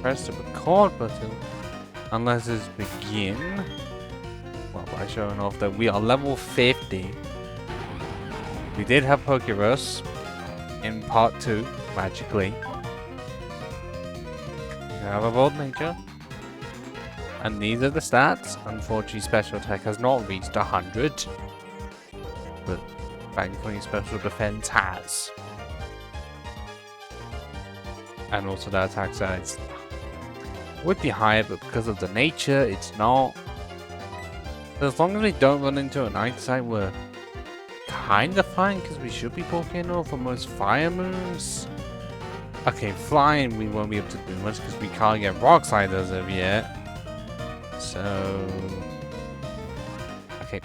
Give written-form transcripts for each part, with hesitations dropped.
press the record button unless it's begin. Well, by showing off that we are level 50. We did have Pokerus in part 2, magically. We have a bold nature. And these are the stats. Unfortunately, special attack has not reached 100. But thankfully, special defense has. And also the attack size would be higher, but because of the nature, it's not. But as long as we don't run into a night side, we're kind of fine, because we should be poking over most fire moves. Okay, flying we won't be able to do much because we can't get rock slide as of yet. So, okay.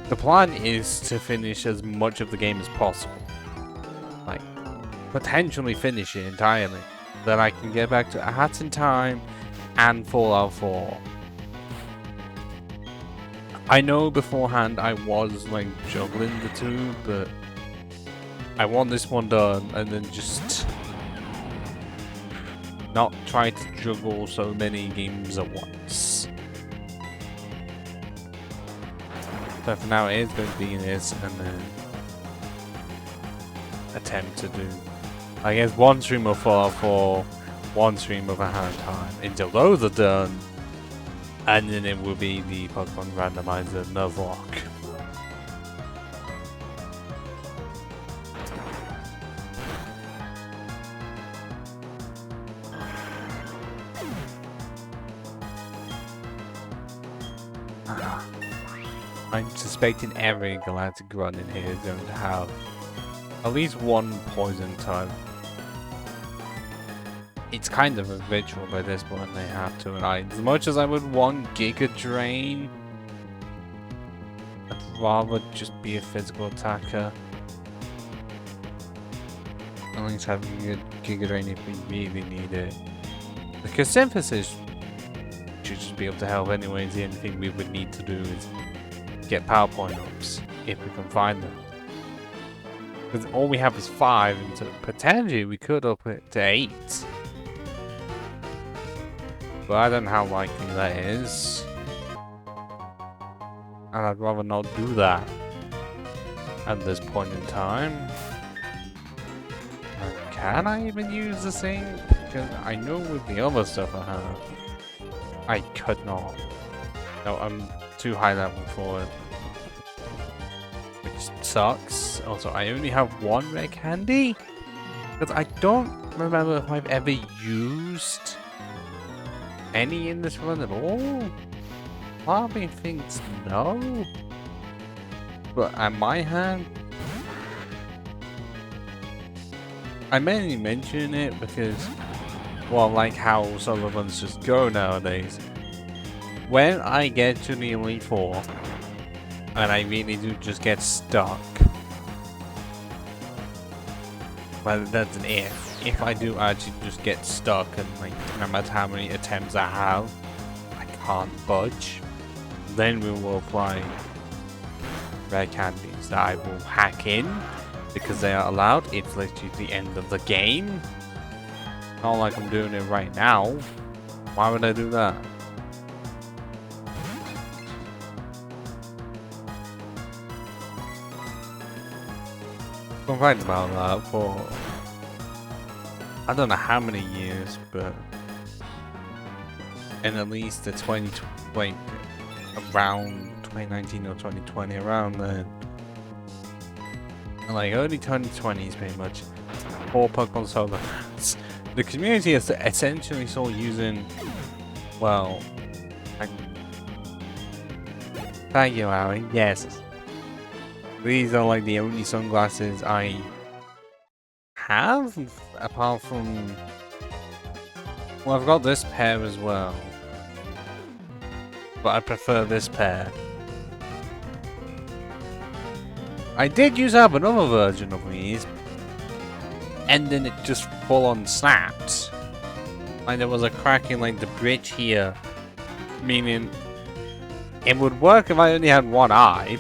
The plan is to finish as much of the game as possible. Like, potentially finish it entirely. Then I can get back to A Hat in Time and Fallout 4. I know beforehand I was like juggling the two, but I want this one done and then just not try to juggle so many games at once. So for now it is going to be this and then attempt to do, I guess, one stream of Fallout 4, one stream of A Hat in Time until those are done, and then it will be the Pokemon Randomizer Nuzlocke. I'm suspecting every Galactic Run in here is going to have at least one poison type. It's kind of a ritual by this point, they have to, and as much as I would want Giga Drain, I'd rather just be a physical attacker. At least having a Giga Drain if we really need it. Because Synthesis should just be able to help anyways. The only thing we would need to do is get power point-ups, if we can find them. Because all we have is 5, and so potentially we could up it to 8. But I don't know how likely that is. And I'd rather not do that at this point in time. And can I even use the thing? Because I know with the other stuff I have, I could not. No, I'm too high level for it. Which sucks. Also, I only have one rare candy. Because I don't remember if I've ever used any in this run at all. Part of me thinks no. But at my hand, I mainly mention it because, well, like how some of us just go nowadays. When I get to the Elite Four, and I really do just get stuck, well, that's an if I do actually just get stuck and, like, no matter how many attempts I have, I can't budge, then we will apply rare candies that I will hack in because they are allowed. It's literally the end of the game. Not like I'm doing it right now. Why would I do that? Complained about that for I don't know how many years, but in at least the 2020, around 2019 or 2020, around then, and like early 2020s, pretty much, for Pokemon Solar fans, the community is essentially still using, well, thank you, Ari. Yes. These are like the only sunglasses I have, apart from, well, I've got this pair as well, but I prefer this pair. I did use up another version of these, and then it just full on snapped. Like there was a crack in like the bridge here, meaning it would work if I only had one eye.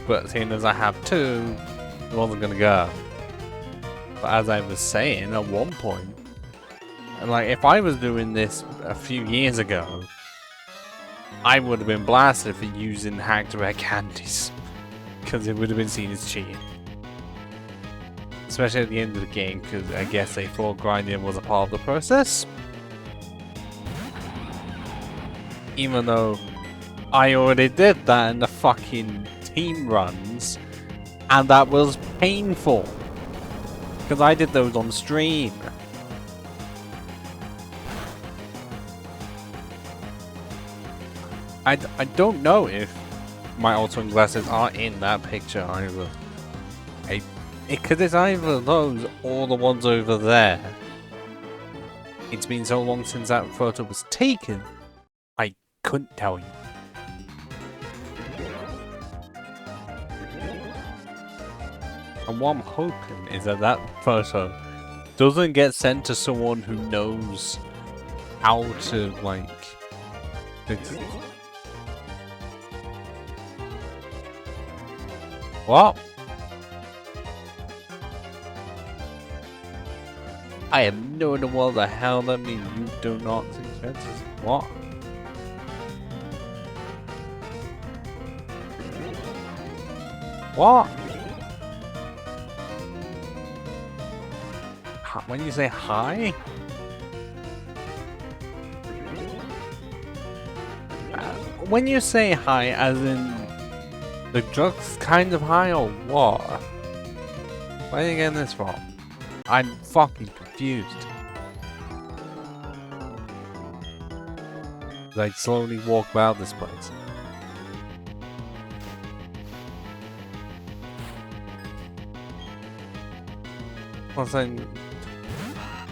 But seeing as I have two, it wasn't gonna go. But as I was saying, at one point, like if I was doing this a few years ago, I would have been blasted for using hacked rare candies. Because it would have been seen as cheating. Especially at the end of the game, because I guess they thought grinding was a part of the process. Even though I already did that in the fucking team runs, and that was painful. Because I did those on stream. I don't know if my ultimate glasses are in that picture either. Because it's either those or the ones over there. It's been so long since that photo was taken, I couldn't tell you. And what I'm hoping is that that photo doesn't get sent to someone who knows how to, like... What? I have no idea what the hell that means. You do not suggest. What? What? When you say hi? When you say hi, as in the drugs kind of high or what? Where are you getting this from? I'm fucking confused. Like slowly walk about this place. I was saying,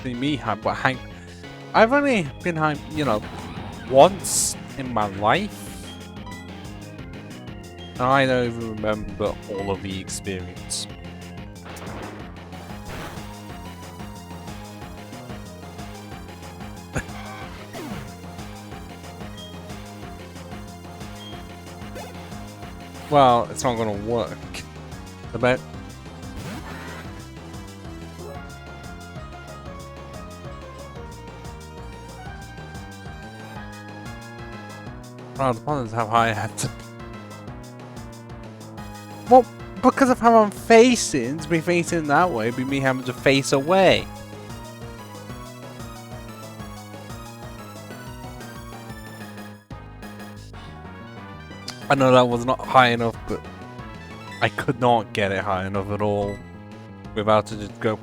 see me hype, but I've only been hype, you know, once in my life. And I don't even remember all of the experience. Well, it's not gonna work. Well, the problem is how high I had to. Well, because of how I'm facing, to be facing that way, would be me having to face away. I know that was not high enough, but I could not get it high enough at all without to just go.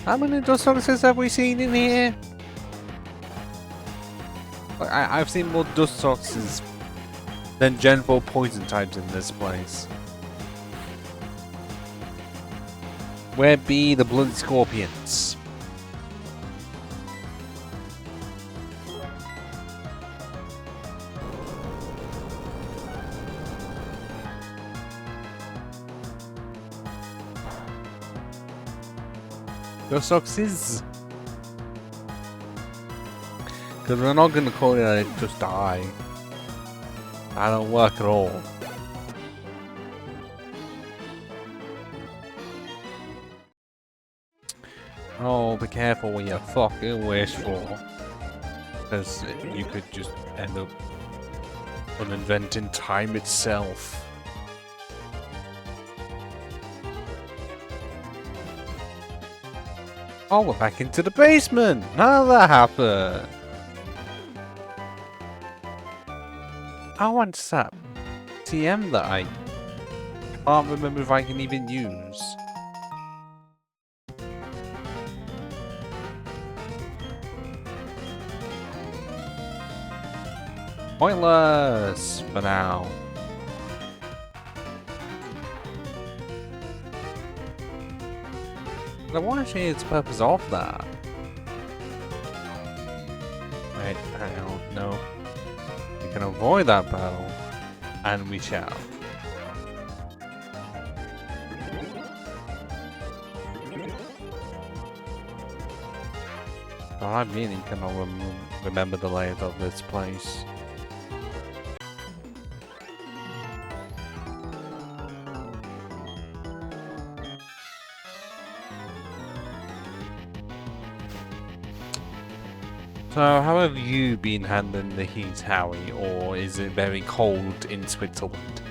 How many dust saucers have we seen in here? I've seen more dust saucers than Gen 4 poison types in this place. Where be the bloody scorpions? Dust saucers? Because we're not gonna call it just die. That don't work at all. Oh, be careful what you fucking wish for. Because you could just end up uninventing time itself. Oh, we're back into the basement! How did that happen? I want that TM that I can't remember if I can even use. Pointless for now. Now, what actually is the purpose of that? Wait, I don't know. We can avoid that battle, and we shall. I really cannot remember the layout of this place. So, how have you been handling the heat, Howie, or is it very cold in Switzerland?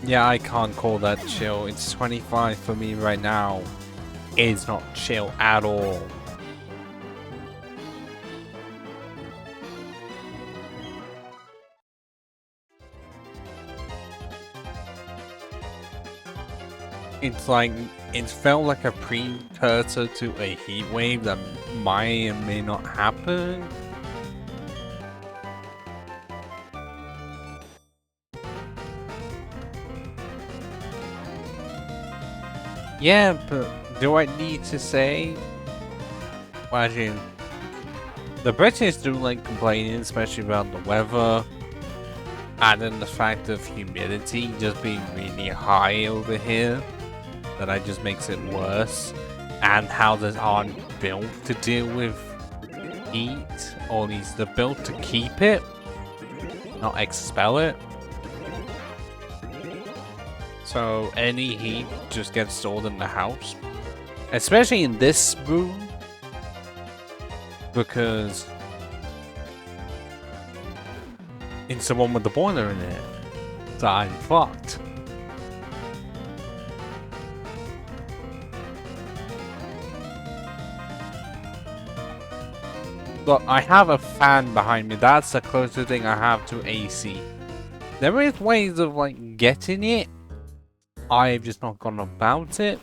Yeah, I can't call that chill. It's 25 for me right now. It's not chill at all. It's like, it felt like a precursor to a heat wave that might and may not happen. Yeah, but do I need to say? Well, actually, the British do like complaining, especially about the weather. And then the fact of humidity just being really high over here. That just makes it worse. And houses aren't built to deal with heat. Or at least they're built to keep it. Not expel it. So any heat just gets stored in the house. Especially in this room. Because it's the one with the boiler in it. So I'm fucked. Look, I have a fan behind me. That's the closest thing I have to AC. There is ways of like getting it. I've just not gone about it.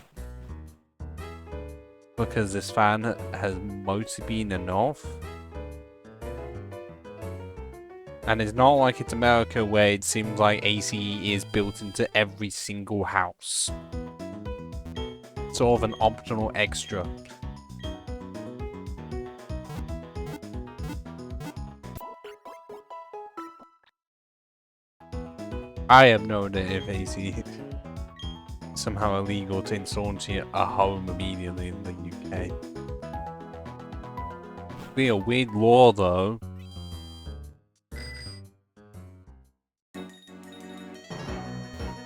Because this fan has mostly been enough. And it's not like it's America where it seems like AC is built into every single house. Sort of an optional extra. I have no idea if AC is somehow illegal to install into a home immediately in the UK. Be a weird law though.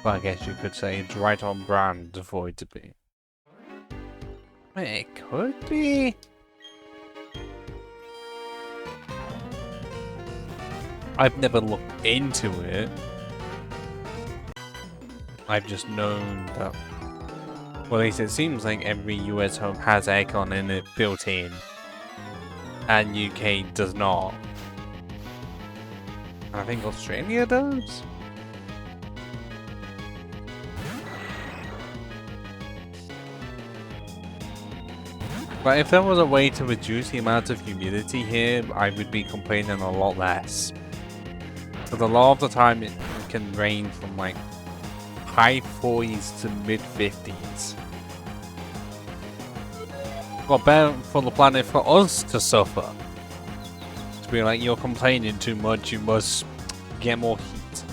But I guess you could say it's right on brand for it to be. It could be. I've never looked into it. I've just known that, well, at least it seems like every US home has aircon in it built in, and UK does not. I think Australia does. But if there was a way to reduce the amount of humidity here, I would be complaining a lot less. But a lot of the time it can range from like high 40s to mid 50s. Got better for the planet for us to suffer. To be like, you're complaining too much, you must get more heat.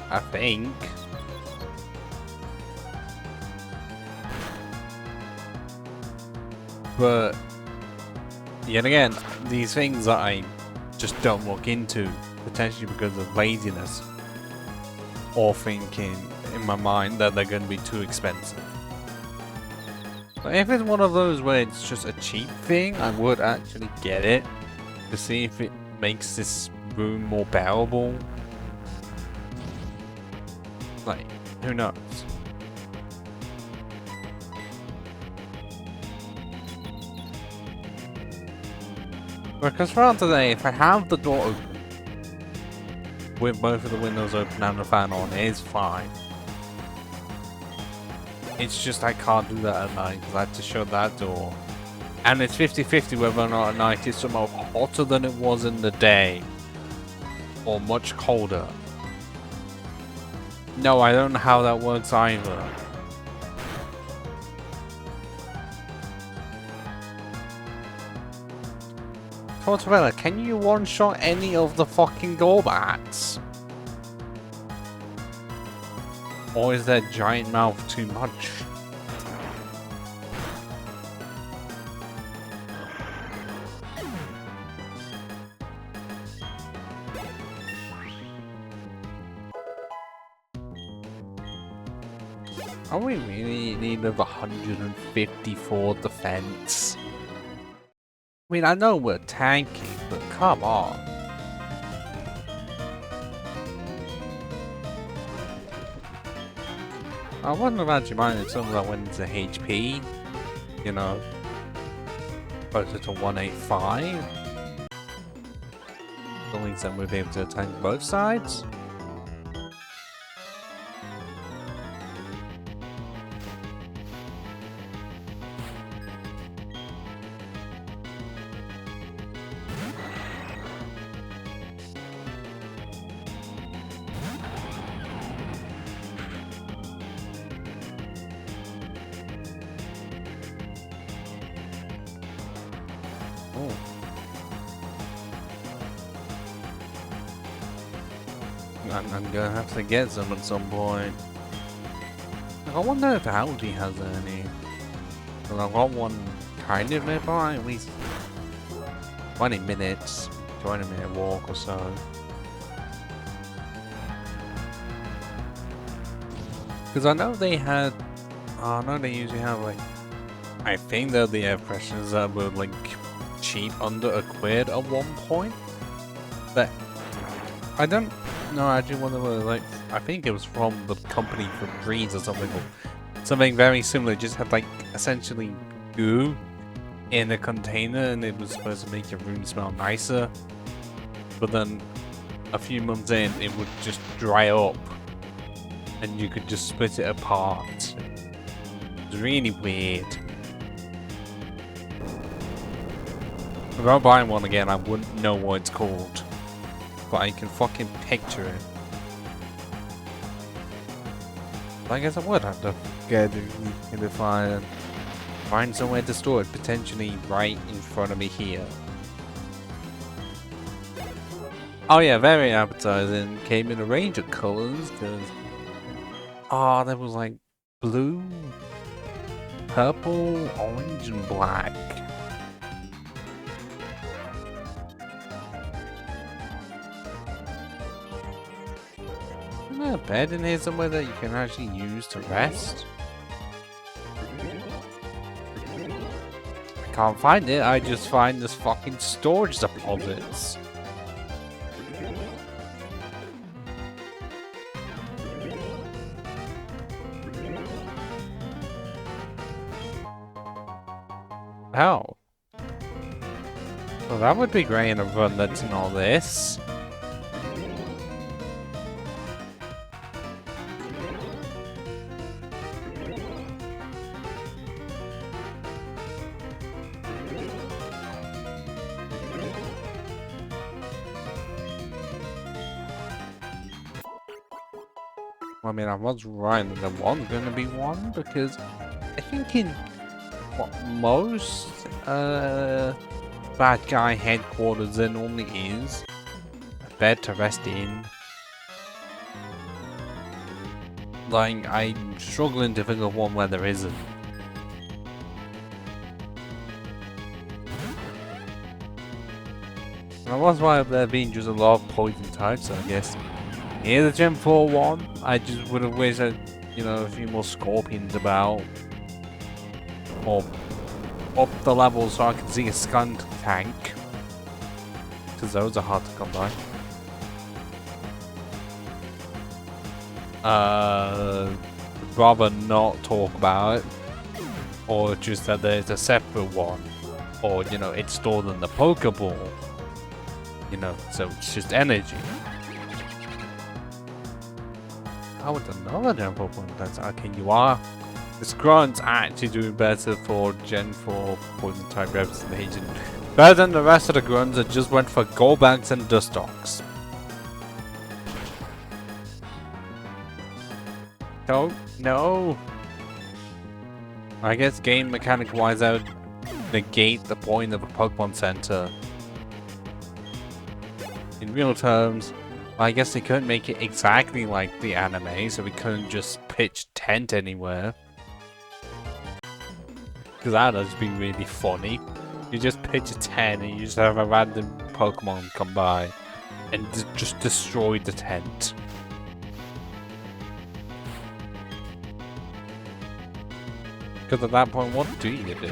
I think. But yet again, these things that I just don't look into, potentially because of laziness. Or thinking in my mind that they're going to be too expensive. But if it's one of those where it's just a cheap thing, I would actually get it to see if it makes this room more bearable. Like, who knows? Because throughout the day, if I have the door open, with both of the windows open and the fan on, it is fine. It's just I can't do that at night because I have to shut that door. And it's 50-50 whether or not at night it's somehow hotter than it was in the day. Or much colder. No, I don't know how that works either. Torterra, can you one-shot any of the fucking Gorbats? Or is that giant mouth too much? Are we really in need of 154 defense? I mean, I know we're tanky, but come on. I wouldn't have actually minded if someone that went into HP, you know, closer to 185. At least then we'd be able to tank both sides. I'm gonna have to get some at some point. I wonder if Audi has any. Well, I've got one kind of nearby, at least 20 minutes, 20-minute walk or so. Because I know they had, I know they usually have like, I think they're the air fresheners that were like cheap under a quid at one point. But I don't know actually what they were like. I think it was from the company for Breeze or something, or something very similar. It just had like essentially goo in a container, and it was supposed to make your room smell nicer. But then a few months in, it would just dry up, and you could just split it apart. It was really weird. Without buying one again, I wouldn't know what it's called, but I can fucking picture it. I guess I would have to get it if I find somewhere to store it, potentially right in front of me here. Oh yeah, very appetizing. Came in a range of colors, because there was like blue, purple, orange, and black. Isn't there a bed in here somewhere that you can actually use to rest? I can't find it, I just find this fucking storage deposits. How? Well, that would be great in a run that's not this. I mean, I was right that there was going to be one, because I think in most bad guy headquarters there normally is a bed to rest in. Like, I'm struggling to think of one where there isn't. And I was right up there being just a lot of poison types, so I guess. Here's the Gen 4 one. I just would have wished that, you know, a few more scorpions about. Or up the level so I can see a skunk tank. Because those are hard to come by. Rather not talk about it. Or just that there's a separate one. Or, you know, it's stored in the Pokeball. You know, so it's just energy. I would another Gen 4 point. That's okay, you are. This grunt's actually doing better for Gen 4 poison type representation. Better than the rest of the grunts that just went for Golbags and Dustox. Don't. No. I guess game mechanic wise, I would negate the point of a Pokemon Center. In real terms, I guess they couldn't make it exactly like the anime, so we couldn't just pitch tent anywhere. Because that would just be really funny. You just pitch a tent and you just have a random Pokemon come by and just destroy the tent. Because at that point, what do you do?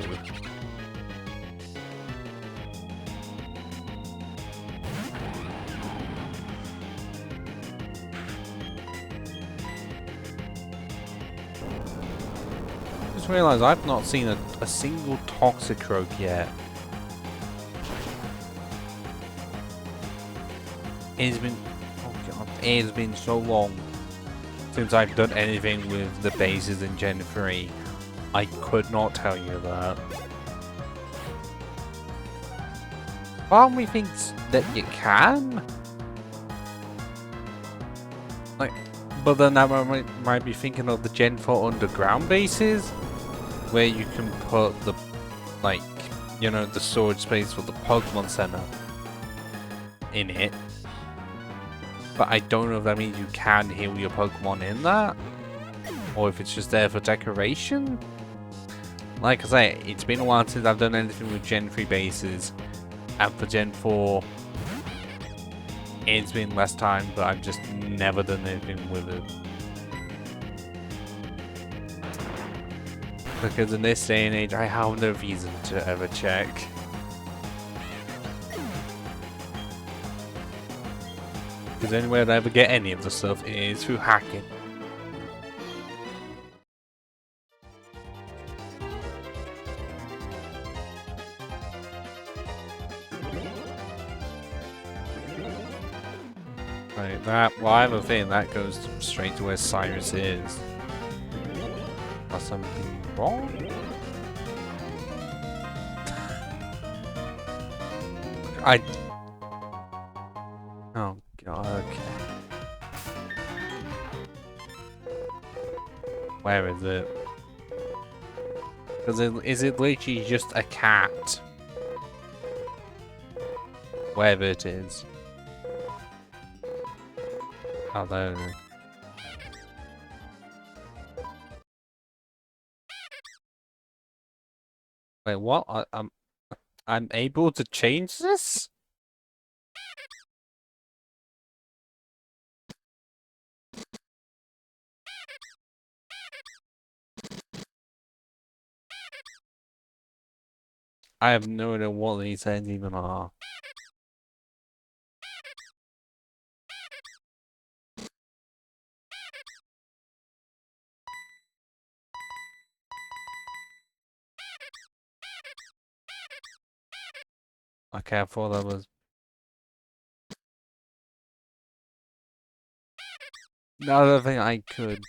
Just realised I've not seen a single Toxicroak yet. It's been, oh god, it's been so long since I've done anything with the bases in Gen 3. I could not tell you that. Part of me thinks that you can. Like, but then I might be thinking of the Gen 4 underground bases, where you can put the, like, you know, the storage space for the Pokemon Center in it. But I don't know if that means you can heal your Pokemon in that, or if it's just there for decoration. Like I say, it's been a while since I've done anything with Gen 3 bases, and for Gen 4, it's been less time, but I've just never done anything with it. Because in this day and age, I have no reason to ever check. Because the only way I'd ever get any of the stuff is through hacking. Right, that, well, I have a feeling that goes straight to where Cyrus is. Unless I'm being wrong? Oh god, okay. Where is it? Because is it literally just a cat? Wherever it is. Oh, there it is. Wait, what? I'm able to change this? I have no idea what these ends even are. Okay, I thought that was... No, I don't think I could.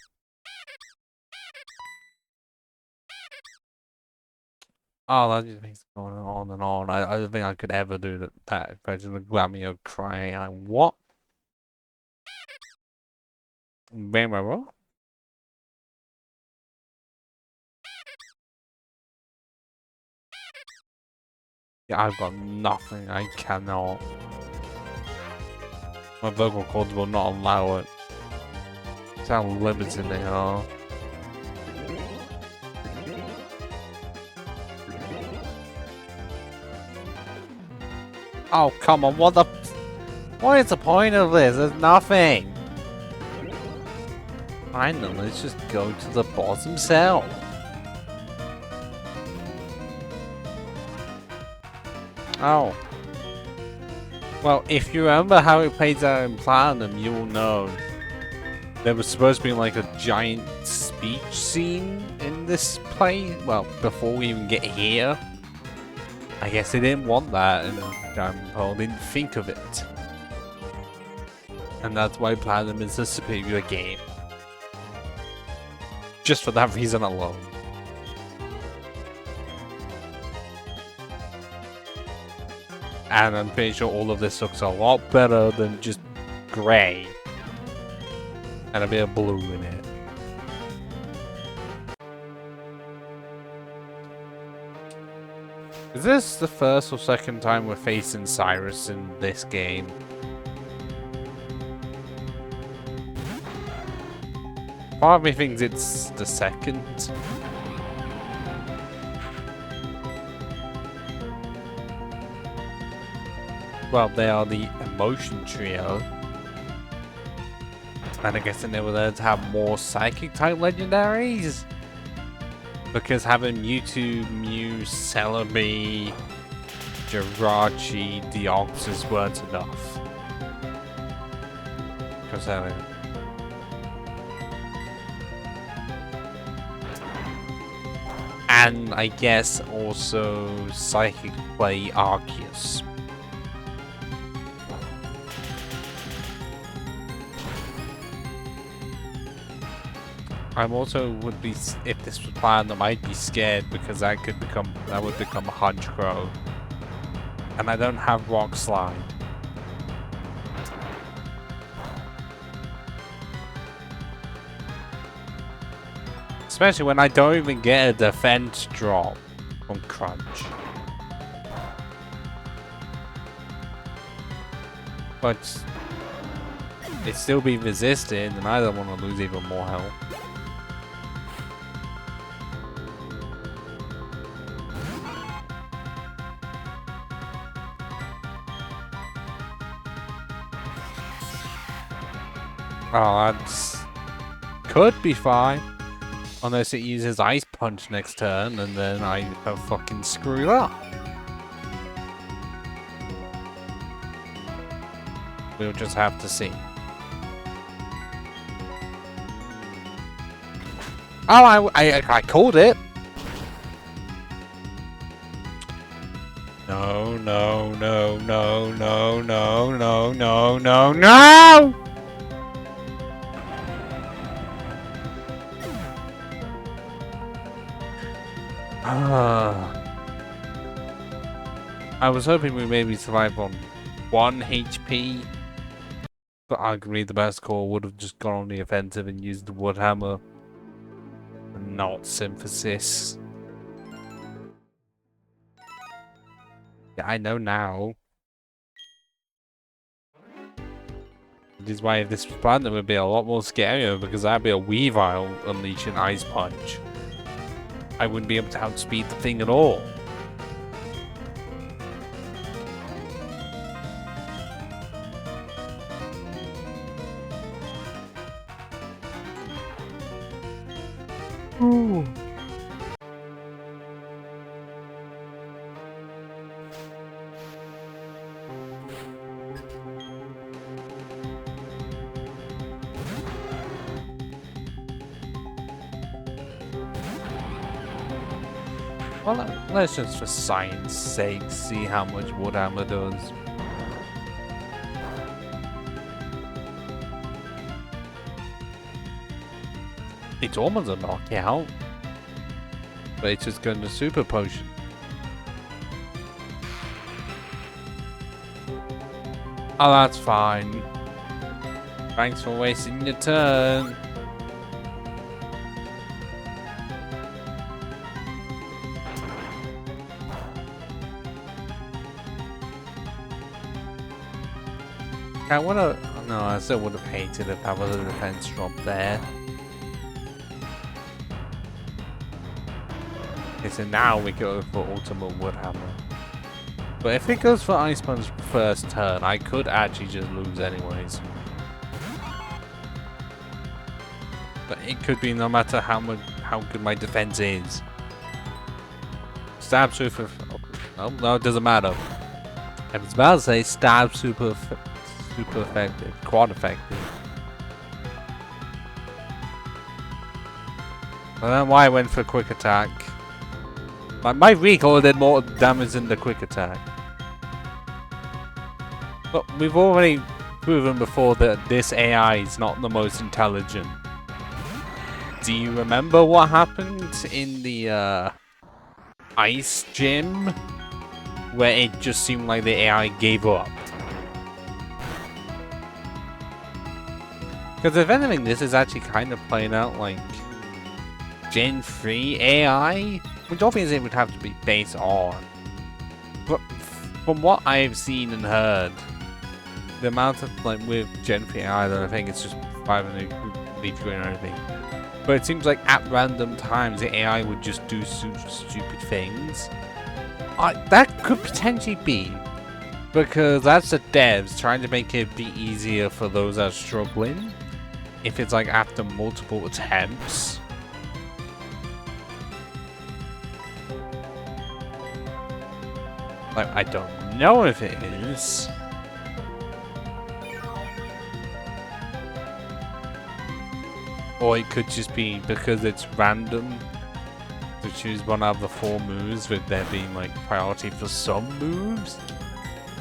Oh, that just makes it going on and on. I don't think I could ever do that. If I just grab me or crying, what? Remember? Yeah, I've got nothing. I cannot. My vocal cords will not allow it. That's how limited they are. Oh, come on, what is the point of this? There's nothing. I know, let's just go to the bottom cell. Oh. Well, if you remember how it plays out in Platinum, you will know. There was supposed to be like a giant speech scene in this play. Well, before we even get here. I guess they didn't want that, and Paul didn't think of it. And that's why Platinum is a superior game. Just for that reason alone. And I'm pretty sure all of this looks a lot better than just grey. And a bit of blue in it. Is this the first or second time we're facing Cyrus in this game? Part of me thinks it's the second. Well, they are the emotion trio. And I guess they were there to have more psychic type legendaries. Because having Mewtwo, Mew, Celebi, Jirachi, Deoxys weren't enough. Because and I guess also Psychic Play Arceus. I'm also would be, if this was planned, I might be scared because that would become a Hunch Crow. And I don't have Rock Slide. Especially when I don't even get a defense drop from Crunch. But it still be resisted and I don't want to lose even more health. Oh, that's could be fine. Unless it uses Ice Punch next turn and then I have fucking screwed up. We'll just have to see. Oh, I called it. No, no, no, no, no, no, no, no, no, no! I was hoping we maybe survive on 1 HP, but arguably the best call would have just gone on the offensive and used the Wood Hammer and not Synthesis. Yeah, I know now. Which is why if this was planned, it would be a lot more scarier because that'd be a Weavile unleashing Ice Punch. I wouldn't be able to outspeed the thing at all. Ooh. Well, let's just for science sake see how much Wood Hammer does. It's almost a knockout, but it's just going to Super Potion. Oh, that's fine. Thanks for wasting your turn. I wanna... No, I still would have hated if I was a defense drop there. Okay, so now we go for Ultimate Wood Hammer. But if it goes for Ice Punch first turn, I could actually just lose anyways. But it could be no matter how good my defense is. Stab super... Oh, no, it doesn't matter. I was about to say stab super effective, quad effective. I don't know why I went for quick attack. My recoil did more damage than the quick attack. But we've already proven before that this AI is not the most intelligent. Do you remember what happened in the ice gym? Where it just seemed like the AI gave up. Because if anything, this is actually kind of playing out like Gen 3 AI, which obviously it would have to be based on But from what I've seen and heard, the amount of, like, with Gen 3 AI, I don't think it's just 500 leaf green or anything. But it seems like at random times the AI would just do stupid things. That could potentially be because that's the devs trying to make it be easier for those that are struggling. If it's like after multiple attempts. Like, I don't know if it is. Or it could just be because it's random to choose one out of the 4 moves, with there being like priority for some moves.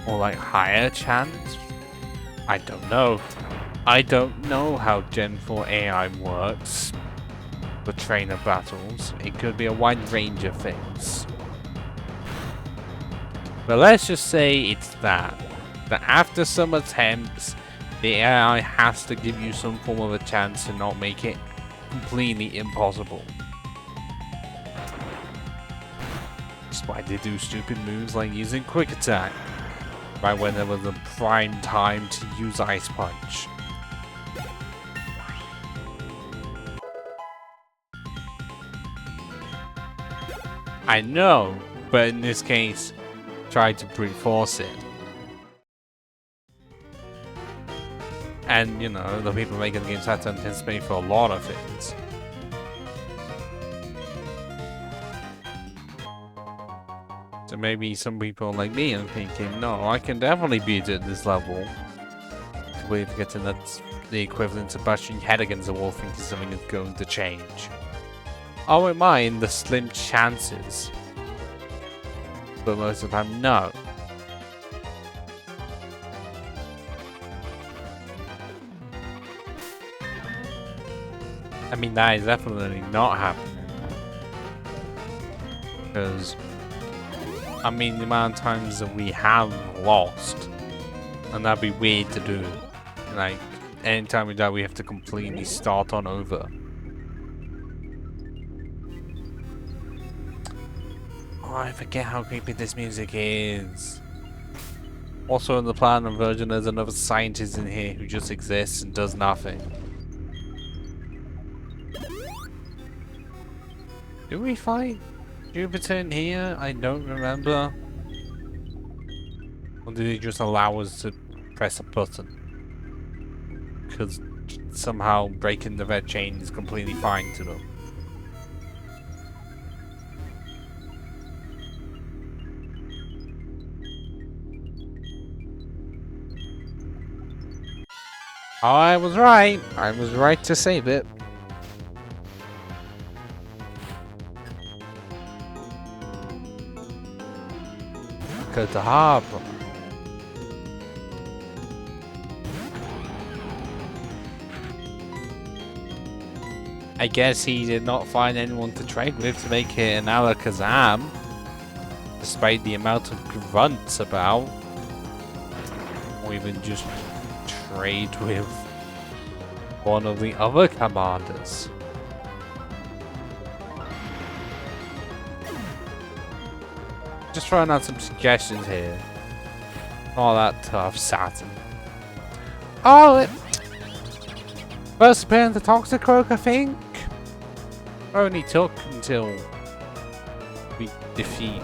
Or like higher chance. I don't know. I don't know how Gen 4 AI works for trainer battles. It could be a wide range of things. But let's just say it's that after some attempts, the AI has to give you some form of a chance to not make it completely impossible. That's why they do stupid moves like using Quick Attack, right when there was a prime time to use Ice Punch. I know, but in this case, try to brute force it. And, you know, the people making the games had to anticipate for a lot of things. So maybe some people like me are thinking, no, I can definitely beat it at this level. We're getting that the equivalent of bashing your head against the wall thinking something is going to change. I won't mind the slim chances. But most of the time, no. I mean, that is definitely not happening. Because, I mean, the amount of times that we have lost, and that'd be weird to do. Like, anytime we die, we have to completely start on over. Oh, I forget how creepy this music is. Also, in the platinum version, there's another scientist in here who just exists and does nothing. Do we fight Jupiter in here? I don't remember. Or did he just allow us to press a button? Because somehow breaking the red chain is completely fine to them. I was right. I was right to save it. Go to harbor. I guess he did not find anyone to trade with to make it an Alakazam, despite the amount of grunts about. Or even just trade with one of the other commanders. Just throwing out some suggestions here. Not that tough, Saturn. Oh, it first appearance of Toxicroak, I think. Only took until we defeat,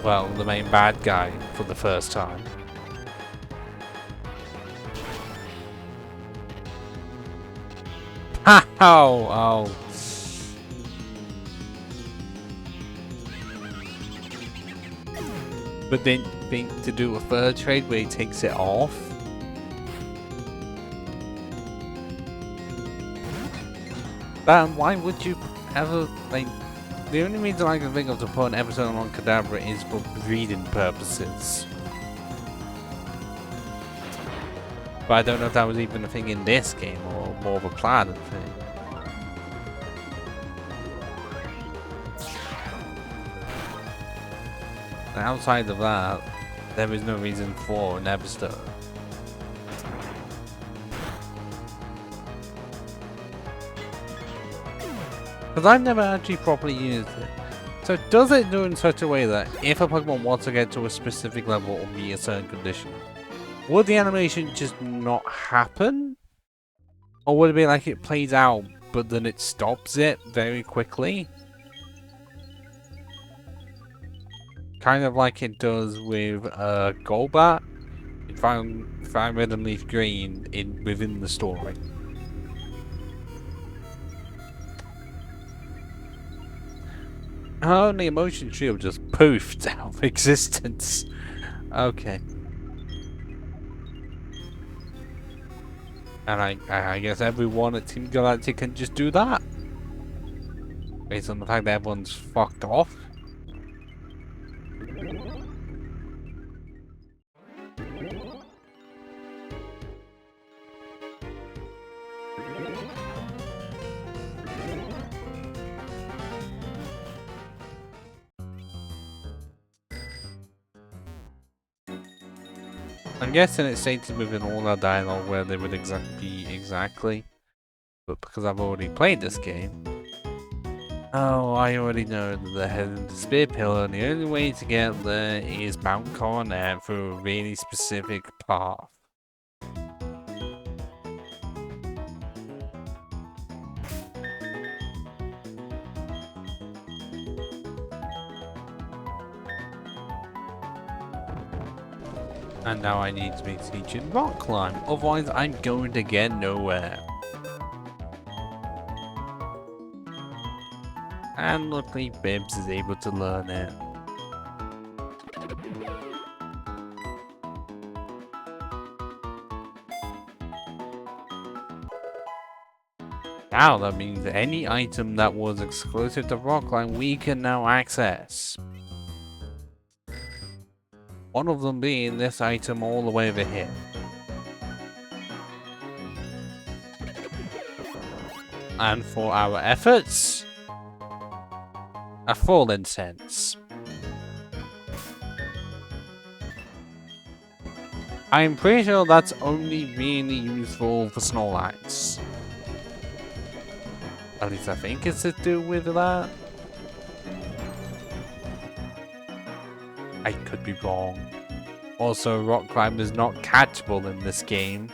well, the main bad guy for the first time. Ha! Oh. But then think to do a third trade where he takes it off. But why would you ever, like, the only reason I can think of to put an episode on Kadabra is for breeding purposes. But I don't know if that was even a thing in this game or more of a planned thing. And outside of that, there is no reason for an episode. Because I've never actually properly used it. So does it do in such a way that if a Pokemon wants to get to a specific level or meet a certain condition, would the animation just not happen? Or would it be like it plays out, but then it stops it very quickly? Kind of like it does with Golbat in Fire Red and Leaf Green within the story. Oh, and the emotion shield just poofed out of existence. Okay. And I guess everyone at Team Galactic can just do that. Based on the fact that everyone's fucked off. I'm guessing it's stated within all our dialogue where they would be exactly. But because I've already played this game, oh, I already know that they're heading to Spear Pillar, and the only way to get there is Mount Coronet through a really specific path. And now I need to be teaching rock climb, otherwise I'm going to get nowhere. And luckily Bibbs is able to learn it. Now that means any item that was exclusive to rock climb we can now access. One of them being this item all the way over here. And for our efforts, a full incense. I'm pretty sure that's only really useful for Snorlax. At least I think it's to do with that. I could be wrong. Also, rock climb is not catchable in this game.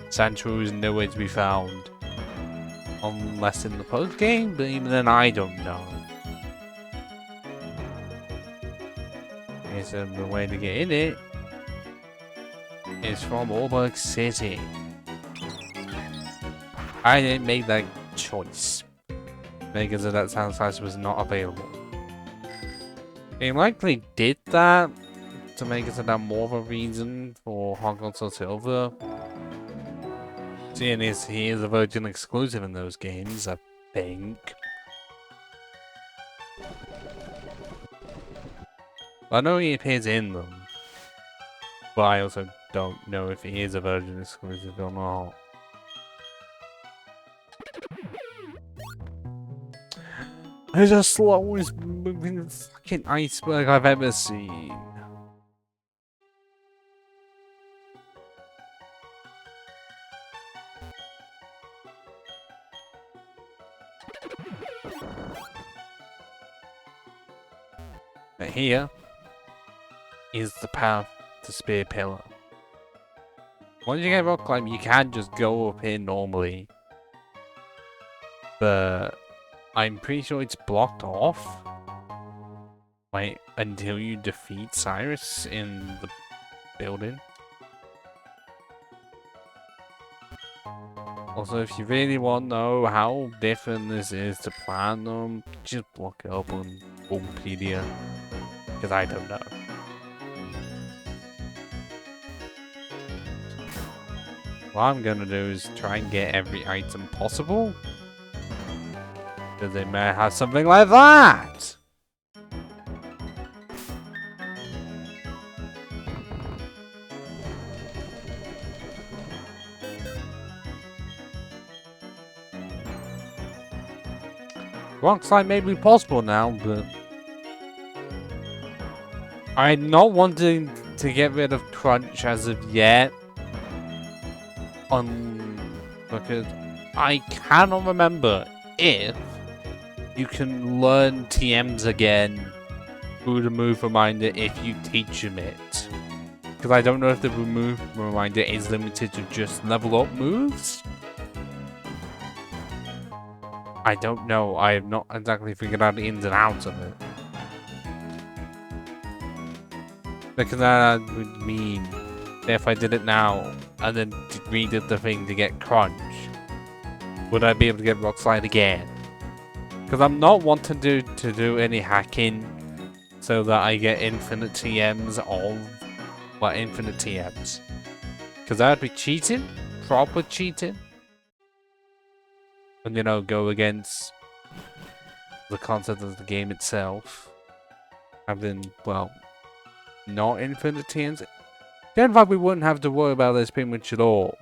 Sandshrew is nowhere to be found. Unless in the post game, but even then I don't know. Okay, so the way to get in it is from Orberg City. I didn't make that choice because that sound size was not available. They likely did that to make it so that more of a reason for Hogwarts or Silver. Seeing as he is a Virgin exclusive in those games, I think. I know he appears in them, but I also don't know if he is a Virgin exclusive or not. It's the slowest moving fucking iceberg I've ever seen. But here is the path to Spear Pillar. Once you get rock climb, you can just go up here normally. But I'm pretty sure it's blocked off. Wait, until you defeat Cyrus in the building. Also, if you really want to know how different this is to Platinum, just look it up on Wikipedia. Because I don't know. What I'm gonna do is try and get every item possible. Because they may have something like that! Rock slide may be possible now, but I'm not wanting to get rid of Crunch as of yet. Because I cannot remember if you can learn TMs again through the move reminder if you teach him it. Because I don't know if the move reminder is limited to just level up moves. I don't know. I have not exactly figured out the ins and outs of it. Because that would mean that if I did it now and then redid the thing to get Crunch, would I be able to get Rock Slide again? Because I'm not wanting to do any hacking so that I get infinite TMs of, well, infinite TMs. Because that would be cheating, proper cheating. And, you know, go against the concept of the game itself. Having, well, not infinite TMs. Then, in fact, we wouldn't have to worry about this pretty much at all.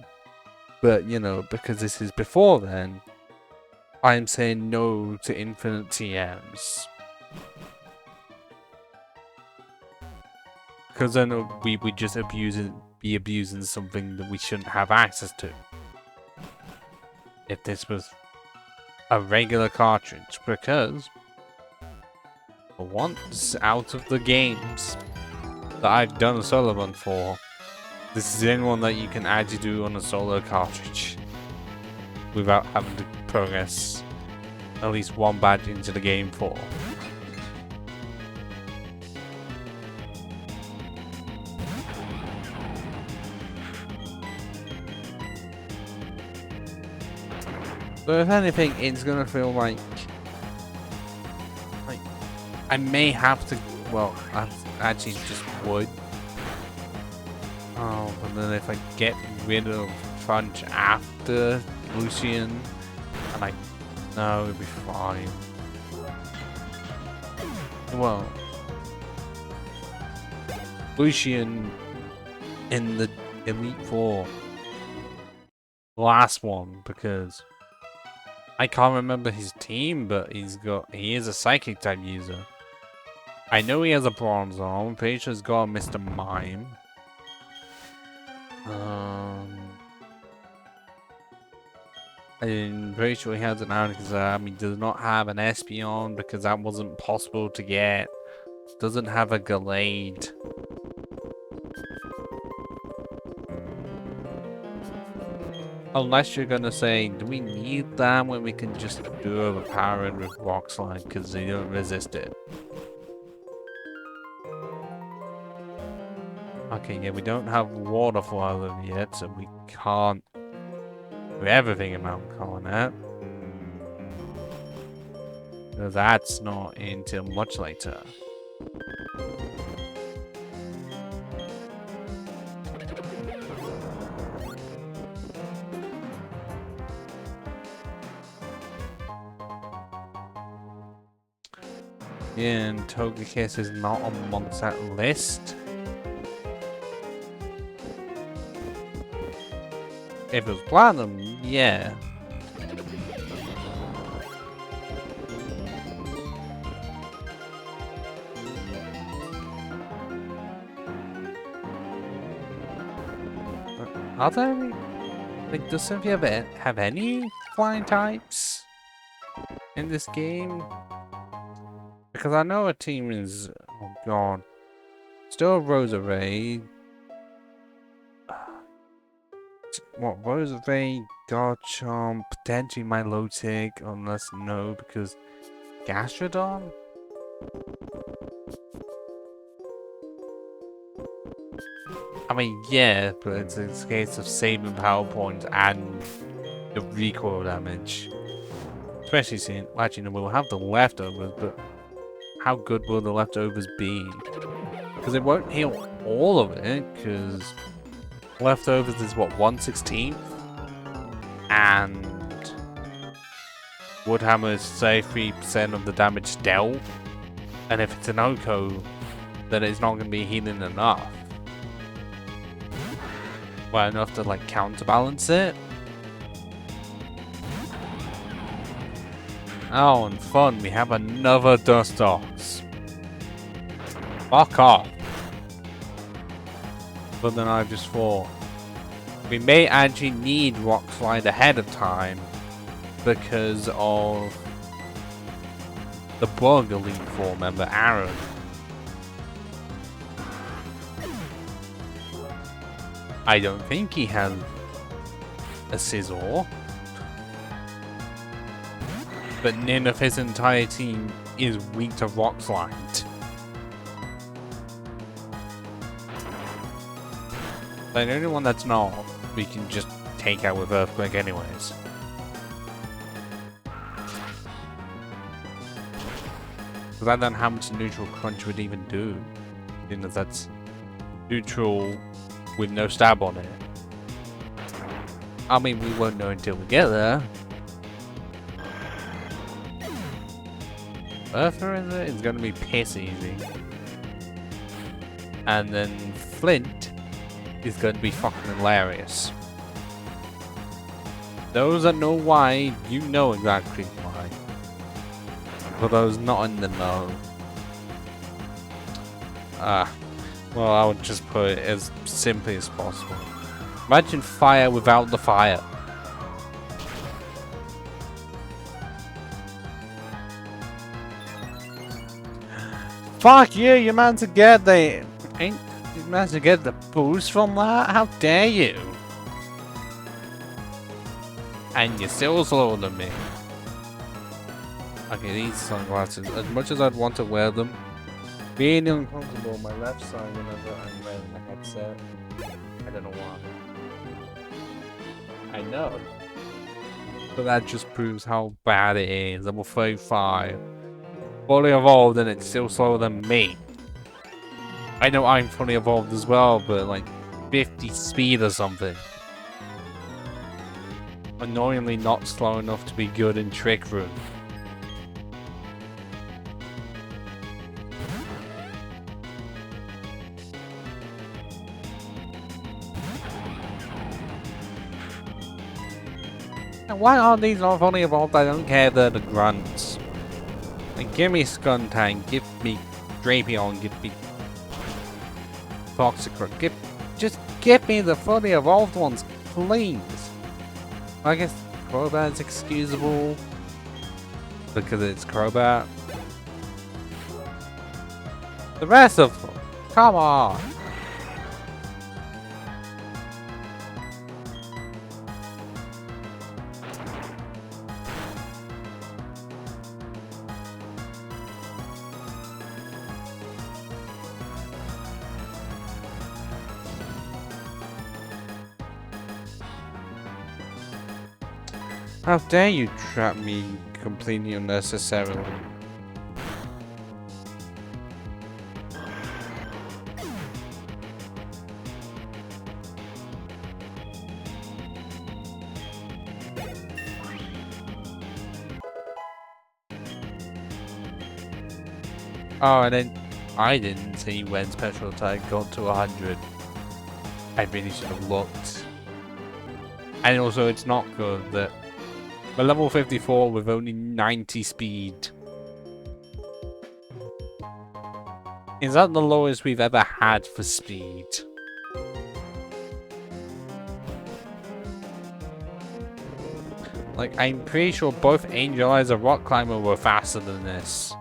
But, you know, because this is before then, I'm saying no to infinite TMs. Because then we just be abusing something that we shouldn't have access to. If this was a regular cartridge, because for once out of the games that I've done a solo run for, this is the only one that you can actually do on a solo cartridge without having to progress at least one badge into the game for. So if anything, it's gonna feel like I may have to, well, I actually just would. Oh, but then if I get rid of Crunch after Lucian, and no, it'll be fine. Well, Lucian in the Elite Four, last one, because I can't remember his team, but he is a Psychic type user. I know he has a Bronze arm. I'm pretty sure he's got a Mr. Mime. I'm pretty sure he has an Alakazam. He does not have an Espeon because that wasn't possible to get. Doesn't have a Gallade. Unless you're gonna say, do we need that when we can just do overpowering with Rock Slide because they don't resist it? Okay, yeah, we don't have Waterfall yet, so we can't do everything in Mount Coronet. So that's not until much later. Yeah, and Togekiss is not amongst that list. If it was Platinum, yeah. Are there any? Like, does Cynthia have any flying types in this game? Because I know a team is, oh god, still Roserade. What, Roserade, Garchomp, potentially Milotic, unless no, because Gastrodon? I mean, yeah, but it's a case of saving power points and the recoil damage. Especially seeing, actually, no, we'll have the leftovers, but how good will the leftovers be? Because it won't heal all of it, because leftovers is what, 1/16? And Woodhammer is 33% of the damage dealt. And if it's an Oko, then it's not going to be healing enough. Well, enough to like counterbalance it. Oh, and fun, we have another Dustox. Fuck off. But then I've just thought, we may actually need Rock Slide ahead of time because of the bug elite four member, Aaron. I don't think he has a scissor. But none of his entire team is weak to rock slide. The only one that's not, we can just take out with Earthquake anyways. Because I don't know how much neutral crunch would even do. You know, that's neutral with no stab on it. I mean, we won't know until we get there. Earther in there is going to be piss easy. And then Flint is going to be fucking hilarious. Those that know why, you know exactly why. For those not in the know. Well, I would just put it as simply as possible. Imagine fire without the fire. Fuck you, you managed to get the... You managed to get the boost from that? How dare you? And you're still slower than me. Okay, these sunglasses, as much as I'd want to wear them, being uncomfortable on my left side whenever I'm wearing the headset. I don't know why. I know. But that just proves how bad it is. Level 35. Fully evolved and it's still slower than me. I know I'm fully evolved as well, but like 50 speed or something. Annoyingly not slow enough to be good in Trick Room. And why aren't these not fully evolved? I don't care, they're the grunts. Like, give me Skuntank, give me Drapion, give me Toxicroak, just give me the fully evolved ones, please. I guess Crobat's excusable because it's Crobat. The rest of them, come on. How dare you trap me completely unnecessarily? Oh, and then I didn't see when special attack got to 100. I really should have looked. And also, it's not good that we're level 54 with only 90 speed. Is that the lowest we've ever had for speed? Like, I'm pretty sure both Angel Eyes and Rock Climber were faster than this.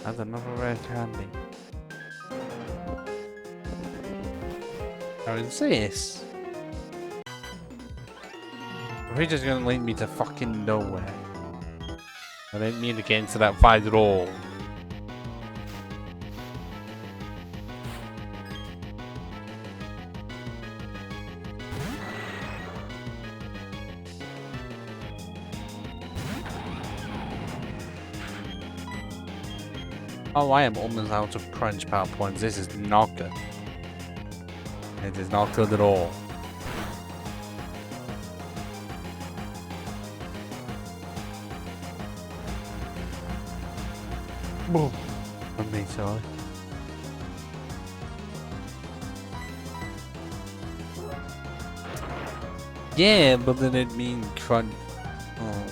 That's another rare candy. How is this? Are just gonna lead me to fucking nowhere? I didn't mean to get into that fight at all. Oh, I am almost out of crunch power points. This is not good. It is not good at all. I'm me, sorry. Yeah, but then it means crunch. Oh.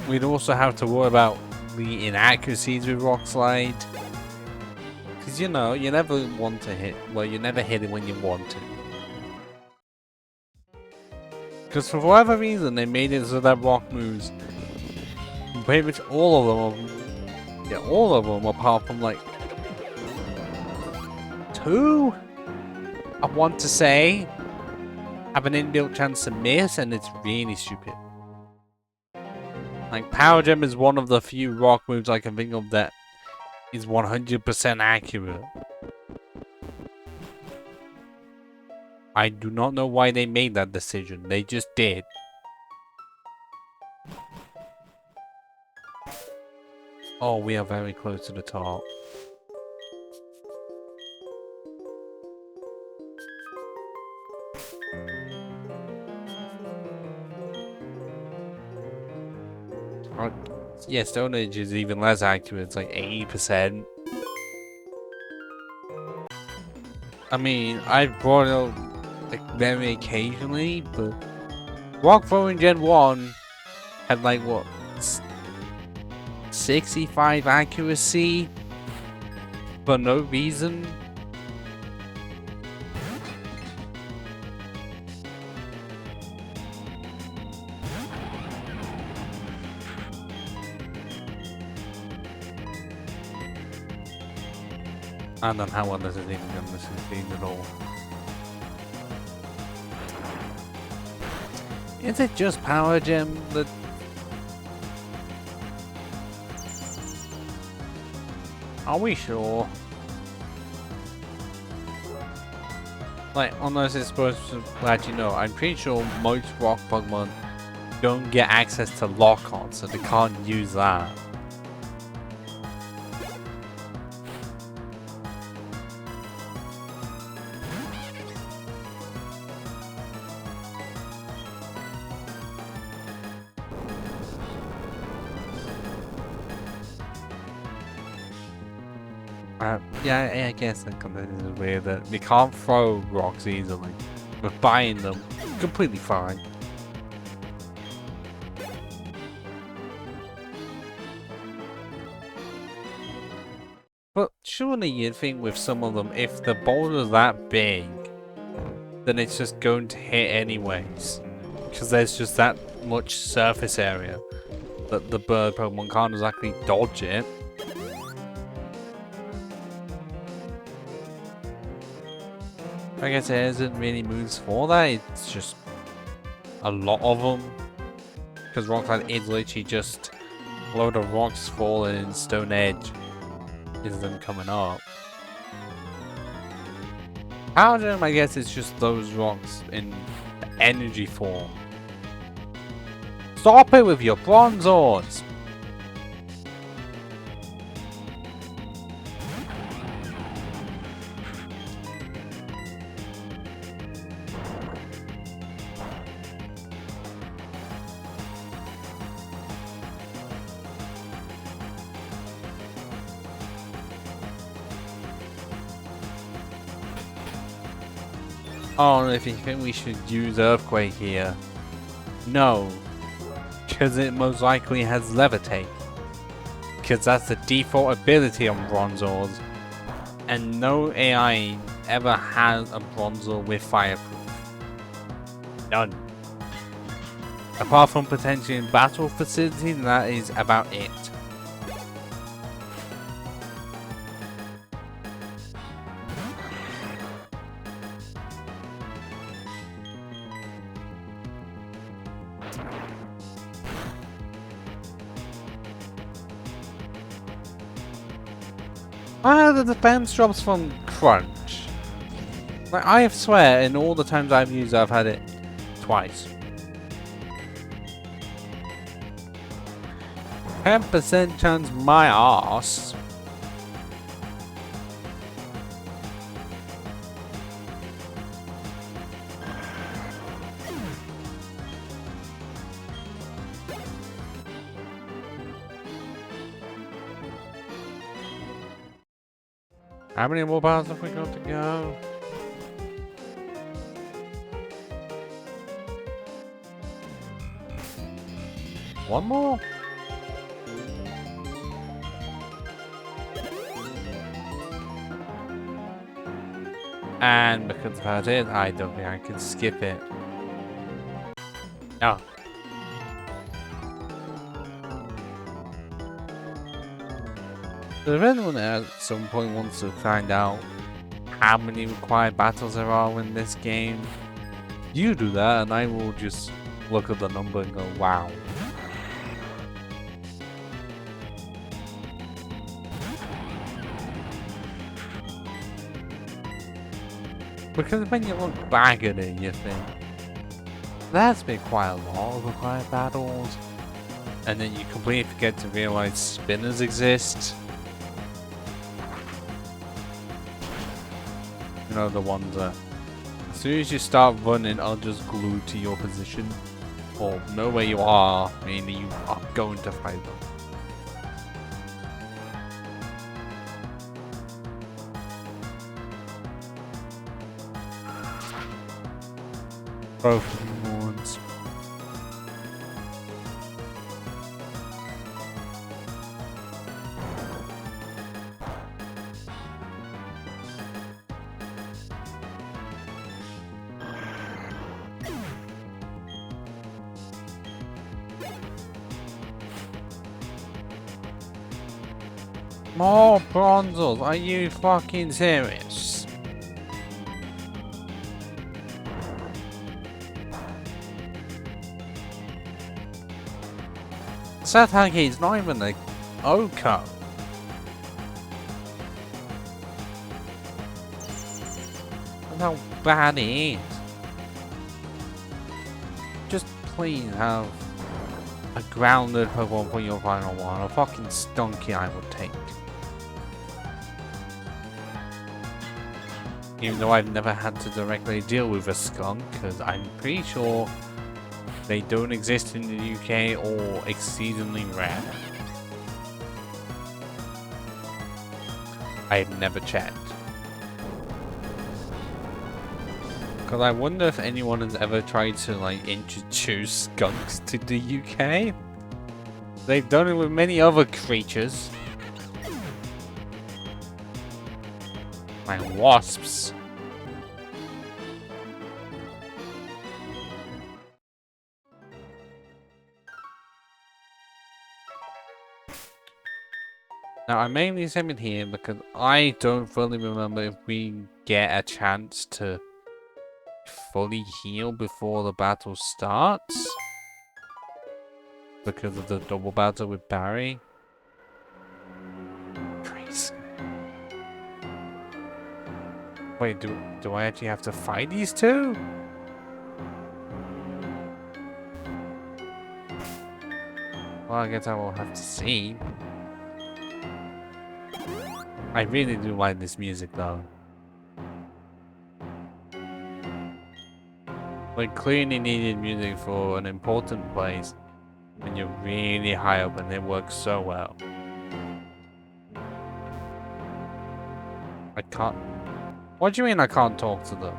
We'd also have to worry about the inaccuracies with Rock Slide. Because, you know, you never want to hit. Well, you never hit it when you want to. Because for whatever reason, they made it so that rock moves. Pretty much all of them. Yeah, all of them apart from like 2, I want to say, have an inbuilt chance to miss, and it's really stupid. Like, Power Gem is one of the few rock moves I can think of that is 100% accurate. I do not know why they made that decision. They just did. Oh, we are very close to the top. Yeah, Stone Age is even less accurate. It's like 80%. I mean, I've brought it out like very occasionally, but Rock Throwing Gen 1 had like what, 65 accuracy for no reason. I don't know how well this is even going to succeed at all. Is it just Power Gem that... Are we sure? Like, unless it's supposed to let you know, I'm pretty sure most rock Pokemon don't get access to lock-on, so they can't use that. Yeah, I guess that is weird that they can't throw rocks easily, but buying them, completely fine. But surely you'd think with some of them, if the boulder's that big, then it's just going to hit anyways. Because there's just that much surface area that the bird Pokemon can't exactly dodge it. I guess there isn't really moves for that, it's just a lot of them. Because Rockland is literally just a load of rocks falling in Stone Edge is them coming up. Power Gem, I guess, is just those rocks in energy form. Stop it with your Bronzors! Oh, and if you think we should use Earthquake here, no, because it most likely has Levitate, because that's the default ability on Bronzors, and no AI ever has a Bronzor with Fireproof. None. Apart from potentially in battle facilities, that is about it. The defense drops from Crunch. Like, I swear, in all the times I've used it, I've had it twice. 10% chance my ass. How many more battles have we got to go? One more? And because of how it is, I don't think I can skip it. Oh. So if anyone at some point wants to find out how many required battles there are in this game, you do that and I will just look at the number and go, wow. Because when you look back at it, you think, there's been quite a lot of required battles. And then you completely forget to realize spinners exist. You know, the ones that as soon as you start running, I'll just glue to your position. Or know where you are, meaning you are going to fight them. Both ones. More bronzes? Are you fucking serious? Seth Hankey's not even a Oko. That's how bad it is. Just please have a grounded Pokemon for your final one. A fucking Stunky I would take. Even though I've never had to directly deal with a skunk, because I'm pretty sure they don't exist in the UK or exceedingly rare. I've never checked. Because I wonder if anyone has ever tried to like introduce skunks to the UK. They've done it with many other creatures. Like wasps. Now I mainly sent it here because I don't fully remember if we get a chance to fully heal before the battle starts. Because of the double battle with Barry. Crazy. Wait, do I actually have to fight these two? Well, I guess I will have to see. I really do like this music though. Like clearly needed music for an important place when you're really high up and it works so well. I can't... What do you mean I can't talk to them?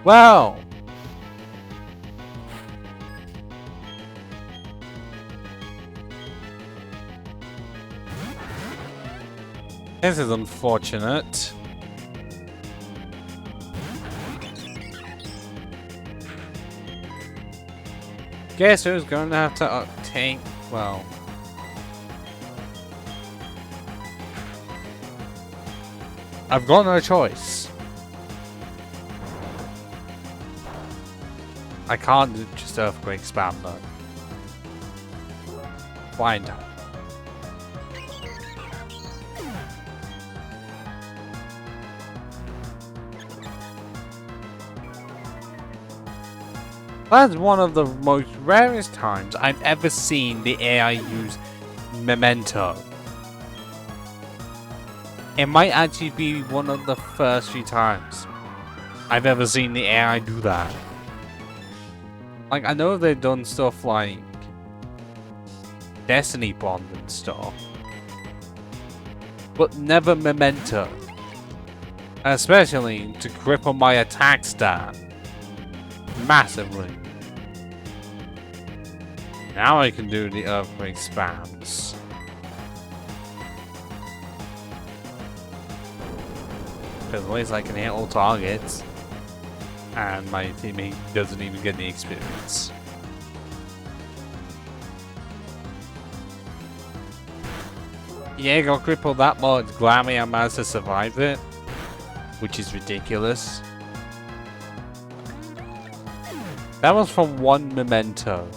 Well... This is unfortunate. Guess who's going to have to take... Well... I've got no choice. I can't just earthquake spam though. Find out. That's one of the most rarest times I've ever seen the AI use Memento. It might actually be one of the first few times I've ever seen the AI do that. Like, I know they've done stuff like Destiny Bond and stuff, but never Memento. Especially to cripple my attack stat massively. Now I can do the earthquake spams. Because at least I can hit all targets. And my teammate doesn't even get the experience. Yeah, got crippled that much. Glammy, I managed to survive it. Which is ridiculous. That was from one memento.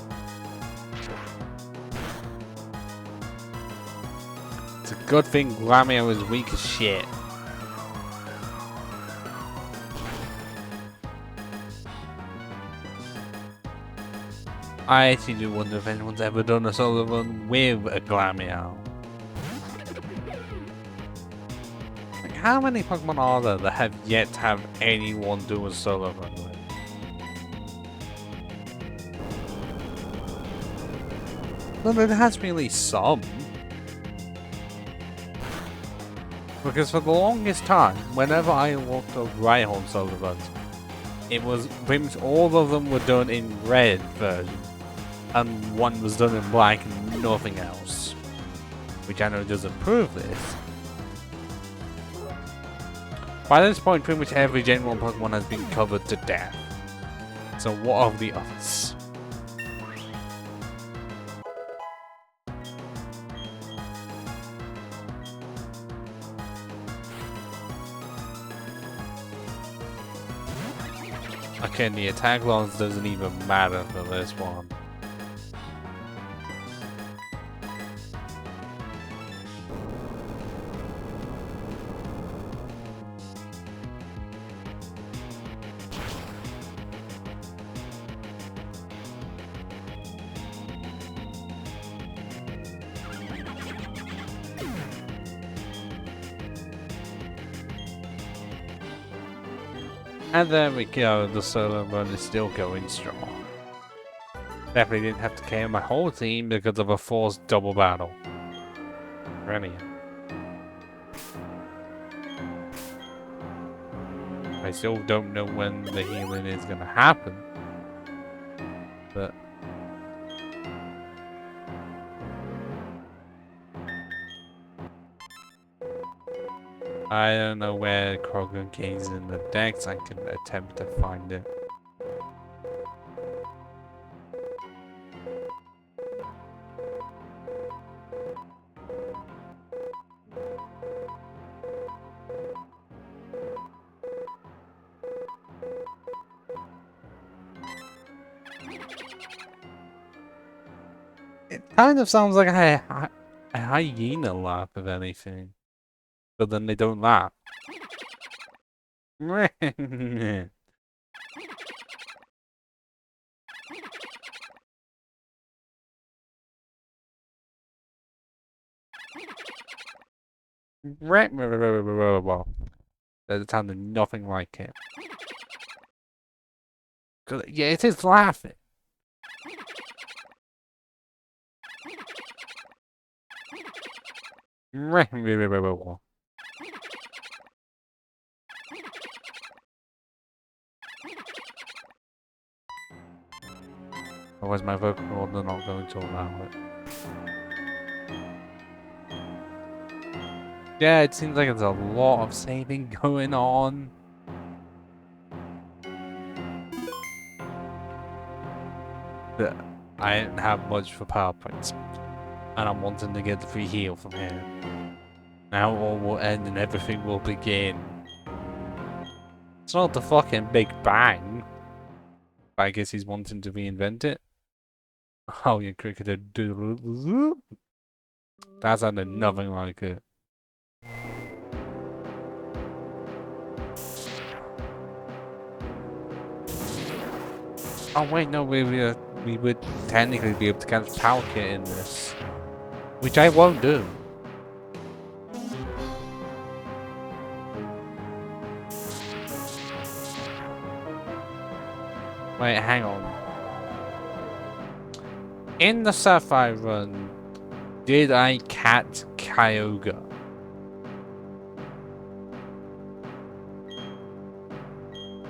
It's a good thing Glammy was weak as shit. I actually do wonder if anyone's ever done a solo run with a Glameow. Like, how many Pokemon are there that have yet to have anyone do a solo run with? Well, there has to be at least some. Because for the longest time, whenever I walked up Rhyhorn solo runs, it was pretty much all of them were done in red version. And one was done in black and nothing else. Which I know doesn't prove this. By this point, pretty much every Gen 1 Pokemon has been covered to death. So what of the others? Okay, the attack loss doesn't even matter for this one. And there we go, the solo run is still going strong. Definitely didn't have to KO my whole team because of a forced double battle. Brilliant. I still don't know when the healing is going to happen. But I don't know where Krogan is in the decks. I can attempt to find it. It kind of sounds like a hyena laugh, if anything. But then they don't laugh. That sounded nothing like it. Yeah, it is laughing. Otherwise my vocal cords are not going to allow it. Yeah, it seems like there's a lot of saving going on. But I don't have much for power points. And I'm wanting to get the free heal from here. Now all will end and everything will begin. It's not the fucking Big Bang. But I guess he's wanting to reinvent it. Oh, you cricketer doodle. That sounded nothing like it. Oh wait, no, we would technically be able to catch Power Kit in this. Which I won't do. Wait, hang on. In the Sapphire run, did I catch Kyogre?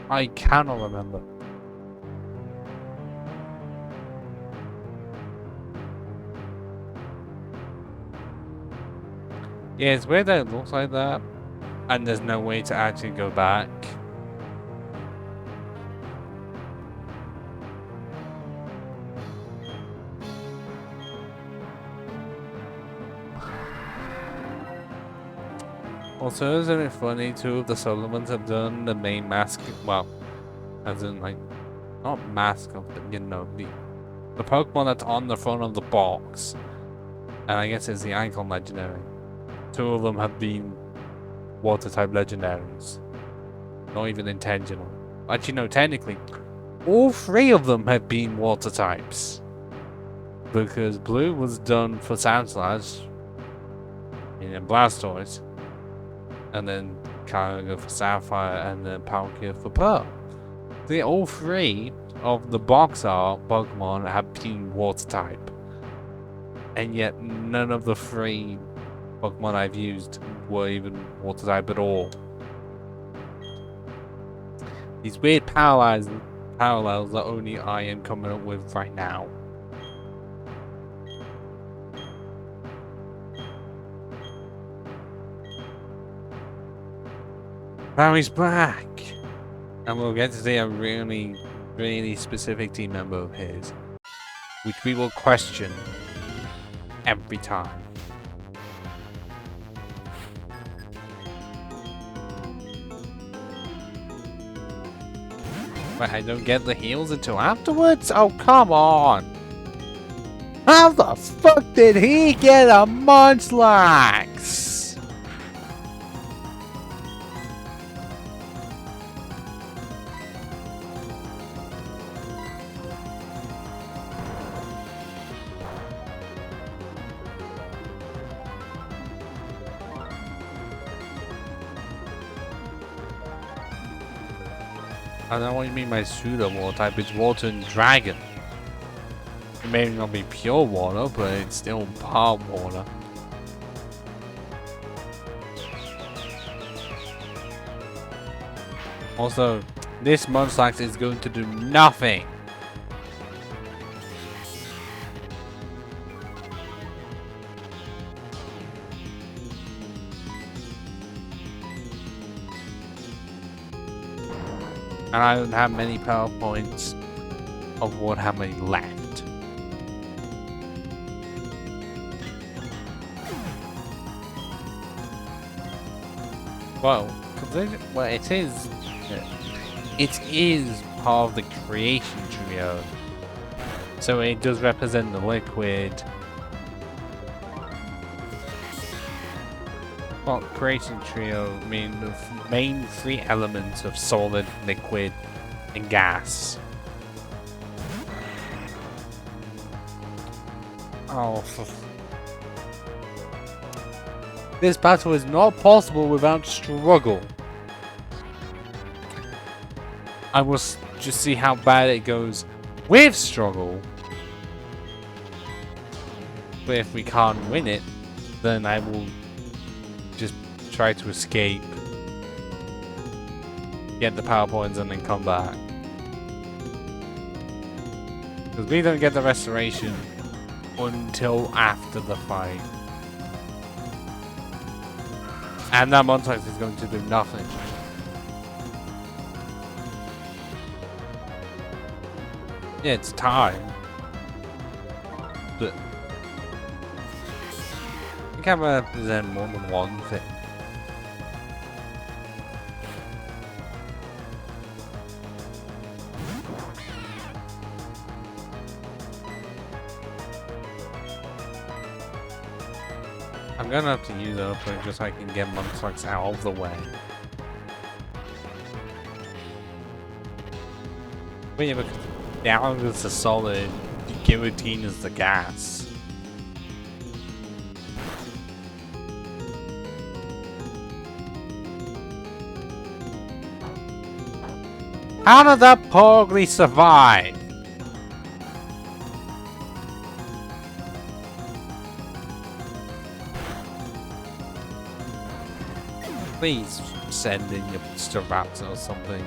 I cannot remember. Yeah, it's weird that it looks like that. And there's no way to actually go back. Also, isn't it funny, two of the solo ones have done the main mask, well, as in like, not mask of the, you know, the Pokemon that's on the front of the box. And I guess it's the Icon Legendary. Two of them have been Water type legendaries. Not even intentional. Actually, no, technically, all three of them have been Water types. Because Blue was done for Sandslash and Blastoise. And then Kyogre for Sapphire and then Palkia for Pearl. All three of the box art Pokemon have been Water type. And yet none of the three Pokemon I've used were even Water type at all. These weird parallels that only I am coming up with right now. Now he's back! And we'll get to see a really, really specific team member of his, which we will question every time. But I don't get the heals until afterwards? Oh, come on! How the fuck did he get a Munchlax? I don't know what you mean by pseudo water type, it's water and dragon. It may not be pure water, but it's still part water. Also, this Munchlax is going to do nothing. And I don't have many power points of what have many left. Well, it is part of the creation trio. So it does represent the liquid. Well, creation trio mean the main three elements of solid, liquid, and gas. Oh, this battle is not possible without struggle. I will just see how bad it goes with struggle. But if we can't win it, then I will just try to escape, get the power points, and then come back. Because we don't get the restoration until after the fight. And that Munchlax is going to do nothing. Yeah, it's time. But it can represent more than one thing. I'm gonna have to use it up just so I can get Munchlax out of the way. But yeah, because now it's a solid, Guillotine is the gas. How did that Pogly survive? Please send in your Staraptor or something.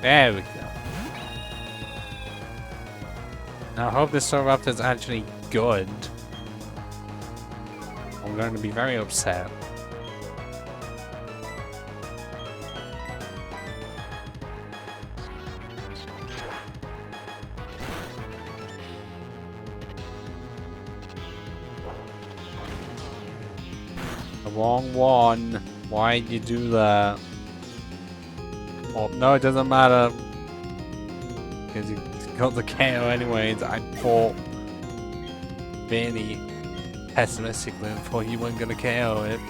There we go. Now, I hope this Soraptor is actually good. I'm going to be very upset. The wrong one. Why'd you do that? Oh, no, it doesn't matter. Because you got the KO anyways. I thought really pessimistically and thought you weren't going to KO it.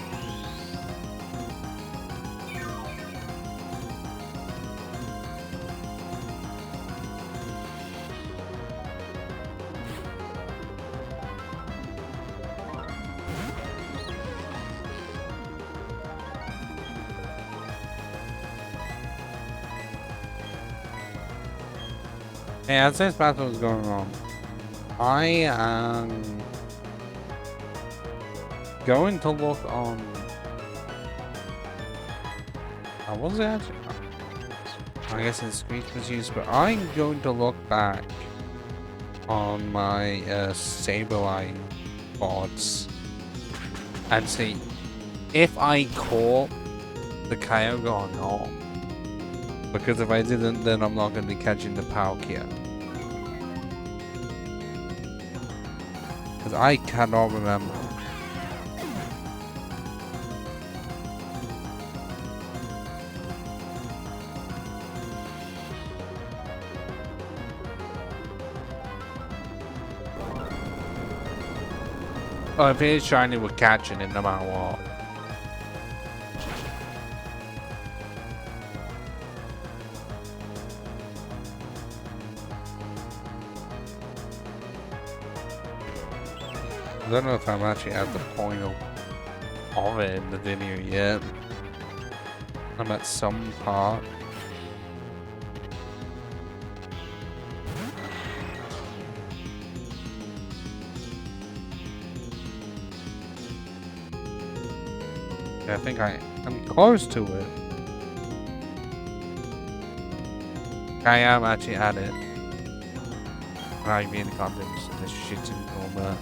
Hey, as this battle is going on, I am going to look on. I was actually. I guess it's screen was used, but I'm going to look back on my Saberline bots and see if I caught the Kyogre or not. Because if I didn't, then I'm not going to be catching the Palkia. Because I cannot remember. Oh, if it is shiny, we're catching it no matter what. I don't know if I'm actually at the point of it in the video yet. I'm at some part. I think I'm close to it. I am actually at it. I really can't do this shit anymore.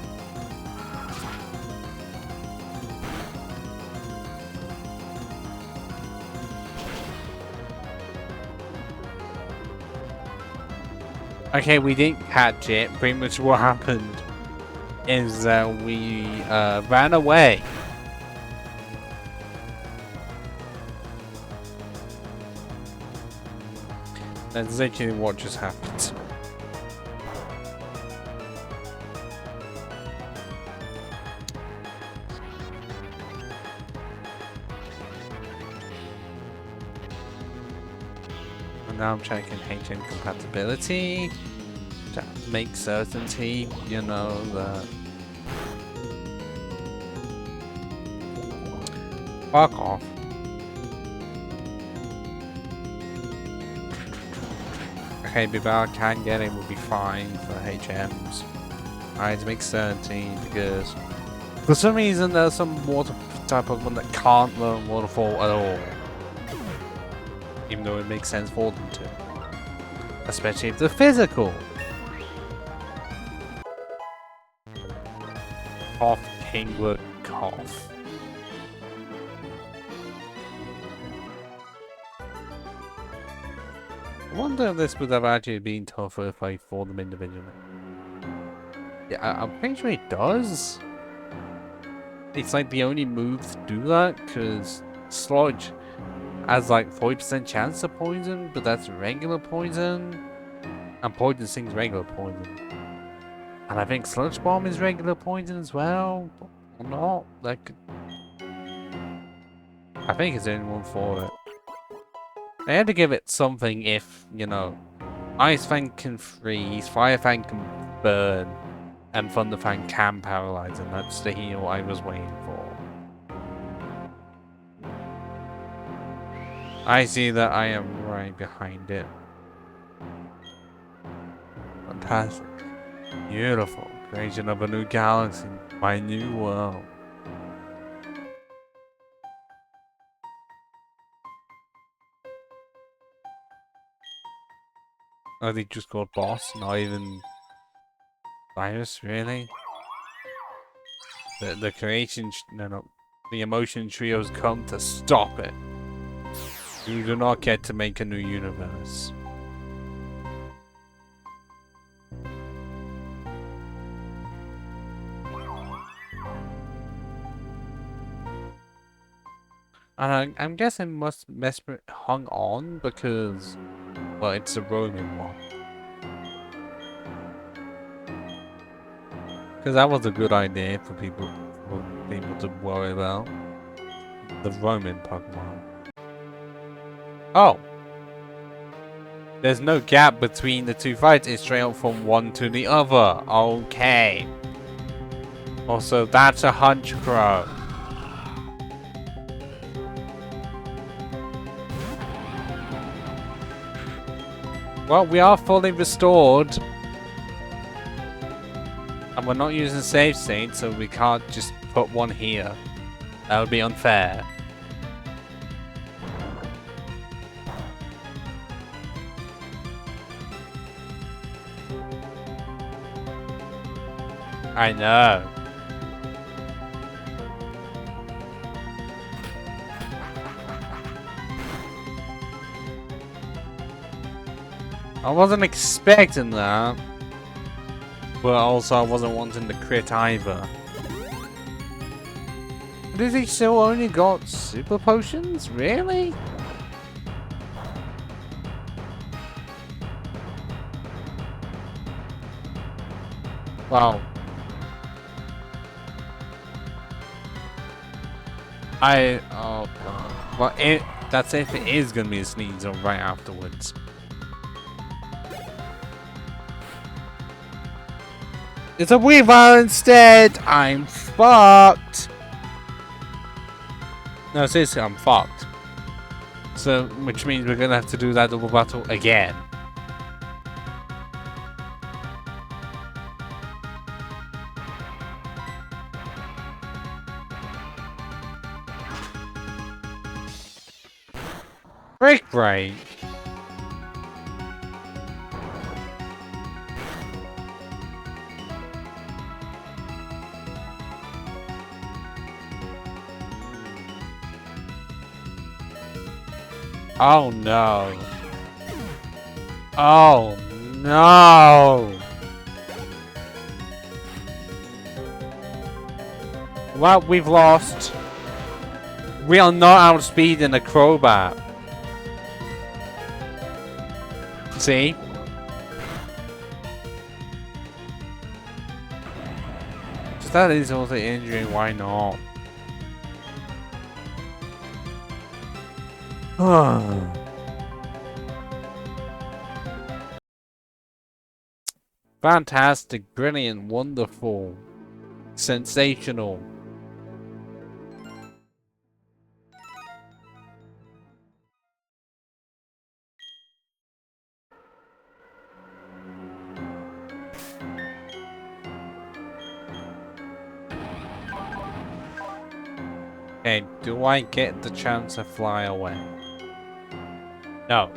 Okay, we didn't catch it. Pretty much what happened is that we ran away. That's literally what just happened. And now I'm checking HN compatibility to make certainty, you know, that. Fuck off. Okay, Bibal can get it, will be fine for HMs. I had to make certainty because for some reason there's some water type Pokemon that can't learn Waterfall at all. Even though it makes sense for them to. Especially if they're physical. Cough, Kingwood, cough. I wonder if this would have actually been tougher if I fought them individually. Yeah, I'm pretty sure it does. It's like the only move to do that, because Sludge has like 40% chance of poison, but that's regular poison. And Poison Sting's regular poison. And I think Sludge Bomb is regular poison as well. Or not. Like, I think it's the only one for it. They had to give it something if, you know, Ice Fang can freeze, Fire Fang can burn, and Thunder Fang can paralyze, and that's the heal I was waiting for. I see that I am right behind it. Fantastic. Beautiful. Creation of a new galaxy. My new world. Oh, they just got boss, not even Virus, really? The creation, no, the emotion trios come to stop it. You do not get to make a new universe. And I'm guessing Mesmer hung on because, well, it's a Roman one. Because that was a good idea for people to worry about. The Roman Pokemon. Oh! There's no gap between the two fights, it's straight up from one to the other. Okay. Also, that's a Hunch Crow. Well, we are fully restored. And we're not using save state, so we can't just put one here. That would be unfair. I know. I wasn't expecting that. But also I wasn't wanting the crit either. Does he still only got super potions? Really? Wow. Oh god. Well, that's if it is gonna be a sneeze on right afterwards. It's a Weavile instead! I'm fucked! No, seriously, I'm fucked. So, which means we're gonna have to do that double battle again. Break break! Oh no. Oh no. Well, we've lost. We are not outspeeding a Crobat. See? If that is also injury, why not? Fantastic, brilliant, wonderful, sensational. Okay, do I get the chance to fly away? No.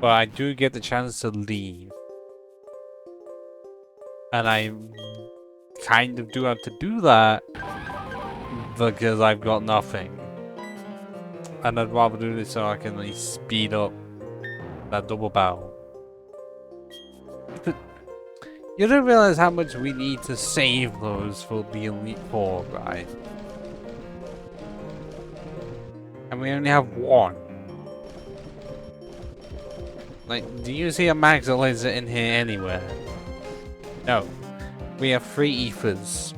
But I do get the chance to leave. And I kind of do have to do that because I've got nothing. And I'd rather do this so I can at least speed up that double battle. You don't realize how much we need to save those for the Elite Four, right? And we only have one. Like, do you see a max elixir in here anywhere? No. We have 3 ethers.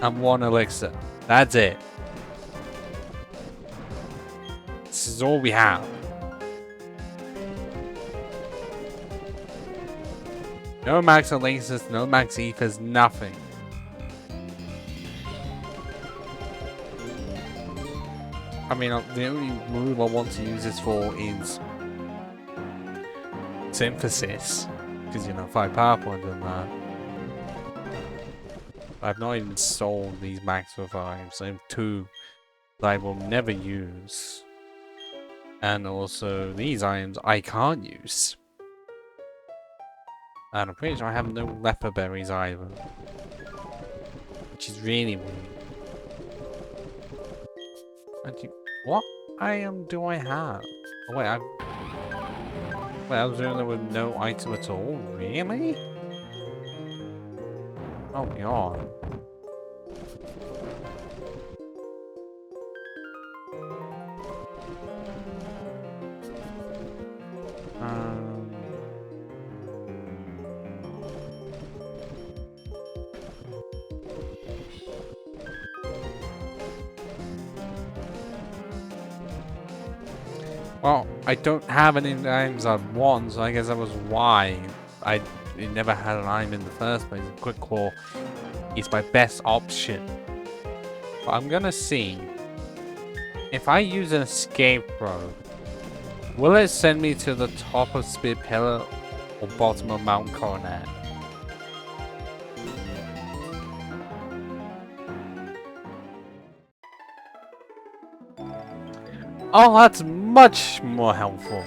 And 1 elixir. That's it. This is all we have. No max elixirs, no max ethers, nothing. I mean, the only move I want to use this for is Synthesis. Because, you know, 5 power points on that. I've not even sold these max revives. I have 2 that I will never use. And also these items I can't use. And I'm pretty sure I have no leper berries either. Which is really weird. Actually, what item do I have? Oh wait, I was doing there with no item at all? Really? Oh god. Um... Well, I don't have any items I want, so I guess that was why I never had an item in the first place. Quick Claw is my best option. But I'm gonna see if I use an escape rope, will it send me to the top of Spear Pillar or bottom of Mount Coronet? Oh, that's much more helpful.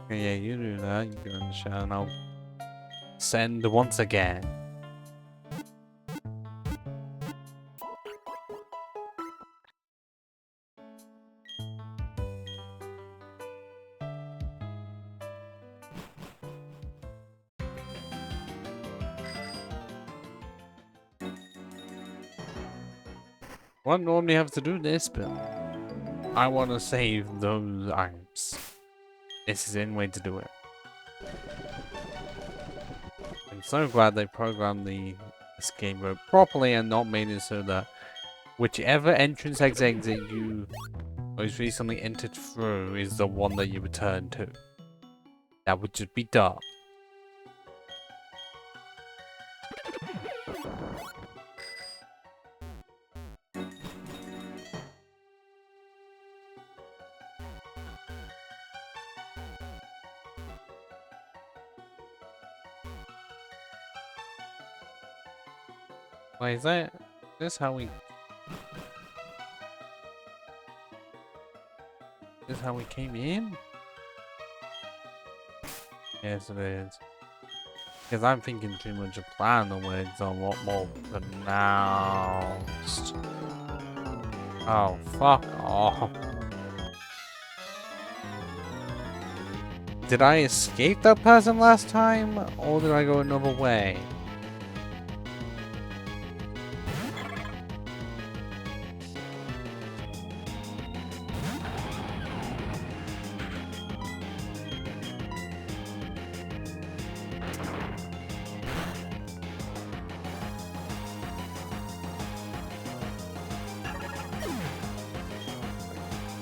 Yeah, you do that. You go in the shower and I'll send once again. Well, I normally have to do this, but I want to save those items. This is the only way to do it. I'm so glad they programmed the escape rope properly and not made it so that whichever entrance exit you most recently entered through is the one that you return to. That would just be dumb. Wait, is this how we... This how we came in? Yes, it is. Because I'm thinking too much of plan the way it's a lot more pronounced. Oh, fuck off. Did I escape that person last time? Or did I go another way?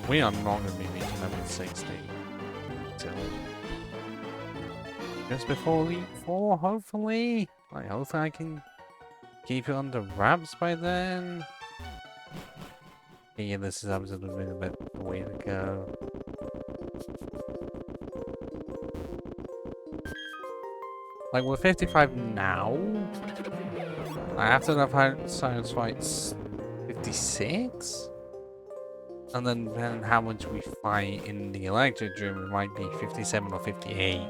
We are not going to be reaching level 60 until just before Elite 4, hopefully. Like, hopefully I can keep it under wraps by then. Yeah, this is absolutely the best way to go. Like, we're 55 now. After that science fight's 56? And then depending on how much we fight in the electric room, it might be 57 or 58.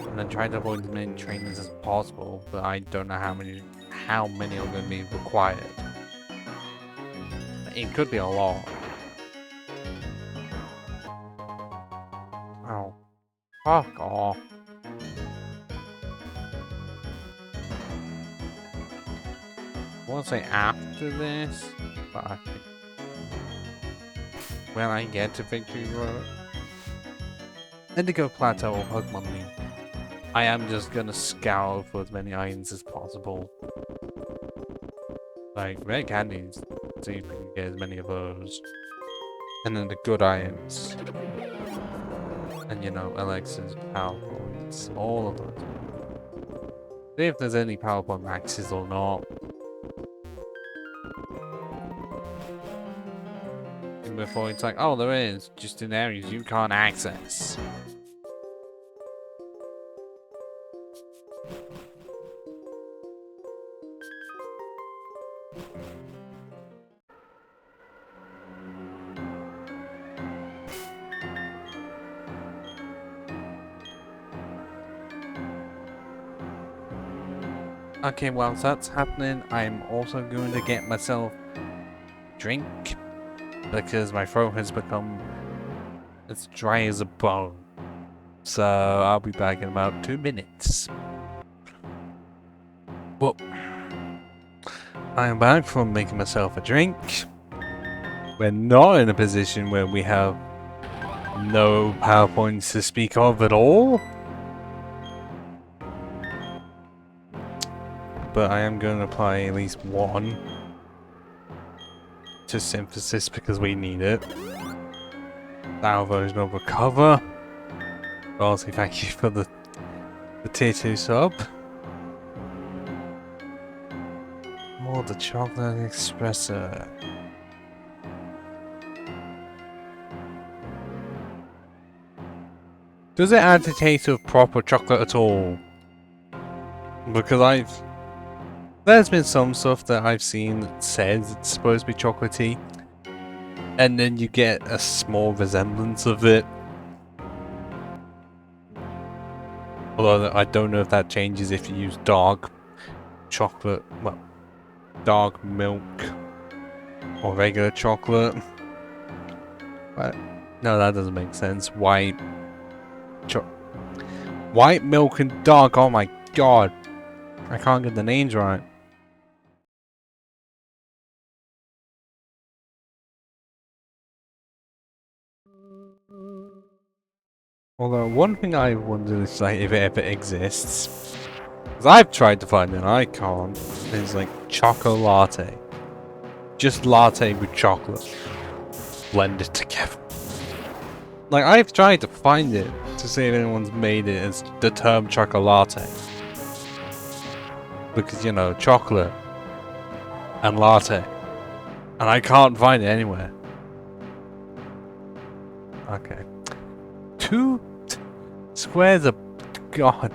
And then try to avoid as many trainers as possible, but I don't know how many are going to be required. It could be a lot. Oh, fuck off. I want to say after this, but I think when I get to Victory Road, Indigo Plateau or Pokemon League, I am just gonna scour for as many items as possible. Like rare candies, see if we can get as many of those. And then the good items. And you know, elixirs, power points, all of those. See if there's any power point maxes or not. before it's like, oh, there is, just in areas you can't access. Okay, whilst that's happening, I'm also going to get myself a drink because my throat has become as dry as a bone. So I'll be back in about 2 minutes. Well, I am back from making myself a drink. We're not in a position where we have no PowerPoints to speak of at all. But I am going to apply at least one to synthesis because we need it. Our version of recover. Also, thank you for the tier 2 sub. Oh, the chocolate espresso. Does it add the taste of proper chocolate at all? Because there's been some stuff that I've seen that says it's supposed to be chocolatey, and then you get a small resemblance of it. Although I don't know if that changes if you use dark chocolate, well, dark milk or regular chocolate. But no, that doesn't make sense. White milk and dark. Oh my god, I can't get the names right. Although one thing I wonder is like if it ever exists, because I've tried to find it and I can't, is like choco latte. Just latte with chocolate blended together. Like I've tried to find it to see if anyone's made it as the term choco latte. Because you know, chocolate and latte. And I can't find it anywhere. Okay. 2 squares of god.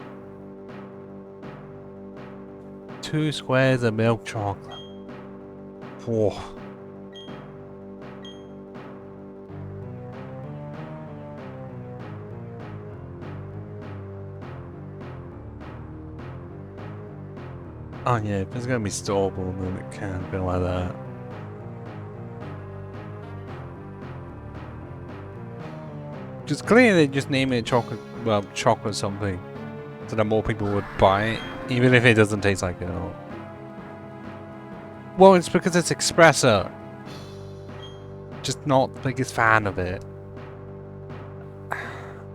2 squares of milk chocolate. Oh. Oh yeah, if it's gonna be storeable, then it can't be like that. Just clearly just name it chocolate, well, chocolate something, so that more people would buy it, even if it doesn't taste like it at all. Well, it's because it's espresso. Just not the biggest fan of it.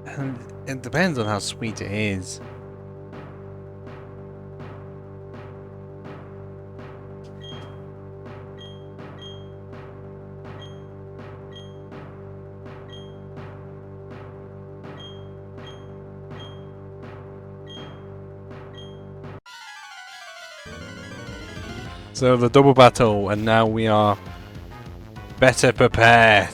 And it depends on how sweet it is. So the double battle, and now we are better prepared.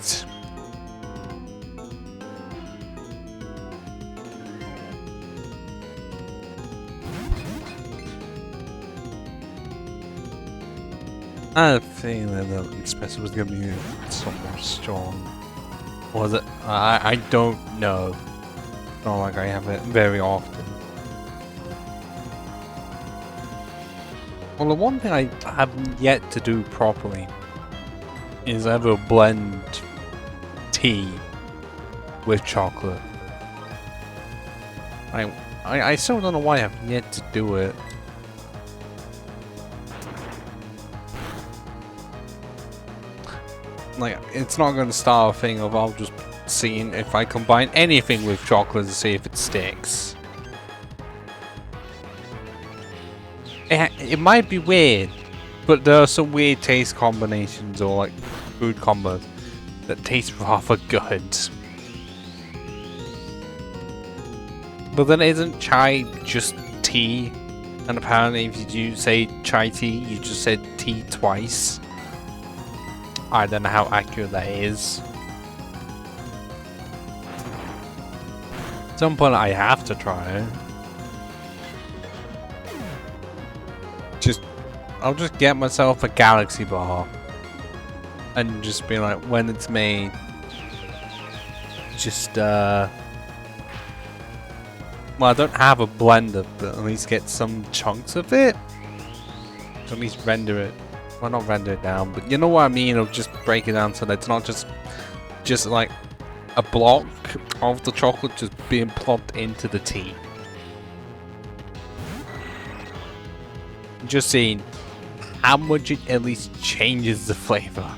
I had a feeling that the espresso was going to be somewhat strong. Or was it? I don't know. Not like I have it very often. Well, the one thing I have yet to do properly is ever blend tea with chocolate. I still don't know why I've yet to do it. Like, it's not going to start a thing of I'll just seeing if I combine anything with chocolate to see if it sticks. It might be weird, but there are some weird taste combinations or like food combos that taste rather good. But then isn't chai just tea? And apparently if you do say chai tea, you just said tea twice. I don't know how accurate that is. At some point I have to try it. I'll just get myself a galaxy bar. And just be like, when it's made, just, well, I don't have a blender, but at least get some chunks of it. To at least render it. Well, not render it down, but you know what I mean? I'll just break it down so that it's not just like a block of the chocolate just being plopped into the tea. Just seeing how much it at least changes the flavor.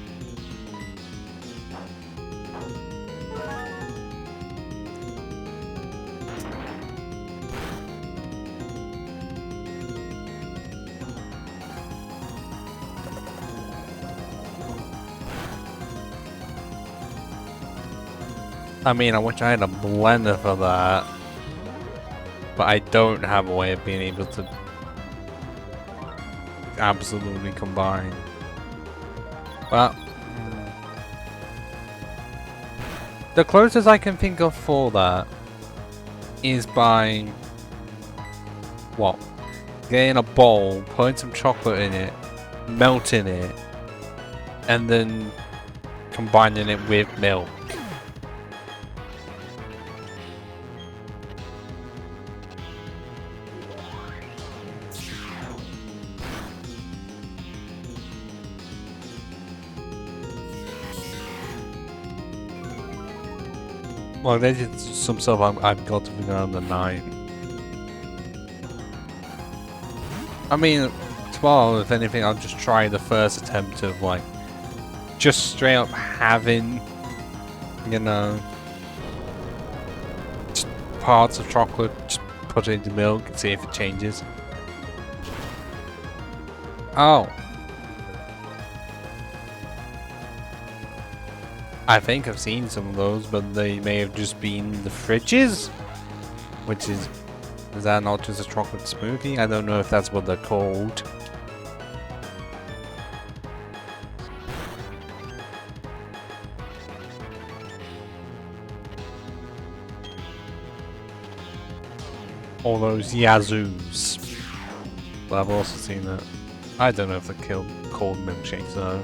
I mean, I wish I had a blender for that, but I don't have a way of being able to absolutely combine. Well, the closest I can think of for that is by, what, getting a bowl, putting some chocolate in it, melting it, and then combining it with milk. Well, there's some stuff I've got to figure out on the night. I mean, tomorrow, if anything, I'll just try the first attempt of, like, just straight up having, you know, just parts of chocolate, just put it into milk and see if it changes. Oh. I think I've seen some of those, but they may have just been the fridges, which is that not just a chocolate smoothie? I don't know if that's what they're called. All those Yazoos. But I've also seen that. I don't know if they're called milkshakes though.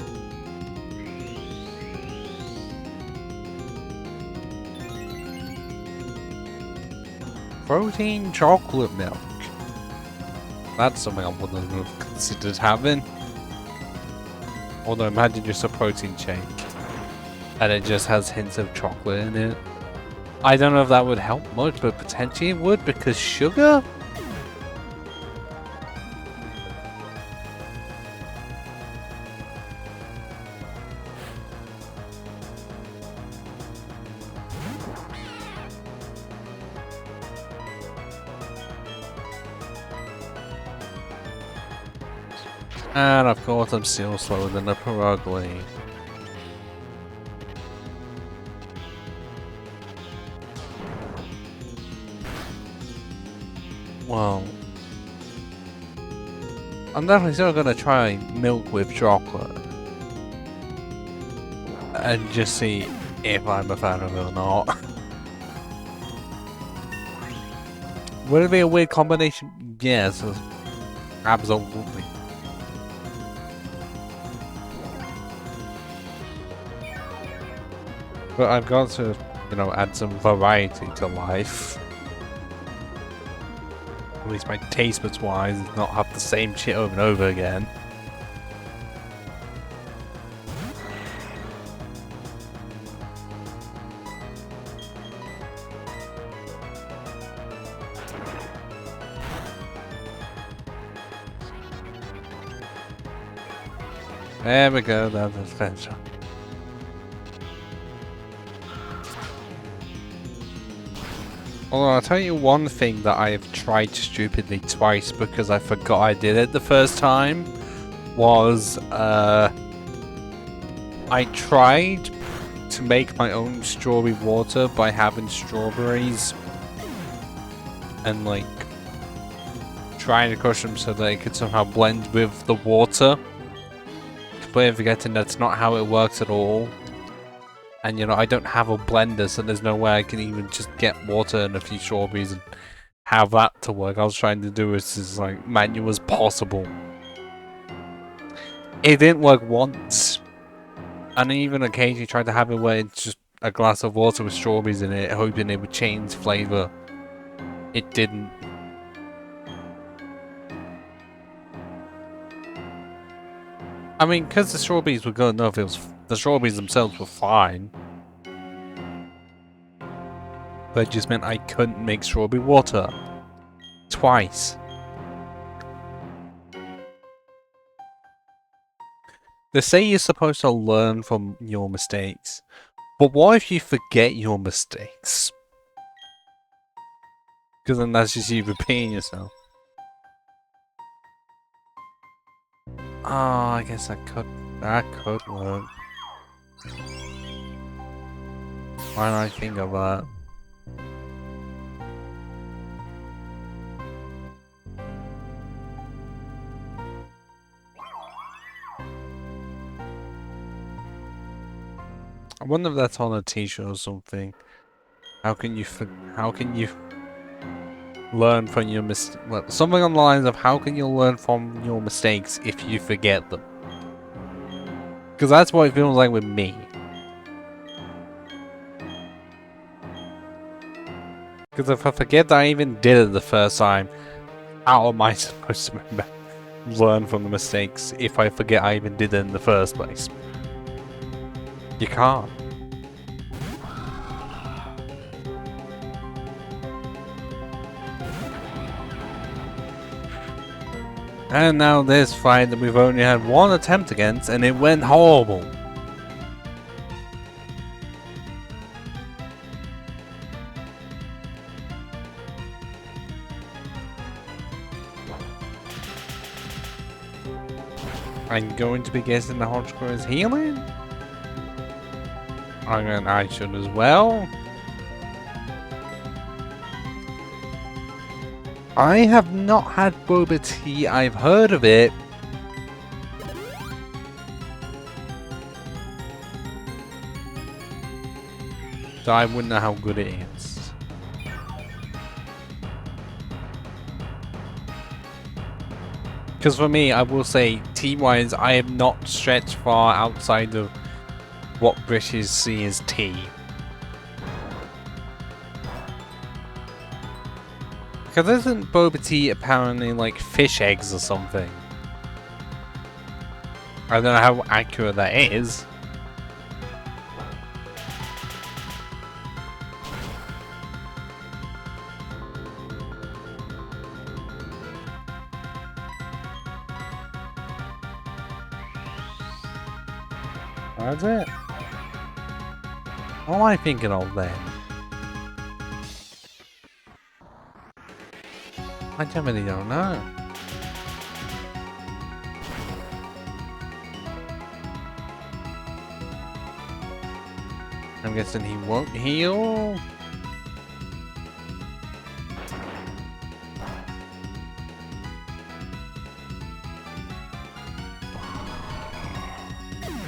Protein chocolate milk. That's something I wouldn't have considered having. Although imagine just a protein shake and it just has hints of chocolate in it. I don't know if that would help much, but potentially it would because sugar? And of course I'm still slower than a Perugly. Well, I'm definitely still gonna try milk with chocolate. And just see if I'm a fan of it or not. Would it be a weird combination? Yes, absolutely. But I've got to, you know, add some variety to life. At least my taste buds wise, not have the same shit over and over again. There we go, that's essential. Although I'll tell you one thing that I have tried stupidly twice because I forgot I did it the first time was I tried to make my own strawberry water by having strawberries and like trying to crush them so that it could somehow blend with the water. player forgetting that's not how it works at all. And you know, I don't have a blender, so there's no way I can even just get water and a few strawberries and have that to work. I was trying to do it as like manual as possible. It didn't work once. And I even occasionally tried to have it where it's just a glass of water with strawberries in it, hoping it would change flavor. It didn't. I mean, because the strawberries were good enough, the strawberries themselves were fine. But it just meant I couldn't make strawberry water. Twice. They say you're supposed to learn from your mistakes. But what if you forget your mistakes? Because then that's just you repeating yourself. Oh, I guess that could work. Why didn't I think of that? I wonder if that's on a t-shirt or something. How can you learn from your mistakes? Well, something on the lines of how can you learn from your mistakes if you forget them? Because that's what it feels like with me. Because if I forget that I even did it the first time, how am I supposed to learn from the mistakes if I forget I even did it in the first place? You can't. And now this fight that we've only had one attempt against, and it went horrible. I'm going to be guessing the hotchkiss is healing? I should as well. I have not had boba tea. I've heard of it. So I wouldn't know how good it is. Because for me, I will say, tea-wise, I have not stretched far outside of what British see as tea. Because isn't boba tea apparently like fish eggs or something? I don't know how accurate that is. That's it. What am I thinking of then? I really don't know. I'm guessing he won't heal.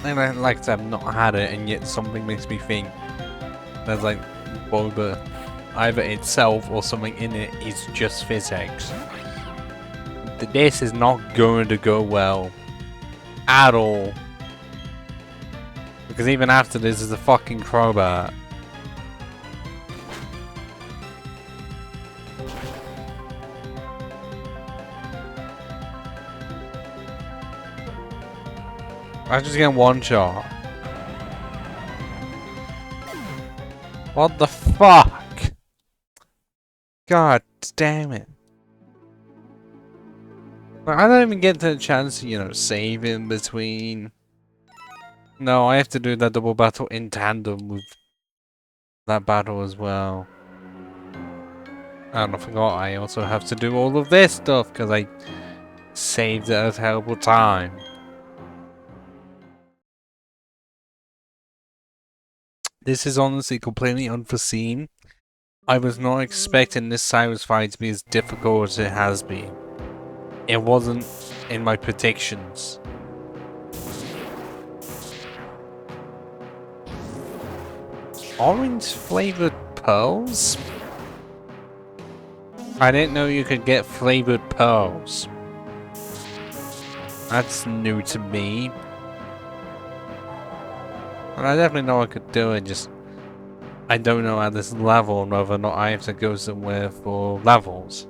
And I like to have not had it, and yet something makes me think there's like boba, either itself or something in it is just fizz eggs. This is not going to go well at all. Because even after this is a fucking crowbar. I just get one shot. What the fuck? God damn it. I don't even get the chance to, you know, save in between. No, I have to do that double battle in tandem with that battle as well. And I forgot I also have to do all of this stuff because I saved at a terrible time. This is honestly completely unforeseen. I was not expecting this Cyrus fight to be as difficult as it has been. It wasn't in my predictions. Orange flavored pearls? I didn't know you could get flavored pearls. That's new to me. And I definitely know I could do it, just I don't know at this level whether or not I have to go somewhere for levels.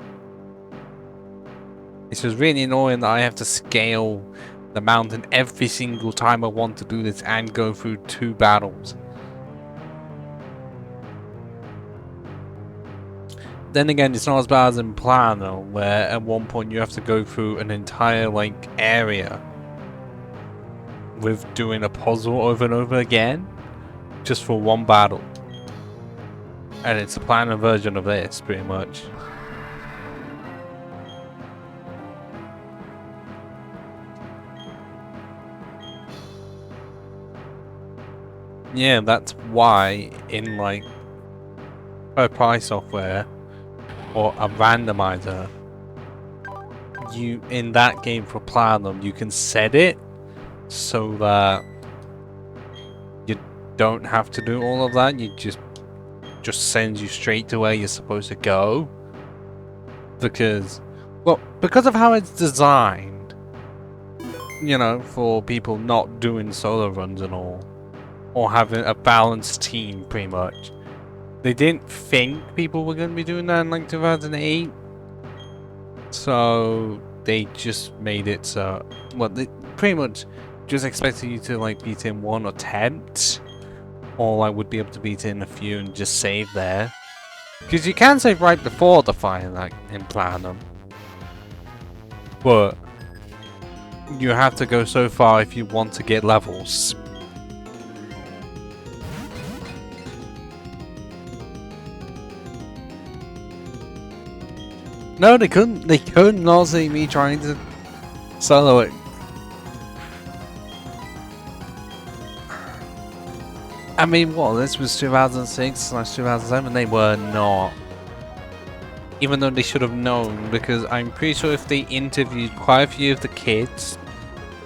It's just really annoying that I have to scale the mountain every single time I want to do this and go through 2 battles. Then again, it's not as bad as in Plano, where at one point you have to go through an entire, like, area with doing a puzzle over and over again, just for 1 battle. And it's a Plano version of this, pretty much. Yeah, that's why in, like, third-party software, or a randomizer, you in that game for Platinum you can set it so that you don't have to do all of that. You just sends you straight to where you're supposed to go, because of how it's designed, you know, for people not doing solo runs and all, or having a balanced team pretty much. They didn't think people were going to be doing that in like 2008, so they just made it so, well, they pretty much just expected you to like beat in 1 attempt, or I would be able to beat in a few and just save there. Because you can save right before the fight, like in Platinum, but you have to go so far if you want to get levels. No, they couldn't. They could not see me trying to solo it. I mean, what? This was 2006/2007. They were not. Even though they should have known, because I'm pretty sure if they interviewed quite a few of the kids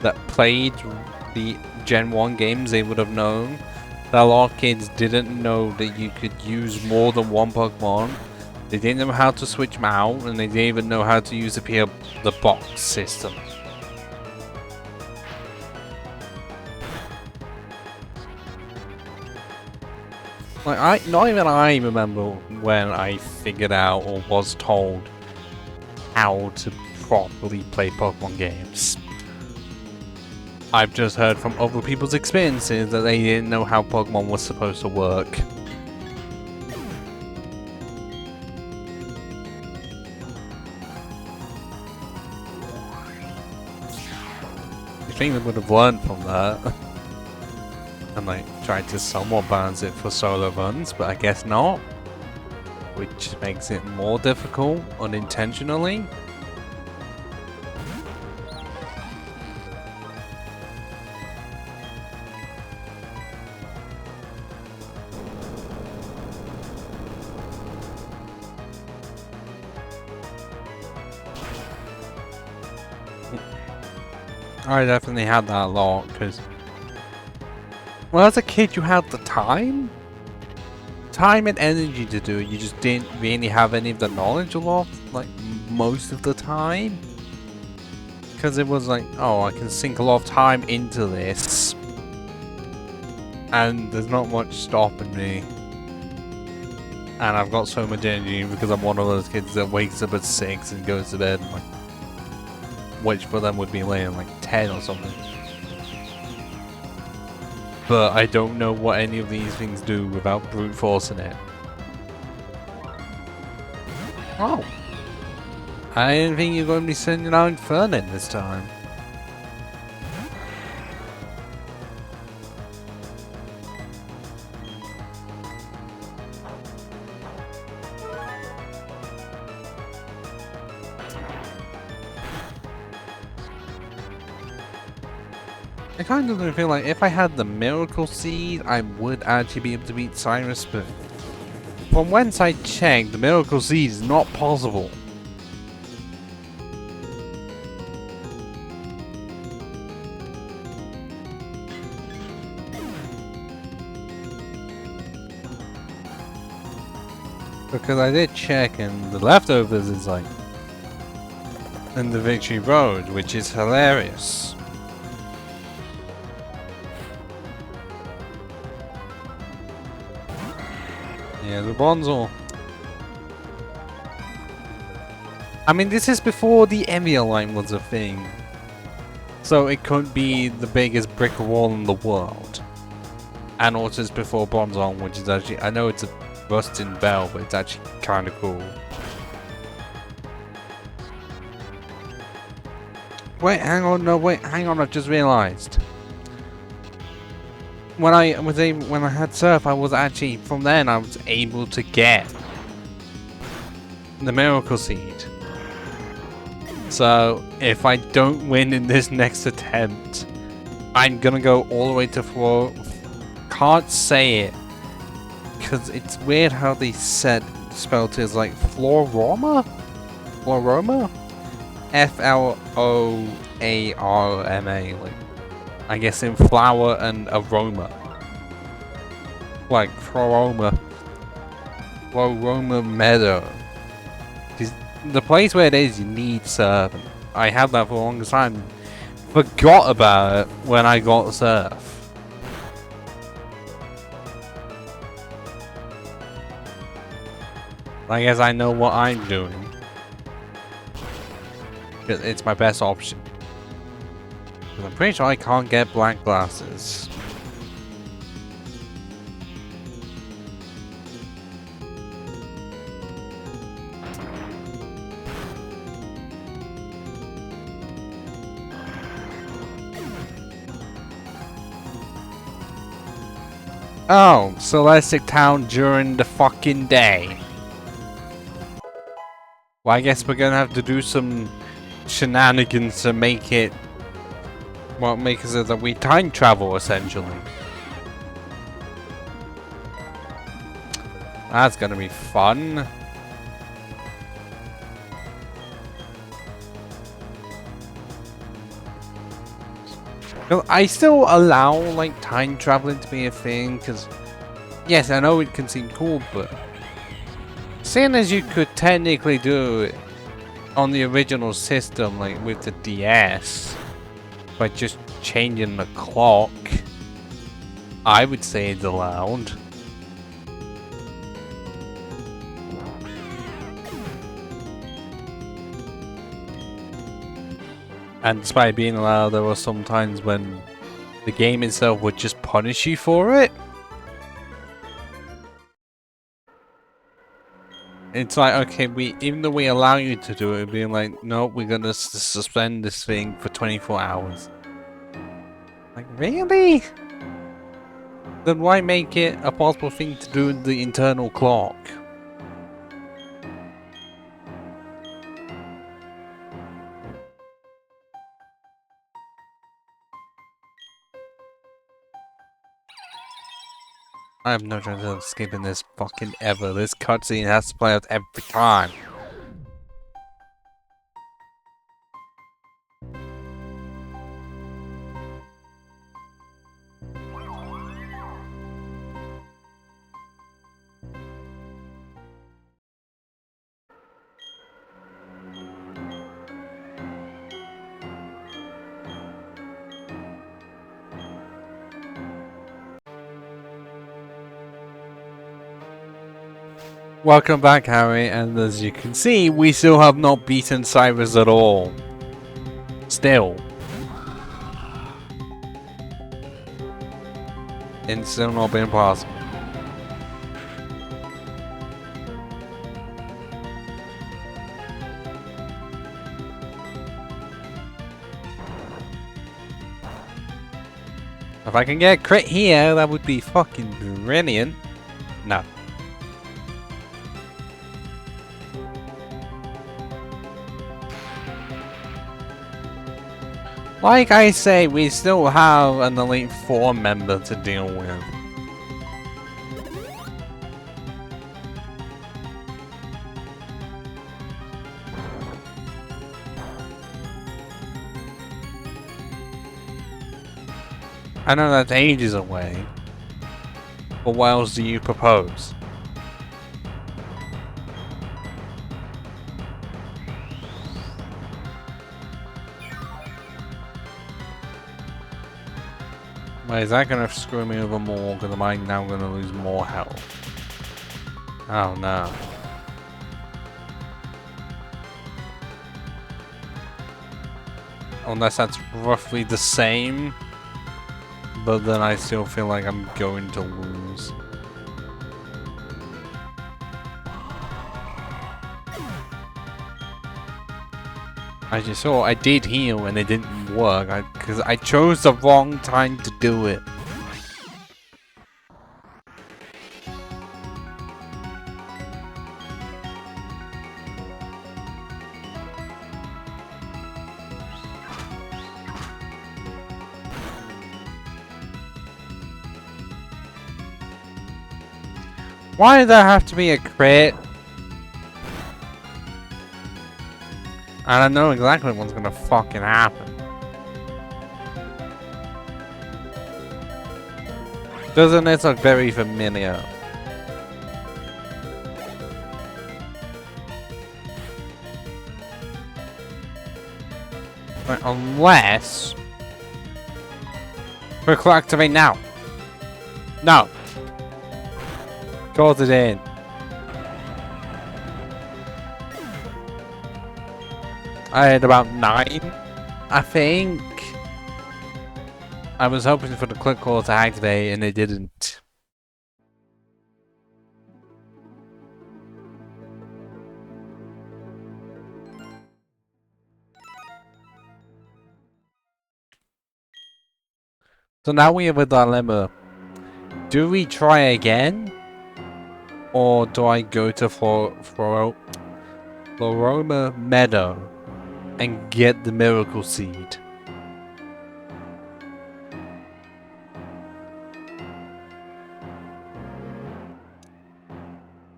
that played the Gen 1 games, they would have known that a lot of kids didn't know that you could use more than 1 Pokemon. They didn't know how to switch them out, and they didn't even know how to use the box system. Like, not even I remember when I figured out or was told how to properly play Pokemon games. I've just heard from other people's experiences that they didn't know how Pokemon was supposed to work. I think they would have learned from that and like tried to somewhat balance it for solo runs, but I guess not, which makes it more difficult unintentionally. I definitely had that a lot, because, well, as a kid you had the time and energy to do it. You just didn't really have any of the knowledge a lot, like most of the time, because it was like, oh, I can sink a lot of time into this and there's not much stopping me, and I've got so much energy because I'm one of those kids that wakes up at 6 and goes to bed like, which for them would be laying like 10 or something. But I don't know what any of these things do without brute forcing it. Oh! I didn't think you were going to be sending out Inferno this time. I kind of feel like if I had the Miracle Seed, I would actually be able to beat Cyrus, but from whence I checked, the Miracle Seed is not possible. Because I did check and the leftovers is like in the Victory Road, which is hilarious. Yeah, the Bronzor. I mean, this is before the Emia line was a thing. So it could be the biggest brick wall in the world. And also it's before Bronzor, which is actually, I know it's a rusting bell, but it's actually kind of cool. Wait, hang on, no, wait, hang on, I've just realized. When I had surf, I was actually, from then I was able to get the Miracle Seed. So, if I don't win in this next attempt, I'm gonna go all the way to floor. Can't say it, because it's weird how they spelled it as like Floroma? Floroma? F-L-O-A-R-M-A, like, I guess in flower and aroma. Like, Floroma Meadow. The place where it is, you need surf. I had that for the longest time. Forgot about it when I got surf. I guess I know what I'm doing. It's my best option. I'm pretty sure I can't get black glasses. Oh, Celestic Town during the fucking day. Well, I guess we're gonna have to do some shenanigans to make it, well, make it so that we time travel essentially. That's gonna be fun. I still allow like time traveling to be a thing because, yes, I know it can seem cool, but seeing as you could technically do it on the original system, like with the DS, by just changing the clock, I would say it's allowed. And despite being allowed, there were some times when the game itself would just punish you for it. It's like, okay, even though we allow you to do it, being like, no, we're gonna suspend this thing for 24 hours. Like, really? Then why make it a possible thing to do in the internal clock? I have no chance of skipping this fucking ever. This cutscene has to play out every time. Welcome back, Harry, and as you can see, we still have not beaten Cyrus at all. Still. It's still not been possible. If I can get a crit here, that would be fucking brilliant. No. Like I say, we still have an Elite Four member to deal with. I know that's ages away, but what else do you propose? Well, is that gonna screw me over more? Because am I now gonna lose more health? Oh no. Unless that's roughly the same. But then I still feel like I'm going to lose. As you saw, I did heal and it didn't work because I chose the wrong time to do it. Why did that have to be a crit? And I know exactly what's gonna fucking happen. Doesn't this look very familiar? But unless... Quick activate now! No! Close it in. I had about 9, I think. I was hoping for the click call to activate and it didn't. So now we have a dilemma. Do we try again? Or do I go to Floroma Meadow and get the miracle seed?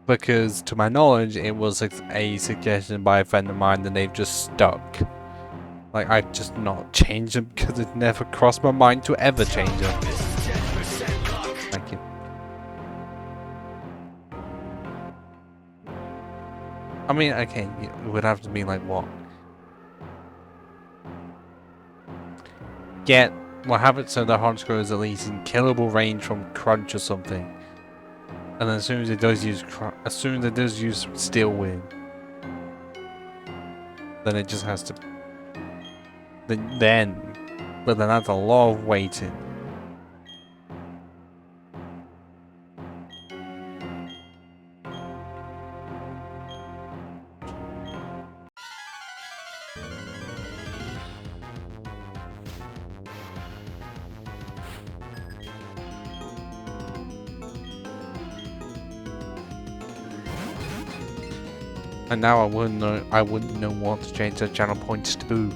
Because to my knowledge it was a suggestion by a friend of mine and they've just stuck. Like, I've just not changed them because it never crossed my mind to ever change them. Thank you. I mean, okay, it would have to be like what? Get what happens so the Honchkrow is at least in killable range from Crunch or something. And then as soon as it does use Steel Wind, then it just has to. But then that's a lot of waiting. And now I wouldn't know what to change the channel points to.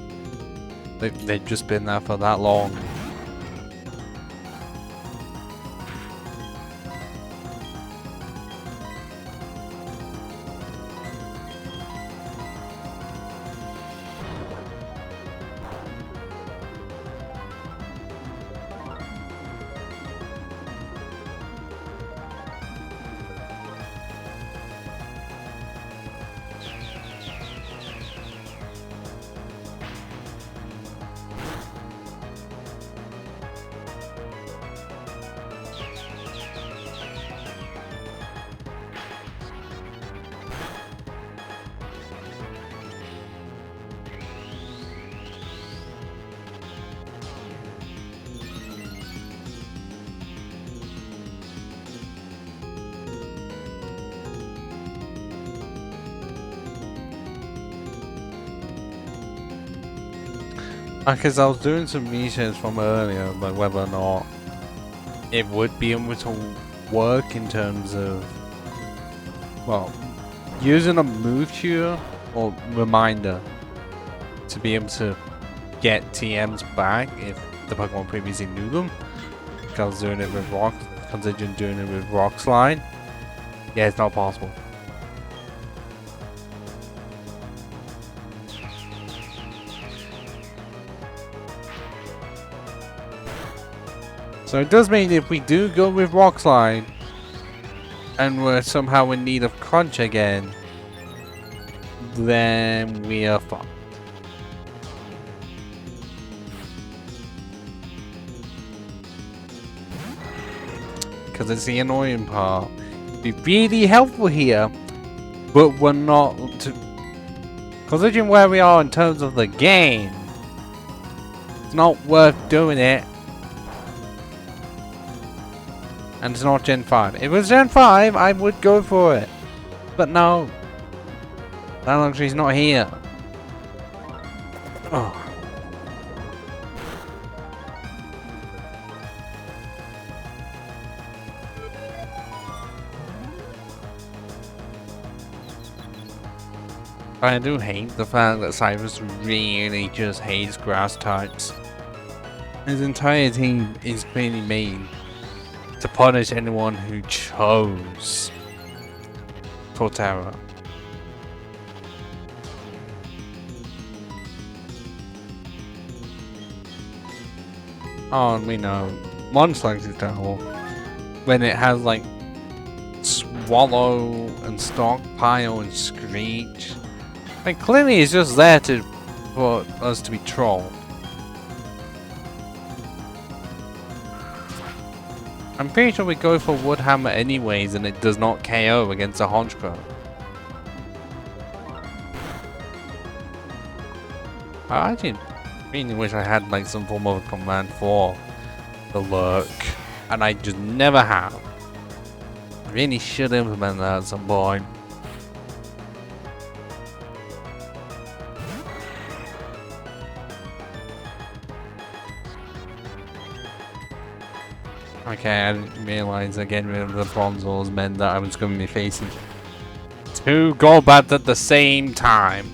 They've just been there for that long. Because I was doing some research from earlier, like whether or not it would be able to work in terms of, well, using a move tutor or reminder to be able to get TMs back if the Pokemon previously knew them. Because I was doing it with Rock, considering doing it with Rock Slide. Yeah, it's not possible. So it does mean if we do go with Rock Slide and we're somehow in need of Crunch again, then we are fucked. because it's the annoying part. It'd be really helpful here, but we're not. Considering where we are in terms of the game, it's not worth doing it. And it's not Gen 5. If it was Gen 5, I would go for it. But no. That luxury's not here. Oh. I do hate the fact that Cyrus really just hates grass types. His entire team is clearly made to punish anyone who chose Torterra. Oh, and we know Munchlax is terrible when it has like Swallow and Stockpile and Screech. Like clearly it's just there for us to be trolled. I'm pretty sure we go for Woodhammer anyways and it does not KO against a Honchkrow. I actually really wish I had like some form of a command for the Lurk, and I just never have. I really should implement that at some point. Okay, I didn't realize that getting rid of the Bronzors meant that I was going to be facing 2 Golbats at the same time.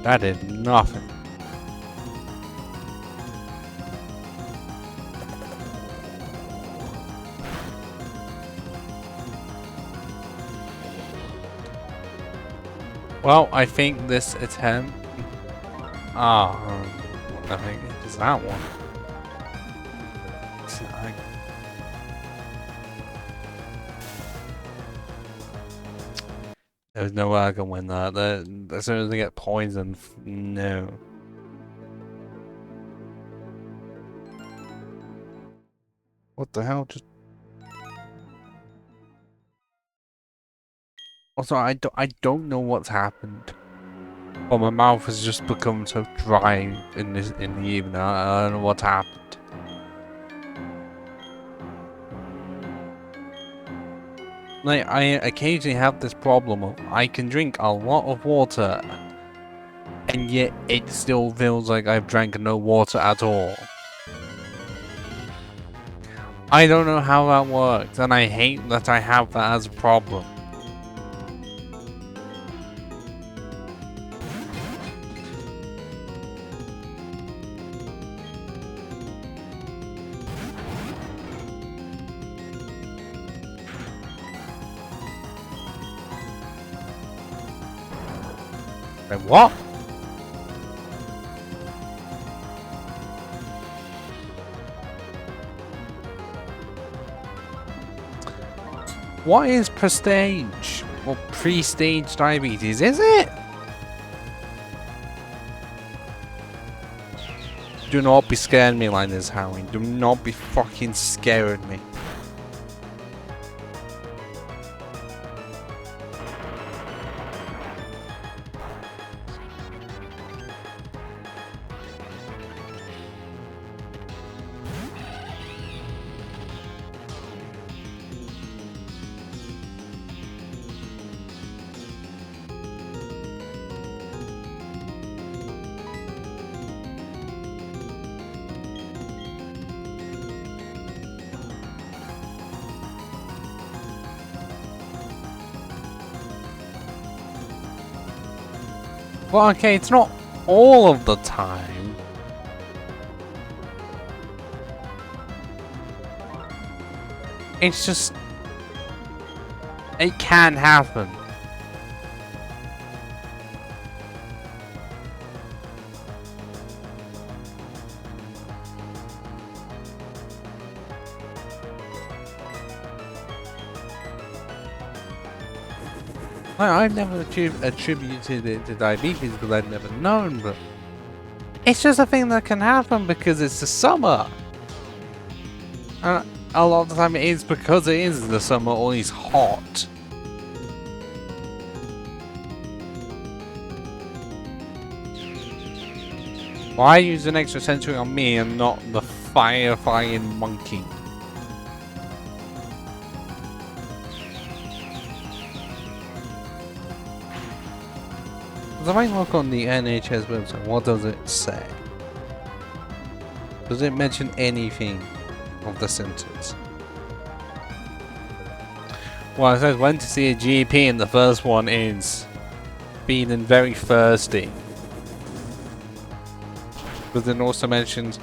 That did nothing. Well, I think this attempt... I think it's that one. There's no way I can win that. As soon as they get poisoned, no. What the hell? Just... Also, I don't know what's happened. But my mouth has just become so dry in the evening. I don't know what's happened. Like, I occasionally have this problem of I can drink a lot of water and yet it still feels like I've drank no water at all. I don't know how that works, and I hate that I have that as a problem. Wait, what? What is prestige? Or pre-stage diabetes, is it? Do not be scaring me like this, Howie. Do not be fucking scaring me. Well, okay, it's not all of the time. It's just... it can happen. I've never attributed it to diabetes because I've never known, but it's just a thing that can happen because it's the summer. And a lot of the time it is because it is the summer or it's hot. Why use an extra sensory on me and not the fire-fighting monkey? If I look on the NHS website, what does it say? Does it mention anything of the symptoms? Well, it says when to see a GP, and the first one is feeling very thirsty. But then also mentions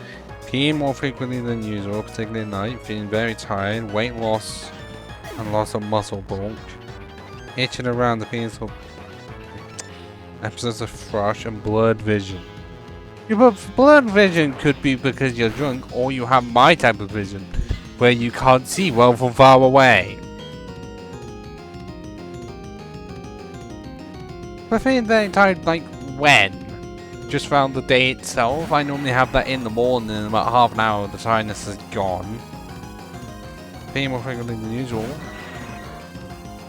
peeing more frequently than usual, particularly at night, feeling very tired, weight loss and loss of muscle bulk, itching around the penis, episodes of thrush and blurred vision. Yeah, but blurred vision could be because you're drunk, or you have my type of vision, where you can't see well from far away. I think they're tired like when? Just found the day itself. I normally have that in the morning, and about half an hour the tiredness is gone. Being more frequently than usual.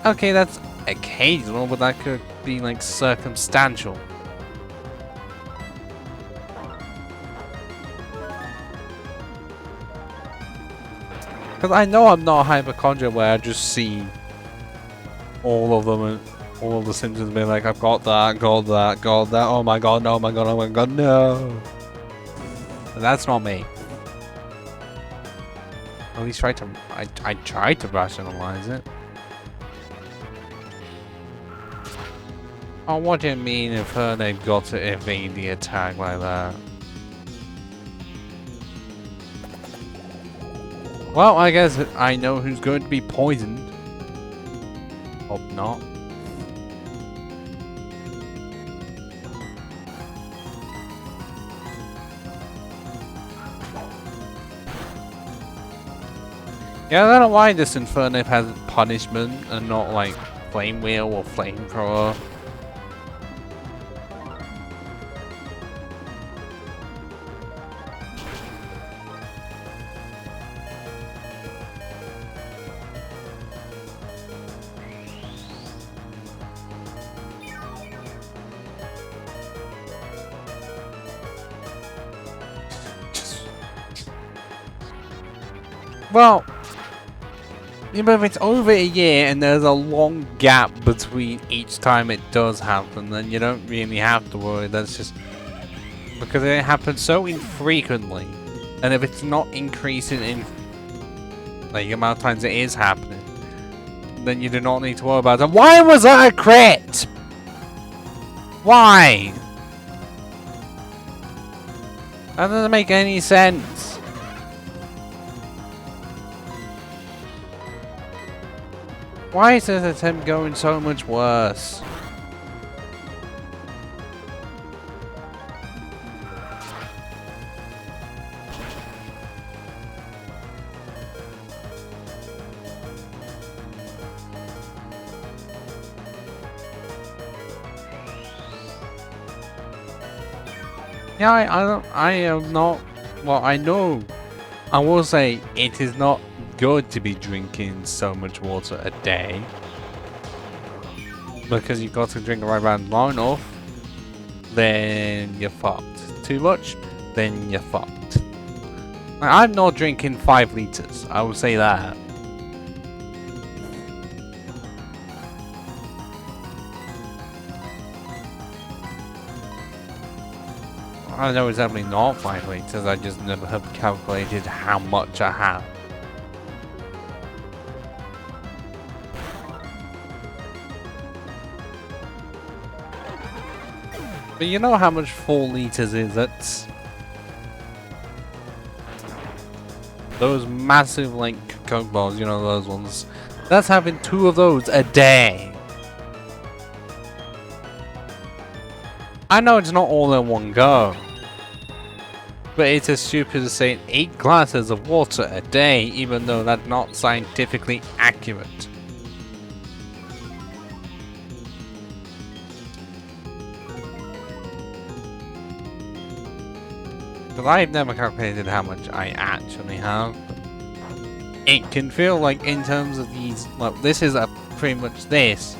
Okay, that's occasional, but that could be like circumstantial. Because I know I'm not a hypochondriac where I just see all of them and all of the symptoms and be like, I've got that, got that, got that, oh my god, no, oh my god, oh my god, no. But that's not me. At least I tried to rationalize it. Oh, what do you mean if they've got to evade the attack like that? Well, I guess I know who's going to be poisoned. Hope not. Yeah, I don't know why this Infernape has punishment and not like flame wheel or flamethrower. Well, yeah, but if it's over a year and there's a long gap between each time it does happen, then you don't really have to worry. That's just because it happens so infrequently, and if it's not increasing in like the amount of times it is happening, then you do not need to worry about it. Why was that a crit? Why? That doesn't make any sense. Why is this attempt going so much worse? Yeah, I am not, well, I know, I will say it is not good to be drinking so much water a day. Because you've got to drink right around long enough, then you're fucked. Too much, then you're fucked. I'm not drinking 5 liters, I will say that. I know it's definitely not 5 liters, I just never have calculated how much I have. But you know how much 4 liters is? That's those massive like Coke balls, you know those ones. That's having 2 of those a day. I know it's not all in one go. But it is stupid to say 8 glasses of water a day, even though that's not scientifically accurate. But I've never calculated how much I actually have. It can feel like in terms of these, well, this is pretty much this.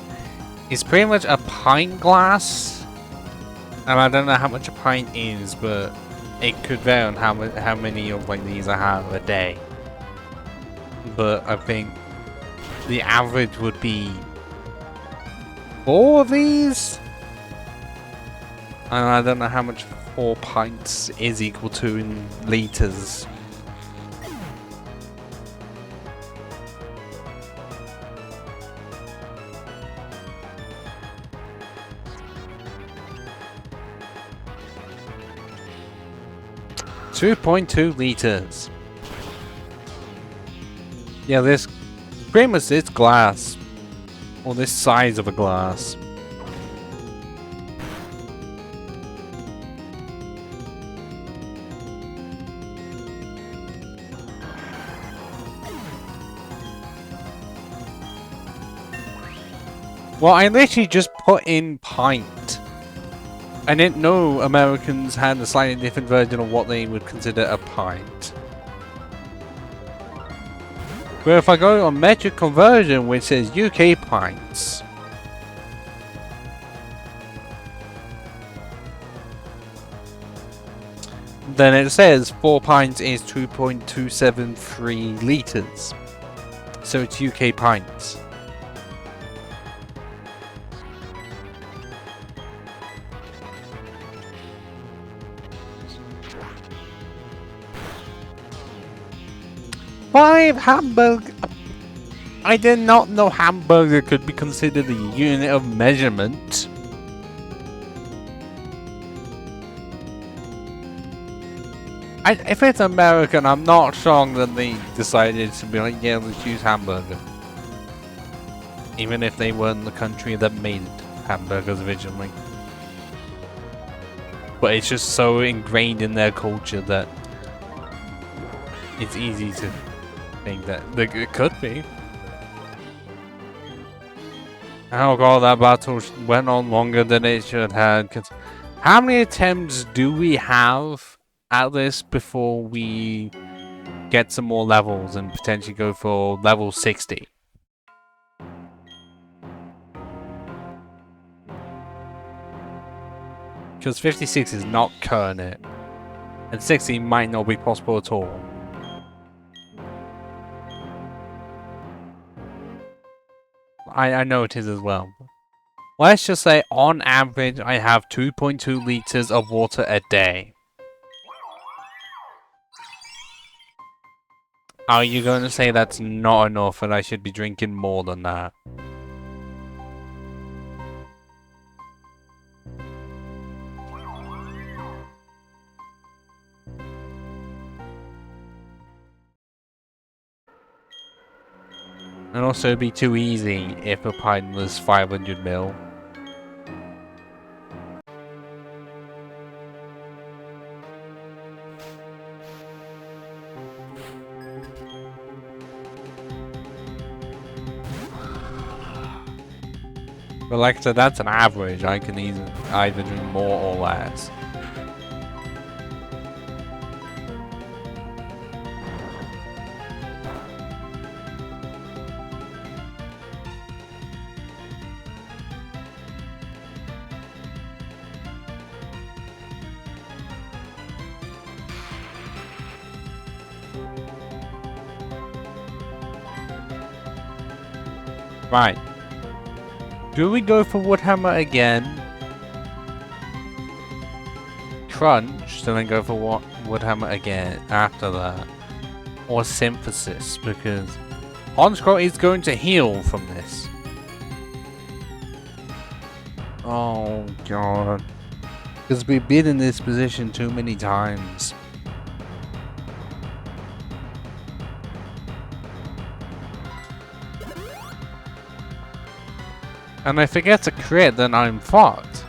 It's pretty much a pint glass. And I don't know how much a pint is, but it could vary on how many of like these I have a day. But I think the average would be 4 of these. And I don't know how much 4 pints is equal to in liters. $2.2 liters. Yeah, this pretty much this glass, or this size of a glass. Well, I literally just put in pint. I didn't know Americans had a slightly different version of what they would consider a pint. But if I go on metric conversion, which says UK pints, then it says 4 pints is 2.273 litres. So it's UK pints. Five hamburger. I did not know hamburger could be considered a unit of measurement. If it's American, I'm not shocked that they decided to be like, yeah, let's use hamburger. Even if they weren't the country that made hamburgers originally. But it's just so ingrained in their culture that it's easy to think that it could be. Oh god, that battle went on longer than it should have. How many attempts do we have at this before we get some more levels and potentially go for level 60? Because 56 is not cutting it, and 60 might not be possible at all. I know it is as well. Let's just say on average I have 2.2 liters of water a day. Are you going to say that's not enough and I should be drinking more than that? And also it'd be too easy if a pint was 500 ml. But like I said, that's an average. I can either drink more or less. Right. Do we go for Woodhammer again? Crunch, so then go for Woodhammer again after that? Or Synthesis, because Onscroll is going to heal from this. Oh god. Because we've been in this position too many times. And if it gets a crit, then I'm fucked.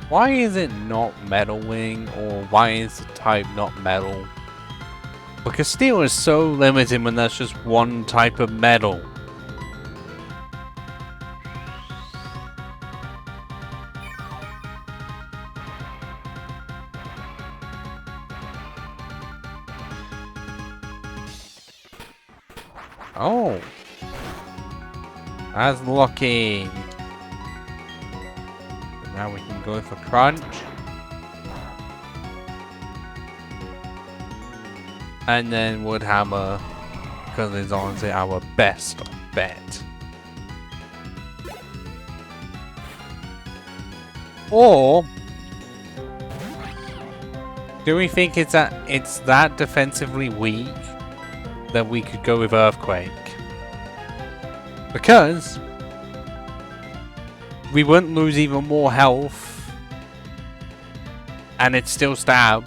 Why is it not Metal Wing, or why is the type not metal? Because steel is so limited when that's just one type of metal. Oh. That's lucky. Now we can go for crunch. And then wood hammer, because it's honestly our best bet. Or do we think it's that defensively weak that we could go with earthquake? Because we wouldn't lose even more health, and it's still stab.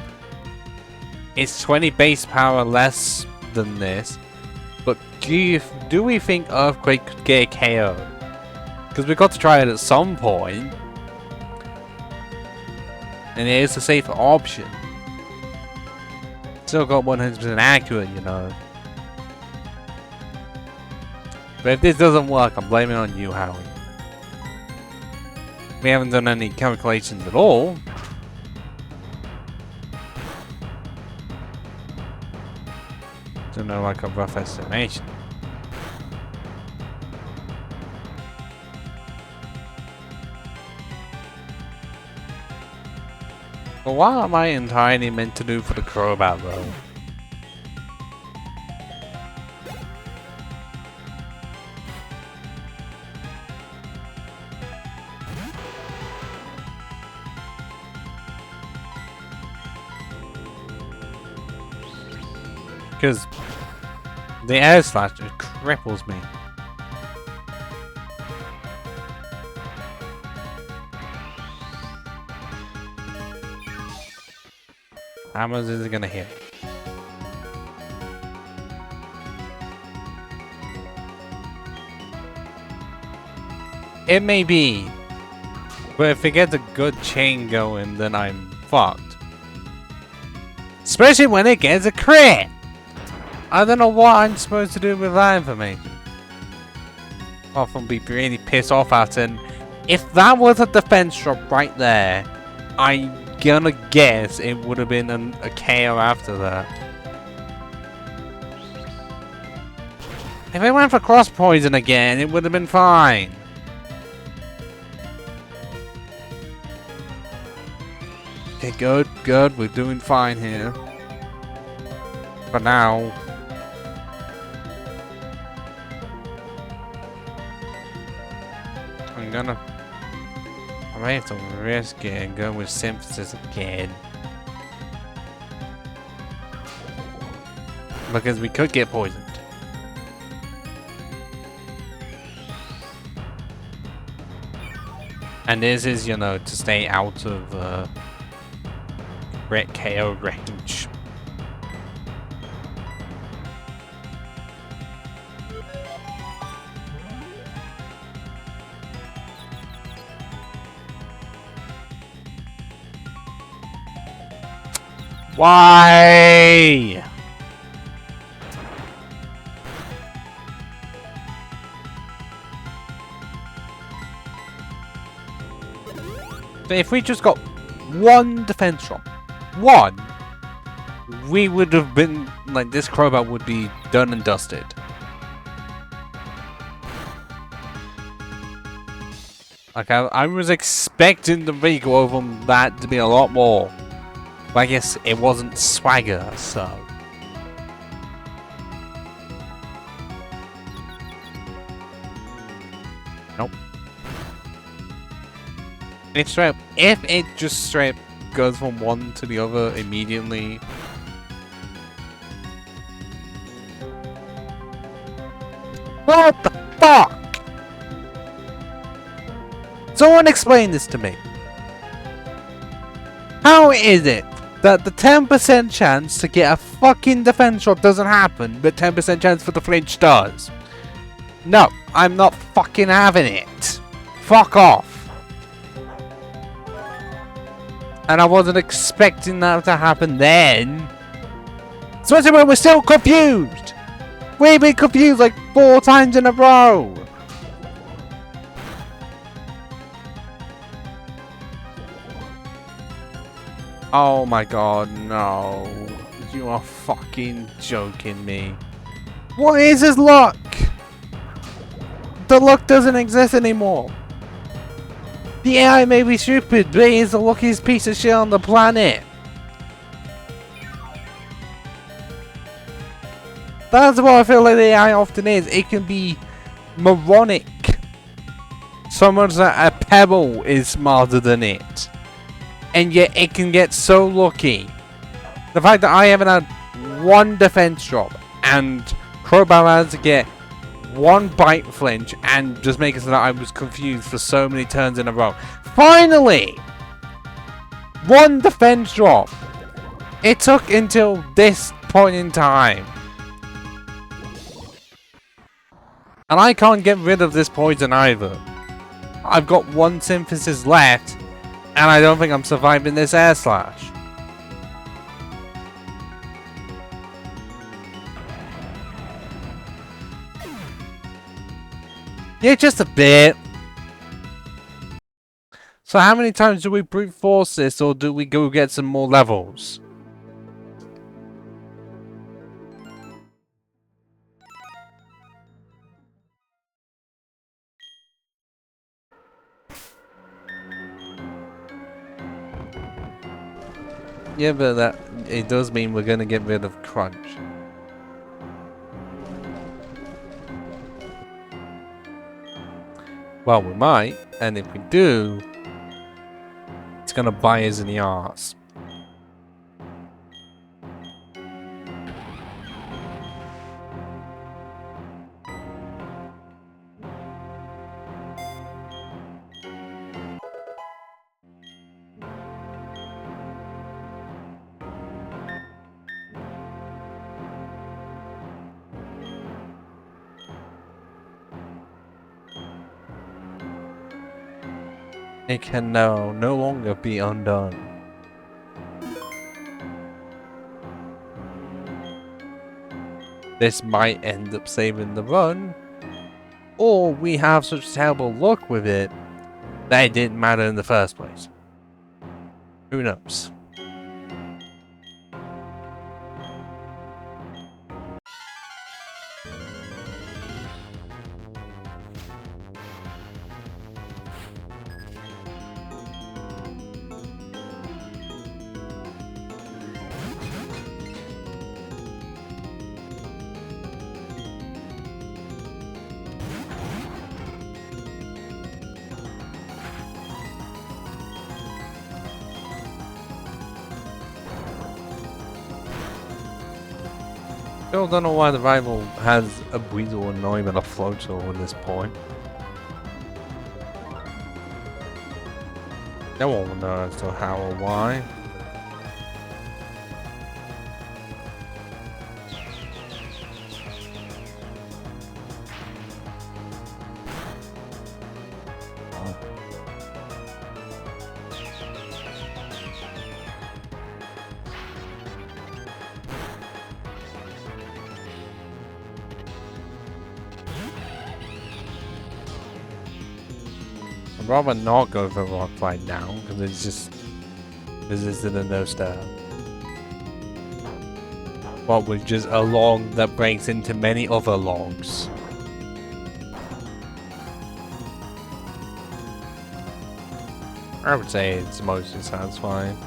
It's 20 base power less than this, but do we think earthquake could get a KO? Because we got to try it at some point, and it is a safer option. Still got 100% accurate, you know. But if this doesn't work, I'm blaming it on you, Howie. We haven't done any calculations at all. Don't know, like a rough estimation. But what am I entirely meant to do for the crowbar, though? Because the air slash just cripples me. How much is it gonna hit? It may be, but if it gets a good chain going, then I'm fucked. Especially when it gets a crit! I don't know what I'm supposed to do with that information. Apart from be really pissed off at it. And if that was a defense drop right there, I'm gonna guess it would have been a KO after that. If it went for cross poison again, it would have been fine. Okay, good, good. We're doing fine here. For now. I might have to risk it and go with synthesis again. Because we could get poisoned. And this is, you know, to stay out of Red KO range. Why? So if we just got one defense drop, one, we would have been like, this crowbar would be done and dusted. Like I was expecting the recoil from that to be a lot more. But I guess it wasn't swagger, so. Nope. If it just straight goes from one to the other immediately. What the fuck? Someone explain this to me. How is it that the 10% chance to get a fucking defense drop doesn't happen, but 10% chance for the flinch does? No, I'm not fucking having it. Fuck off. And I wasn't expecting that to happen then. Especially when we're still confused. We've been confused like 4 times in a row. Oh my god, no. You are fucking joking me. What is his luck? The luck doesn't exist anymore. The AI may be stupid, but he is the luckiest piece of shit on the planet. That's what I feel like the AI often is. It can be moronic. So much that a pebble is smarter than it. And yet it can get so lucky. The fact that I haven't had one defense drop and Crowbar had to get one bite flinch and just make it so that I was confused for so many turns in a row. Finally! One defense drop. It took until this point in time. And I can't get rid of this poison either. I've got one synthesis left, and I don't think I'm surviving this air slash. Yeah, just a bit. So how many times do we brute force this, or do we go get some more levels? Yeah, but it does mean we're gonna get rid of Crunch. Well, we might, and if we do, it's gonna bite us in the arse. It can no longer be undone. This might end up saving the run, or we have such terrible luck with it that it didn't matter in the first place. Who knows? Still don't know why the rival has a Weasel and not even a Floater at this point. No one will know as to how or why. I'd rather not go for rock right now, because it's just resisted a no star. But with just a log that breaks into many other logs. I would say it's mostly satisfying.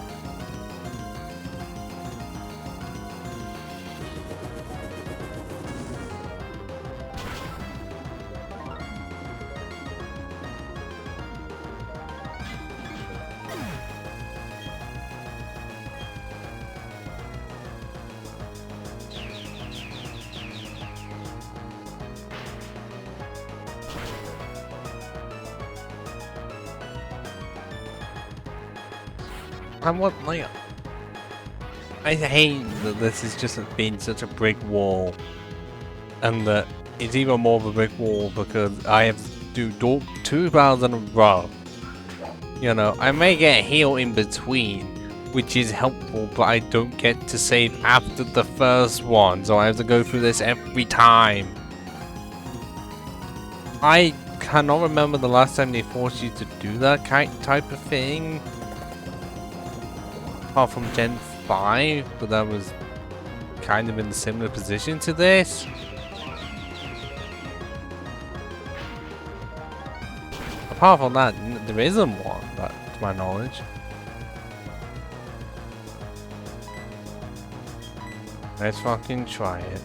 I hate that this has just been such a brick wall, and that it's even more of a brick wall because I have to do 2 battles in a row. You know, I may get a heal in between, which is helpful, but I don't get to save after the first one, so I have to go through this every time. I cannot remember the last time they forced you to do that type of thing. Apart from Gen 5, but that was kind of in a similar position to this. apart from that, there isn't one, that, to my knowledge. Let's fucking try it.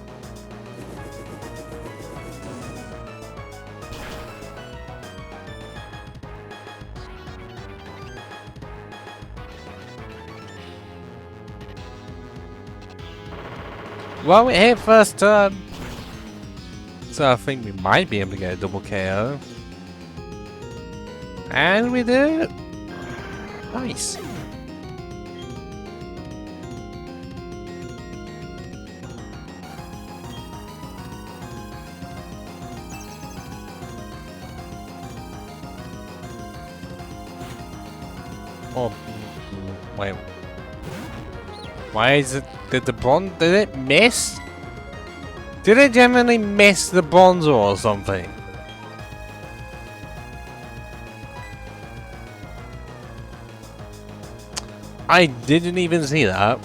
Well, we hit first turn. So I think we might be able to get a double KO. And we do. Nice. Oh, wait. Why is it? Did it miss? Did it genuinely miss the bronzer or something? I didn't even see that.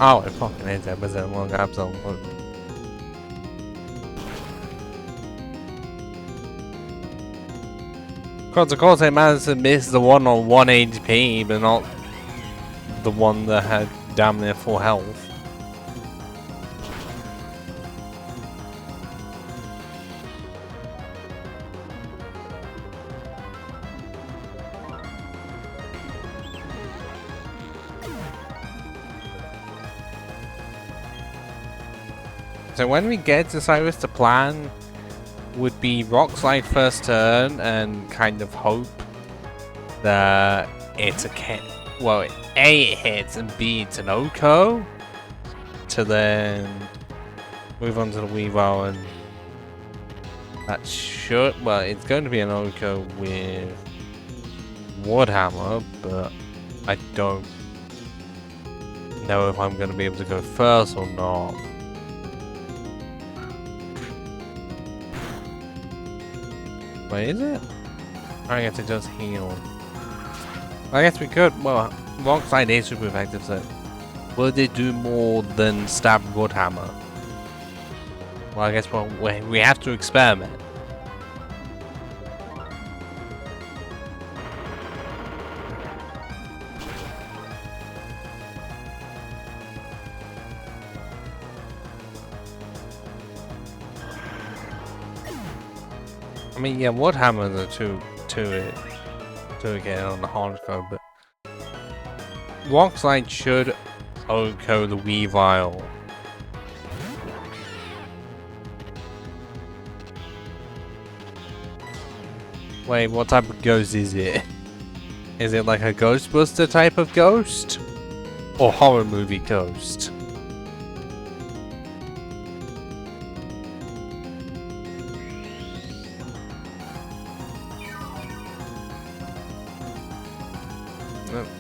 Oh, it fucking is 10% long absolute. Of course, I managed to miss the one on 1 HP, but not the one that had damn near full health. So when we get to Cyrus, the plan would be Rock Slide first turn and kind of hope that it's well, A, it hits, and B, it's an Oko, to then move on to the Weavile, and that should, well, it's going to be an Oko with Warhammer, but I don't know if I'm going to be able to go first or not. Wait, is it? I guess it does heal. I guess we could. Well, Rock Slide is super effective, so would it do more than Stab Woodhammer? Well, I guess we have to experiment. I mean, yeah, Woodhammer the two again on the hardcore, but Rock Slide should Oko the Weavile. Wait, what type of ghost is it? Is it like a Ghostbuster type of ghost? Or horror movie ghost?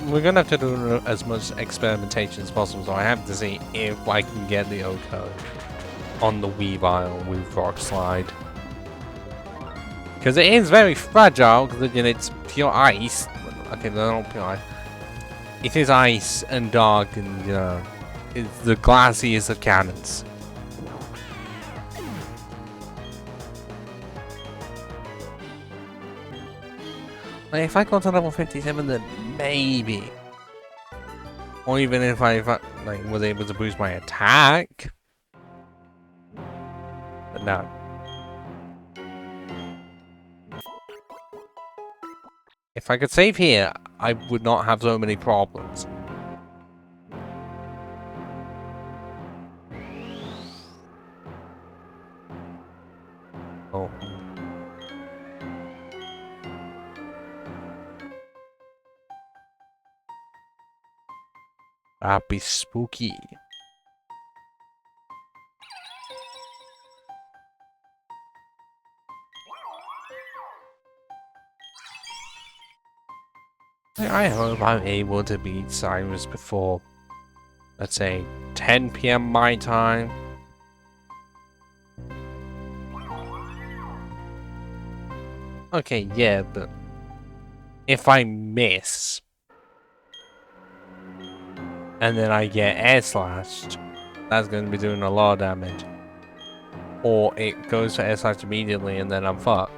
We're gonna have to do as much experimentation as possible, so I have to see if I can get the Oko on the Weavile with Rock Slide. Because it is very fragile, because again, it's pure ice. Okay, they're not pure ice. It is ice and dark, and you know, it's the glassiest of cannons. Like, if I got to level 57, then maybe. Or even if I like was able to boost my attack. But no. If I could save here, I would not have so many problems. Oh. That'd be spooky. I hope I'm able to beat Cyrus before, let's say, 10 PM my time. Okay, yeah, but if I miss and then I get air slashed, that's going to be doing a lot of damage. Or it goes to air slash immediately and then I'm fucked.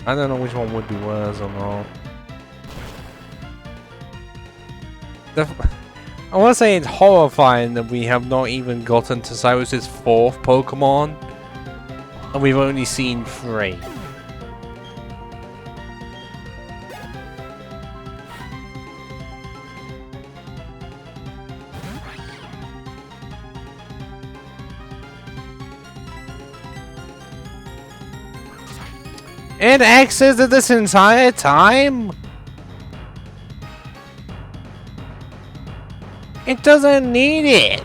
I don't know which one would be worse or not. I want to say it's horrifying that we have not even gotten to Cyrus's 4th Pokemon, and we've only seen 3. It existed this entire time? It doesn't need it!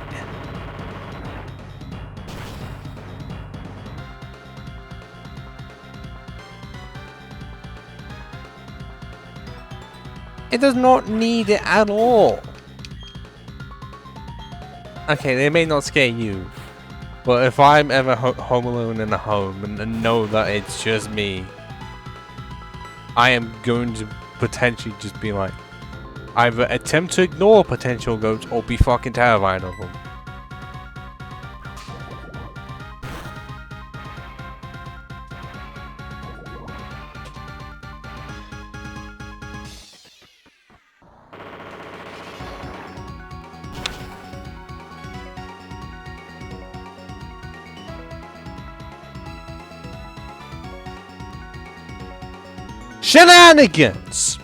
It does not need it at all. Okay, they may not scare you, but if I'm ever home alone in a home and know that it's just me, I am going to potentially just be like, either attempt to ignore potential ghosts or be fucking terrified of them. Shenanigans!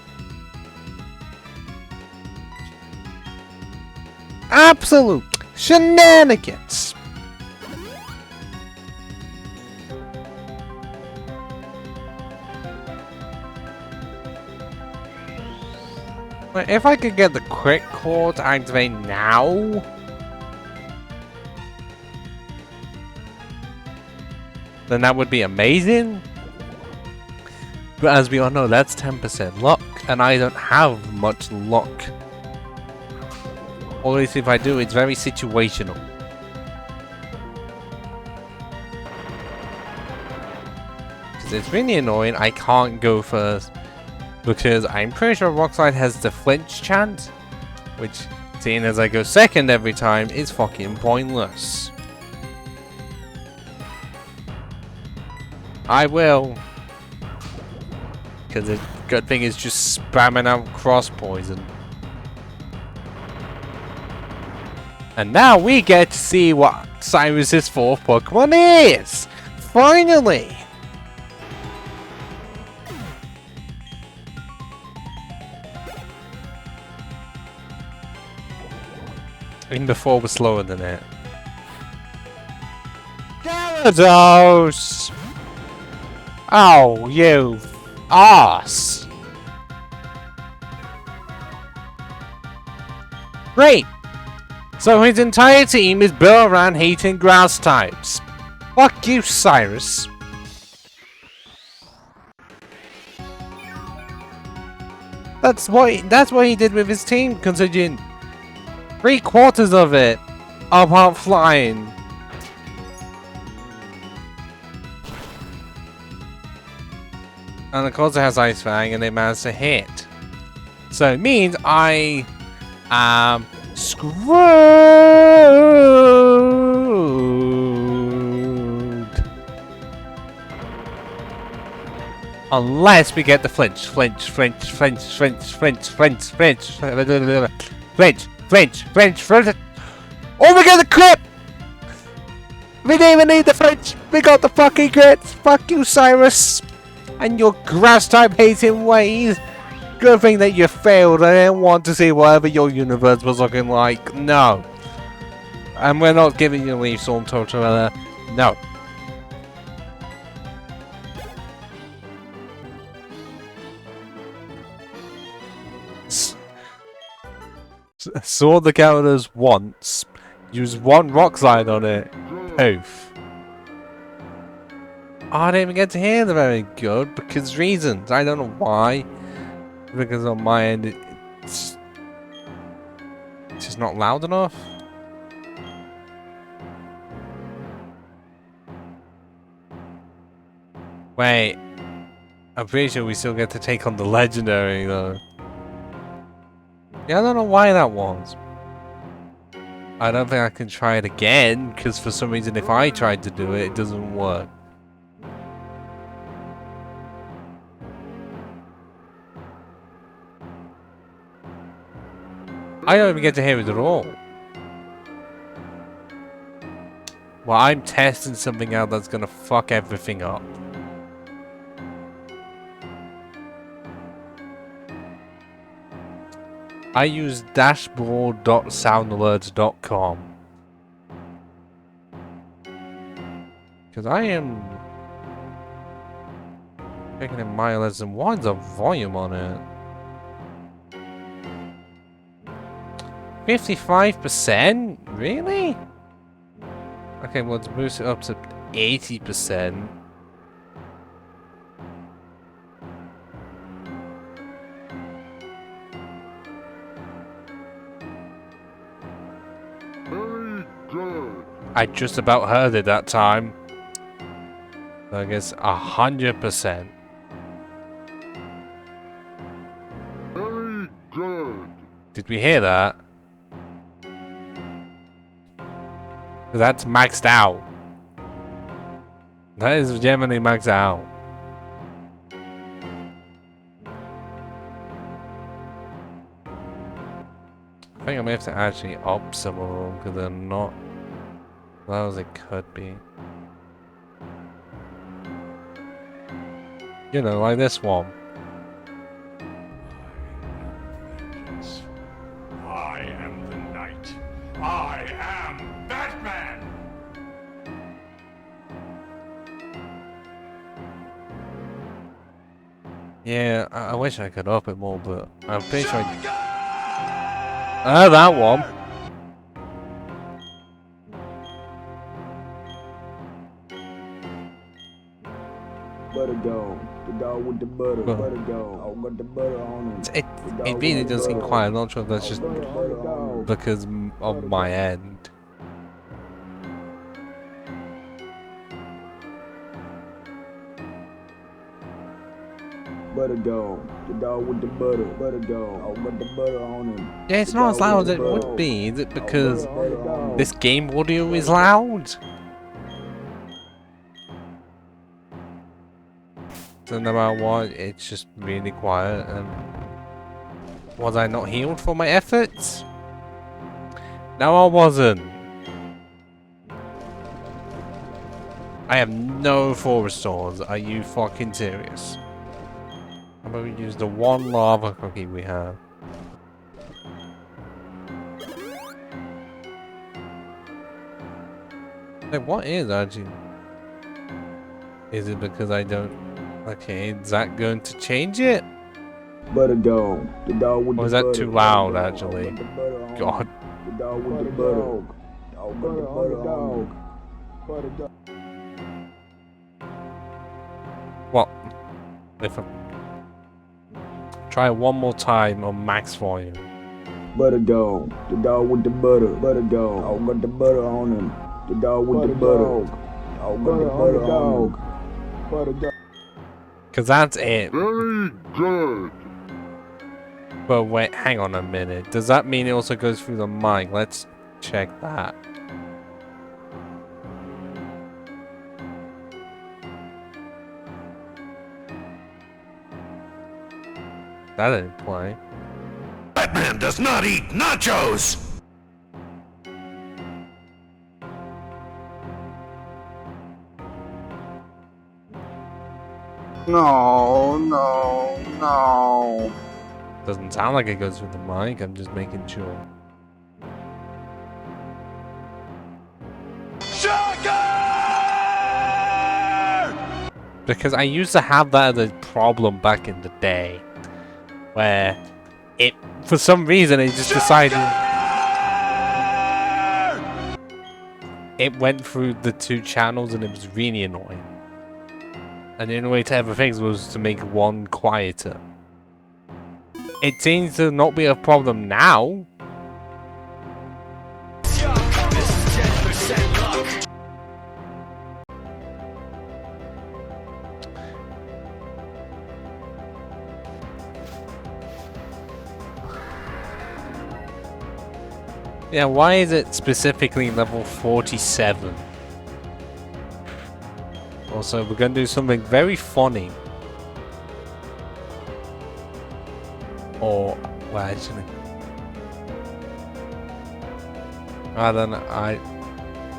Absolute shenanigans! But if I could get the quick claw to activate now, then that would be amazing. But as we all know, that's 10% luck, and I don't have much luck. Or at least if I do, it's very situational. Because it's really annoying, I can't go first. Because I'm pretty sure Rockslide has the flinch chance. Which, seeing as I go second every time, is fucking pointless. I will. Because the good thing is just spamming out cross poison. And now we get to see what Cyrus's 4th Pokemon is! Finally! Even before was slower than it. Gyarados! Oh, you ass! Great! So his entire team is built around hating grass types. Fuck you, Cyrus. That's what he did with his team, considering 3/4 of it are about flying. And of course it has Ice Fang and they managed to hit. So it means I am screwed. Unless we get the flinch. Oh, we got the crit! We didn't even need the flinch. We got the fucking crit. Fuck you, Cyrus. And your grass type hating ways. Good thing that you failed. I didn't want to see whatever your universe was looking like. No. And we're not giving you Leaf Storm Torterra. No. Saw the counters once. Used one rock slide on it. Poof. Oh, I didn't even get to hear the very good because reasons. I don't know why. Because on my end, it's just not loud enough. Wait. I'm pretty sure we still get to take on the legendary though. Yeah, I don't know why that was. I don't think I can try it again because for some reason if I tried to do it, it doesn't work. I don't even get to hear it at all. Well, I'm testing something out that's gonna fuck everything up. I use dashboard.soundalerts.com because I am checking in my alerts and why's the volume on it? 55%? Really? Okay, well, let's boost it up to 80%. I just about heard it that time. So I guess 100%. Very good. Did we hear that? That's maxed out. That is genuinely maxed out. I think I may have to actually up some of them because they're not as loud as they could be. You know, like this one. I am the knight. I am Batman. Yeah, I wish I could up it more, but I'm pretty sure that one. Butter go, the dog with the butter, butter go. I got the butter on it. It really does seem quiet. I'm not sure if that's just because of my end. Butter go, the dog with the butter, butter go. I got the butter on it. Yeah, it's not as loud as it would be. Is it because this game audio is loud? So no matter what, it's just really quiet. And was I not healed for my efforts? No, I wasn't. I have no full restores. Are you fucking serious? How about we use the one lava cookie we have? Like, what is actually? Is it because I don't? Okay, is that going to change it? Butter go, the dog with the butter. Or is that too loud actually? God. The dog with the butter. Dog with the butter on it. What? If I try it one more time on max volume. Butter go, the dog with the butter, butter go. I got the butter on him. The dog with the butter. I got the butter on him. Butter dog. Cause that's it. Very good. But wait, hang on a minute. Does that mean it also goes through the mic? Let's check that. That didn't play. Batman does not eat nachos. No, no, no. Doesn't sound like it goes through the mic. I'm just making sure. Shocker! Because I used to have that as a problem back in the day, where it for some reason, it just decided it went through the 2 channels, and it was really annoying. And the only way to ever fix was to make one quieter. It seems to not be a problem now. Yeah, why is it specifically level 47? Also, we're going to do something very funny. Or, well, actually, I don't know.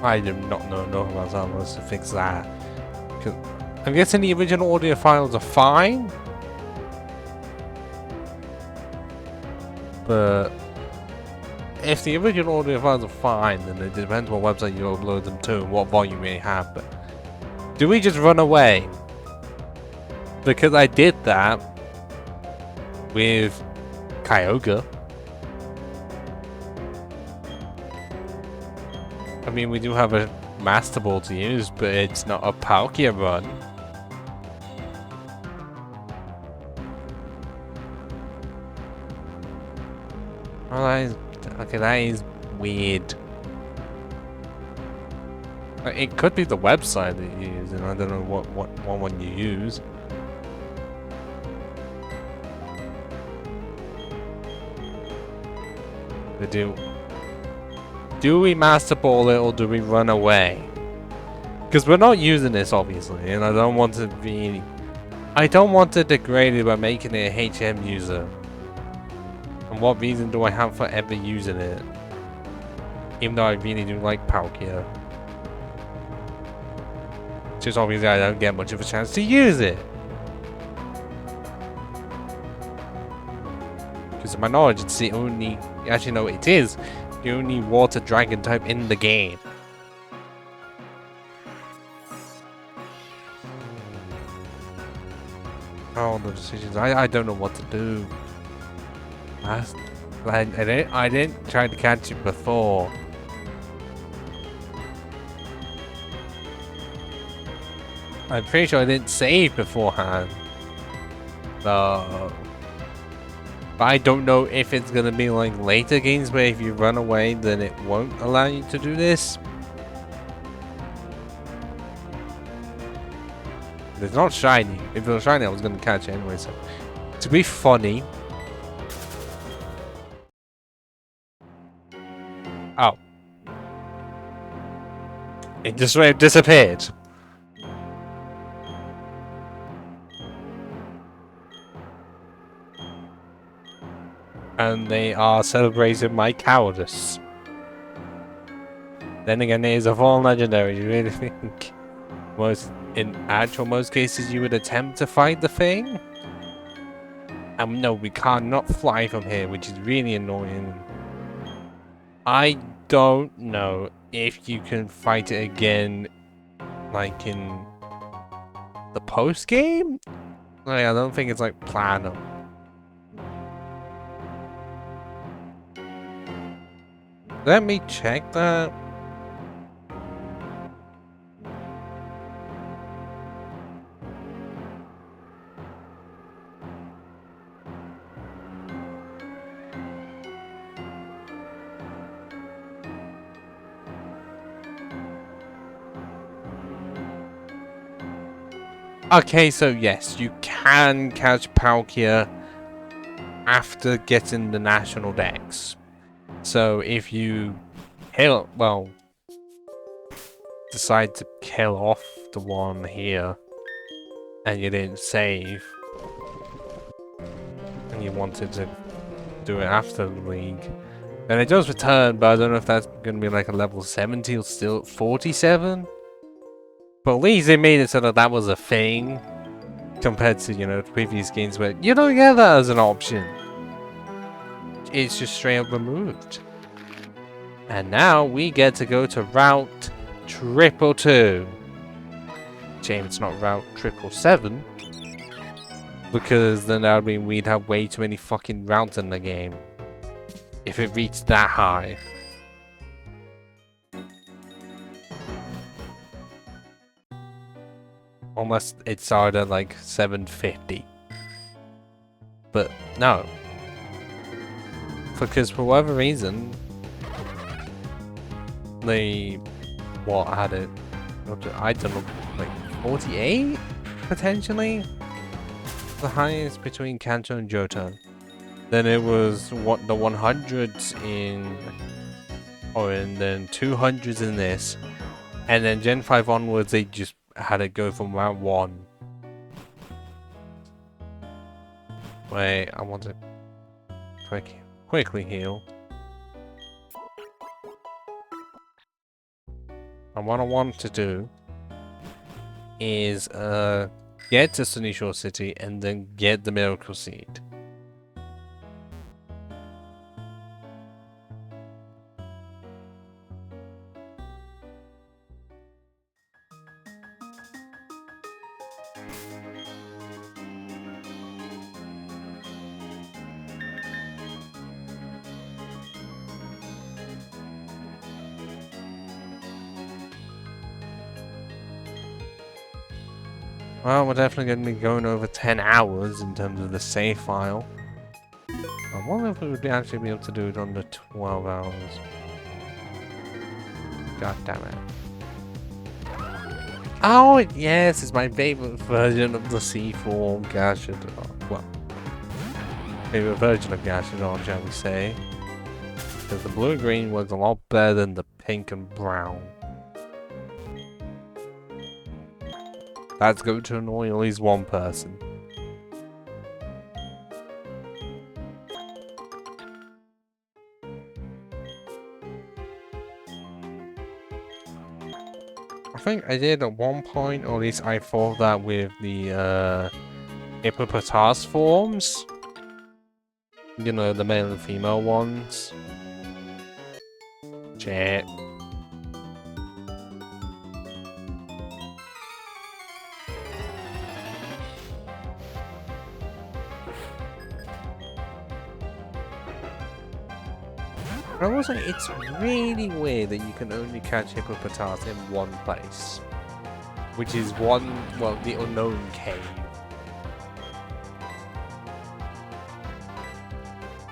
I do not know about how to fix that. Cause I'm guessing the original audio files are fine, but if the original audio files are fine, then it depends what website you upload them to and what volume you have. But do we just run away? Because I did that with Kyogre. I mean, we do have a Master Ball to use, but it's not a Palkia run. Well, that is, okay, that is weird. It could be the website that you use, and I don't know what one you use. But do we Master Ball it or do we run away? Because we're not using this, obviously, and I don't want to be... I don't want to degrade it by making it a HM user. And what reason do I have for ever using it? Even though I really do like Palkia. Just obviously I don't get much of a chance to use it. Because to my knowledge, it's the only... Actually, no, it is the only water dragon type in the game. Oh, the decisions. I don't know what to do. I didn't try to catch it before. I'm pretty sure I didn't save beforehand. But I don't know if it's gonna be like later games where if you run away then it won't allow you to do this. It's not shiny. If it was shiny I was gonna catch it anyway, so to be funny. Oh. It just disappeared. And they are celebrating my cowardice. Then again, it is a fallen legendary. You really think in most cases you would attempt to fight the thing? No, we cannot fly from here, which is really annoying. I don't know if you can fight it again, like in the post game. Like, I don't think it's like Platinum. Let me check that. Okay, so yes, you can catch Palkia after getting the national dex. So if you decide to kill off the one here and you didn't save and you wanted to do it after the league, then it does return, but I don't know if that's going to be like a level 70 or still at 47. But at least they made it so that was a thing compared to, you know, previous games where you don't get that as an option. It's just straight up removed. And now we get to go to Route 222. Shame it's not Route 777. Because then that would mean we'd have way too many fucking routes in the game. if it reached that high. Unless it started at like 750. But no. Because for whatever reason, they had it up to, I don't know, like 48 potentially? The highest between Kanto and Johto. Then it was what the 100s in and then 200s in this. And then Gen 5 onwards they just had it go from round 1. Wait, I want to quickly heal. And what I want to do is get to Sunny Shore City and then get the Miracle Seed. Well, we're definitely going to be going over 10 hours in terms of the save file. I wonder if we would actually be able to do it under 12 hours. God damn it. Oh, yes, it's my favorite version of the C-form Gashadon. Well, favorite version of Gashadon, shall we say. Because the blue and green works a lot better than the pink and brown. That's going to annoy at least one person. I think I did at one point, or at least I thought that with the Hippopotas forms. You know, the male and female ones. Shit. I was like, it's really weird that you can only catch Hippopotas in one place. Which is the unknown cave.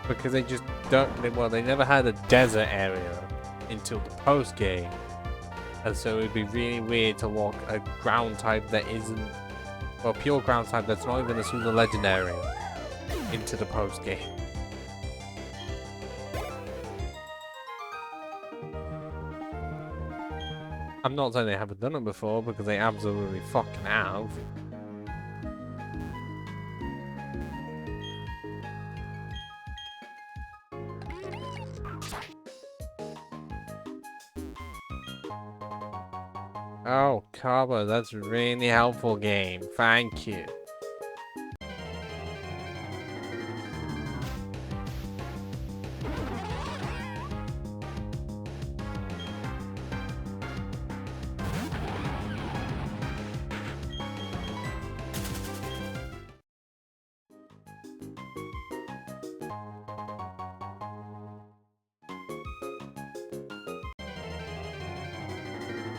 Because they just they never had a desert area until the post game. And so it'd be really weird to lock a ground type that isn't, well, pure ground type that's not even a Super Legendary into the post game. I'm not saying they haven't done it before, because they absolutely fucking have. Oh, Carbo, that's really helpful game. Thank you.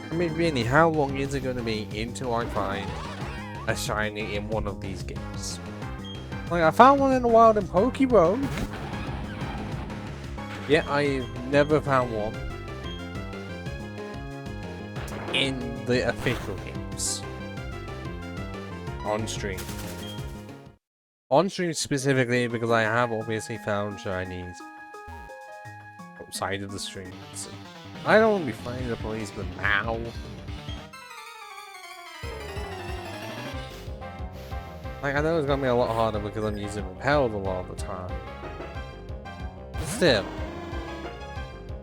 I mean, really, how long is it going to be until I find a shiny in one of these games? Like, I found one in the wild in Pokemon. Yeah, I've never found one in the official games. On stream. On stream specifically, because I have obviously found shinies outside of the streams. I don't want to be fighting the policeman now. Like, I know it's gonna be a lot harder because I'm using Repelled a lot of the time. But still,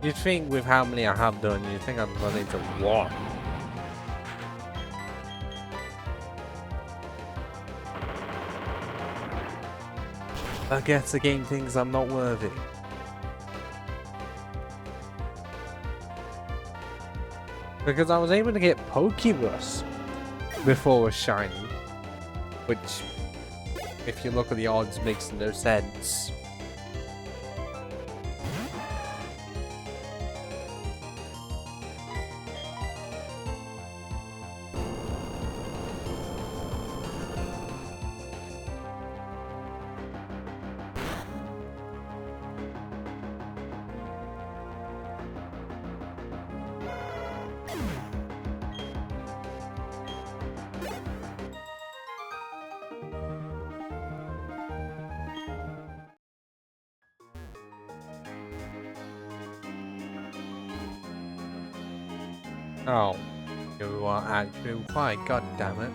you'd think with how many I have done, you'd think I'd run into one. I guess the game thinks I'm not worthy. Because I was able to get Pokebus before a shiny, which, if you look at the odds, makes no sense. Oh, you are actually required, god damn it.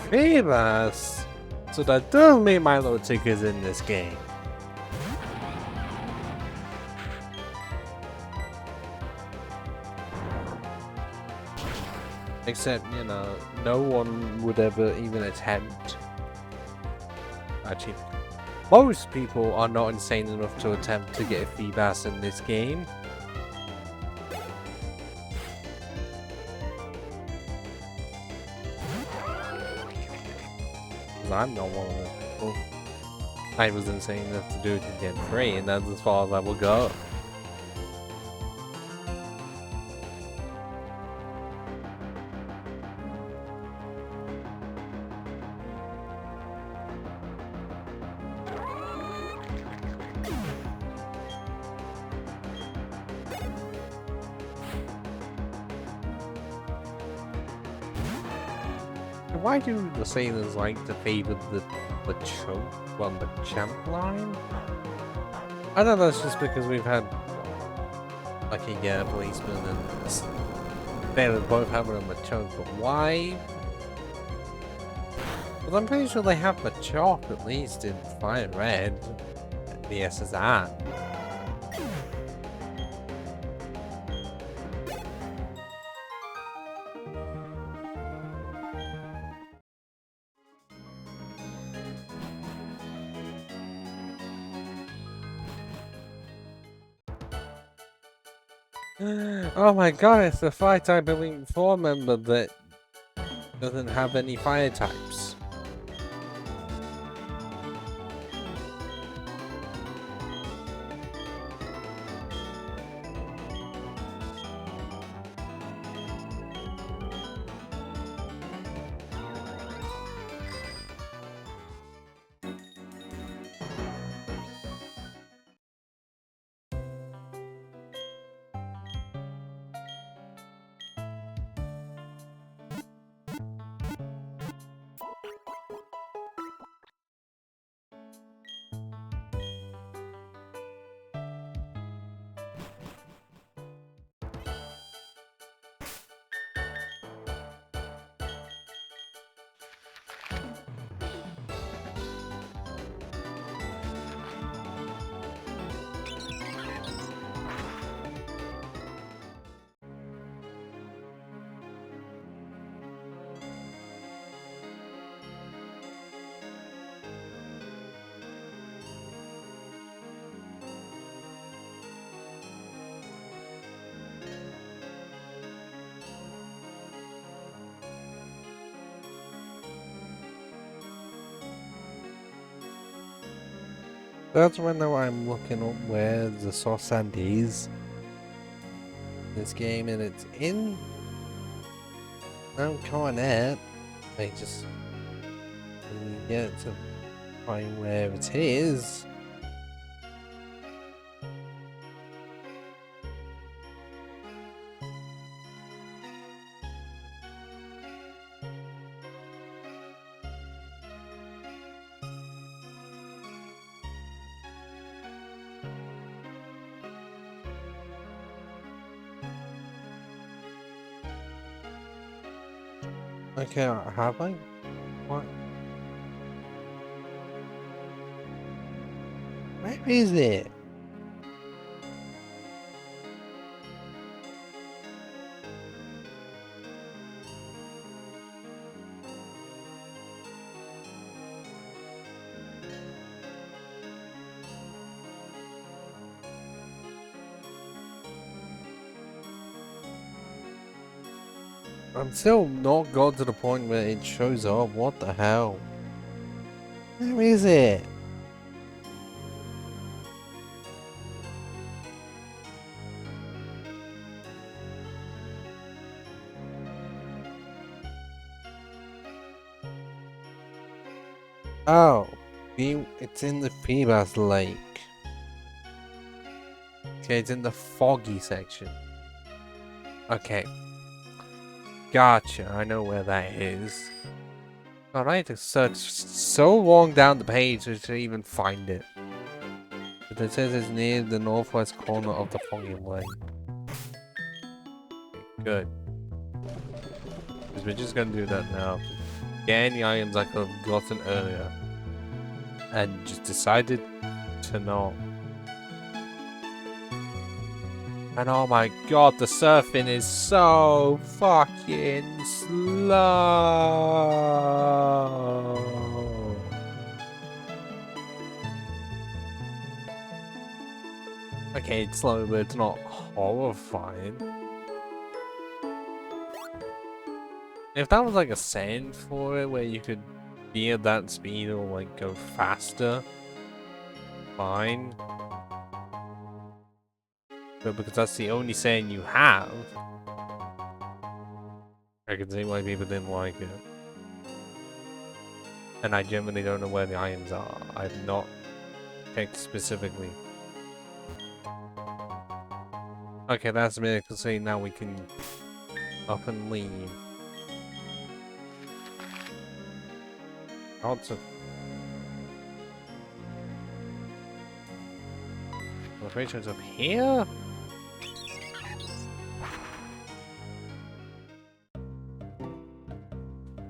Famous! So that does mean my little tickets in this game. Except, you know, no one would ever even attempt. Actually, most people are not insane enough to attempt to get a free pass in this game. I'm not one of them people. I was insane enough to do it to get free, and that's as far as I will go. Why do the sailors like to favor the choke on the champ line? I don't know, it's just because we've had like a policeman and sailors both having a choke, but why? Well, I'm pretty sure they have Machop at least in Fire Red, the SSR. Oh my god, it's the fire type Elite 4 member that doesn't have any fire types. That's when now I'm looking up where the source sand is in this game, and it's in Mount Coronet. I just get to find where it is. Okay, have I? What? Where is it? I'm still not got to the point where it shows up. What the hell? Where is it? Oh, it's in the Phoebus Lake. Okay, it's in the foggy section. Okay. Gotcha, I know where that is. God, I had to search so long down the page to even find it. But it says it's near the northwest corner of the Foggy Lake. Okay, good. Because we're just gonna do that now. Get any items I could have gotten earlier. And just decided to not. And oh my god, the surfing is so fucking slow. Okay, it's slow, but it's not horrifying. If that was like a setting for it, where you could be at that speed or like go faster, fine. But because that's the only setting you have, I can see why people didn't like it. And I genuinely don't know where the items are. I've not checked specifically. Okay, that's a bit, because now we can up and leave. Lots of elevations up here?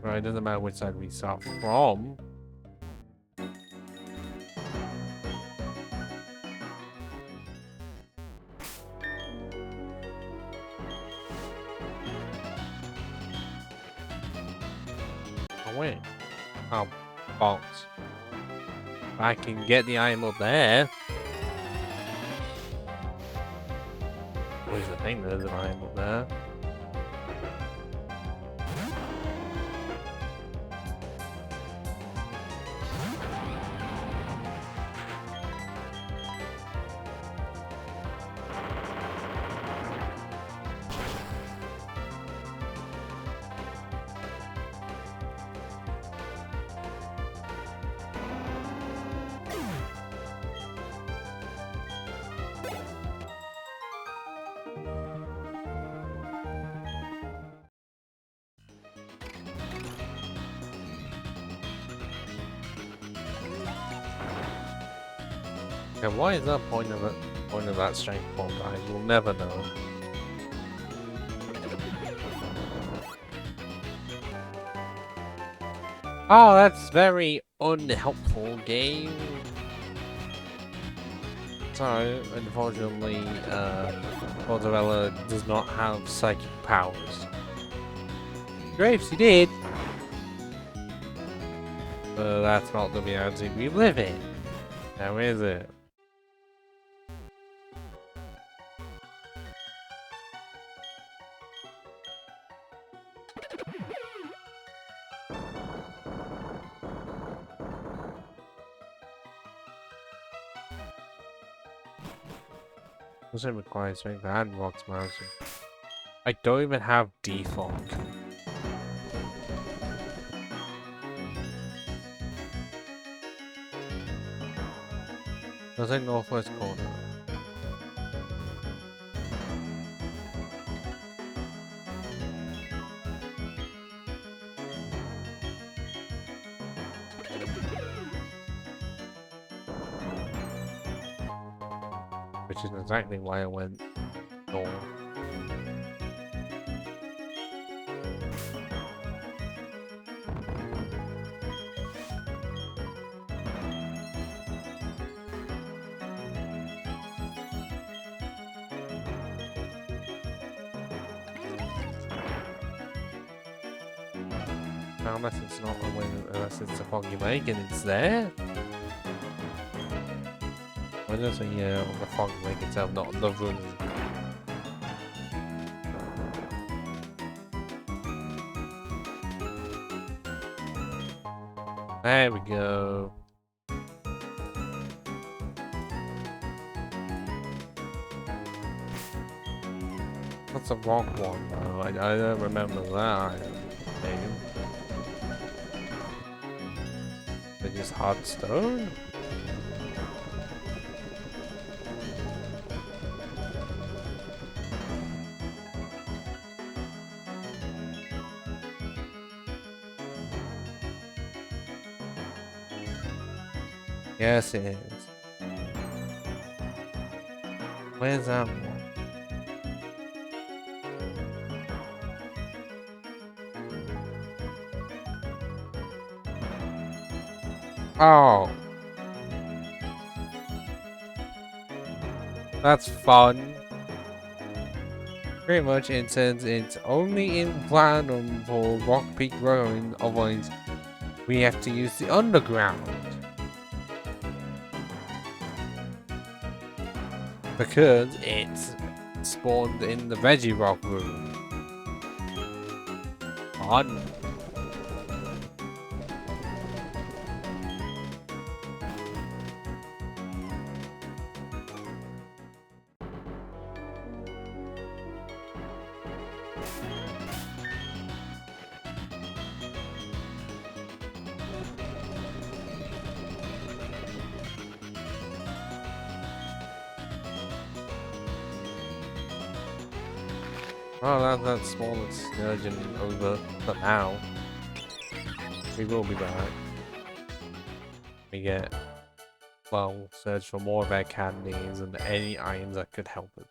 Right, it doesn't matter which side we start from. Oh wait. Oh, bolts. I can get the item up there. Where's the thing? There's an item up there. Okay, why is that point of that strength point, guys? We'll never know. Oh, that's very unhelpful, game. So, unfortunately, Torterra does not have psychic powers. Great if he did. But that's not the reality we live in. Now is it? Doesn't require strength and rocks mountain. I don't even have defog. That's in northwest corner. Which is exactly why I went north. Now, unless it's not the way, unless it's a foggy lake and it's there. Well, there's a on the foggy lake itself, not the room. There we go. That's a rock one though. I don't remember that name. They're just hard stone? Yes, it is. Where's that one? Oh, that's fun. Pretty much it says it's only in Platinum for Rock Peak Ruin, otherwise we have to use the underground. Because it's spawned in the Veggie Rock room. Fun. Oh, that small excursion over for now. We will be back. We get, well, search for more of our candies and any items that could help us.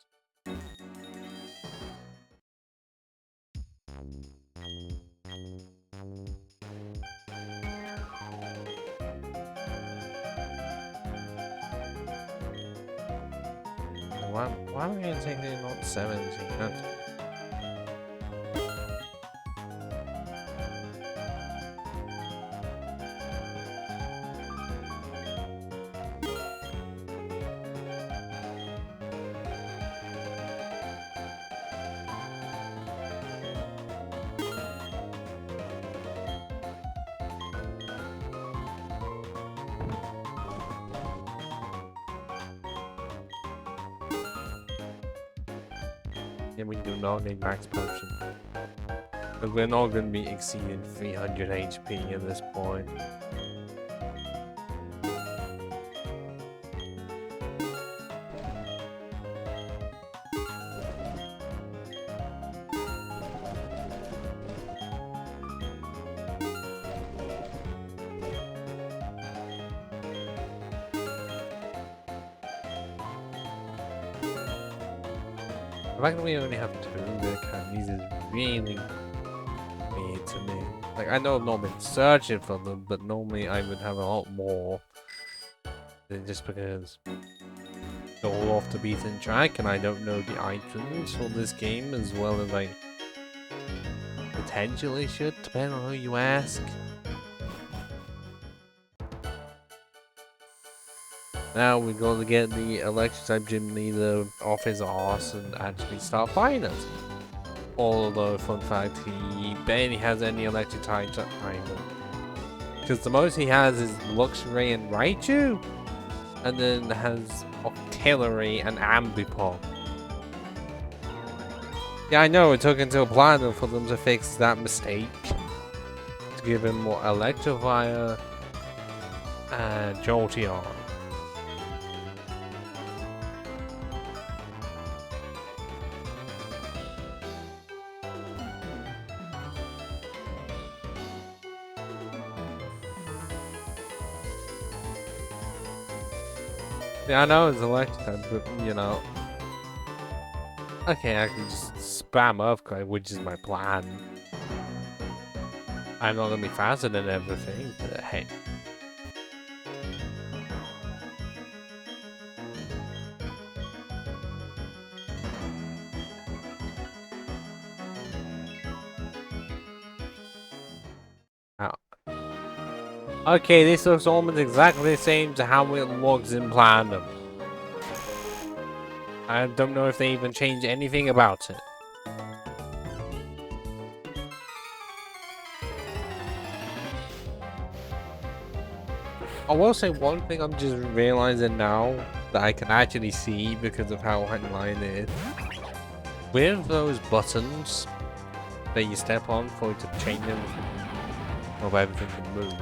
Why am I gonna take it not 17? That's yeah, we do not need max potion. But we're not going to be exceeding 300 HP at this point. The fact that we only have 2 rare candies is really weird to me. Like, I know I've not been searching for them, but normally I would have a lot more. Just because they're all off the beaten track and I don't know the items for this game as well as I potentially should, depending on who you ask. Now we got to get the electric type gym leader off his arse and actually start fighting us. Although, fun fact, he barely has any electric type item. Because the most he has is Luxray and Raichu. And then has Artillery and Ambipom. Yeah, I know, it took until Platinum for them to fix that mistake. To give him more Electivire and Jolteon. Yeah, I know it's electric, but you know. Okay, I can just spam Earthquake, which is my plan. I'm not gonna be faster than everything, but hey. Ow. Okay, this looks almost exactly the same to how it looks in Platinum. I don't know if they even changed anything about it. I will say one thing I'm just realizing now that I can actually see because of how online it is. With those buttons that you step on for it to change everything, of everything to move,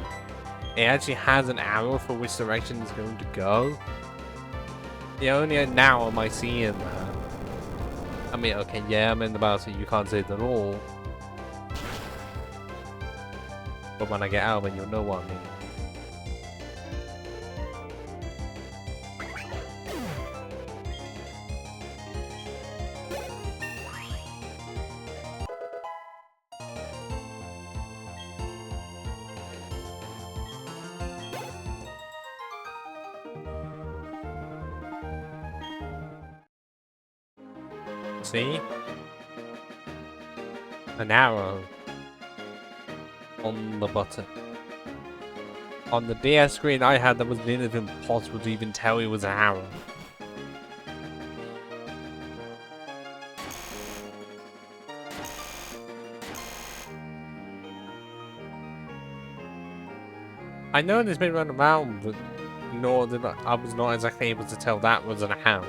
it actually has an arrow for which direction it's going to go. Yeah, only now am I seeing that. I mean, okay, yeah, I'm in the battle, so you can't see it at all. But when I get out of it, you'll know what I mean. See? An arrow on the button. On the DS screen I had, that was nearly impossible to even tell it was an arrow. I know it's been run around, but I was not exactly able to tell that was an arrow.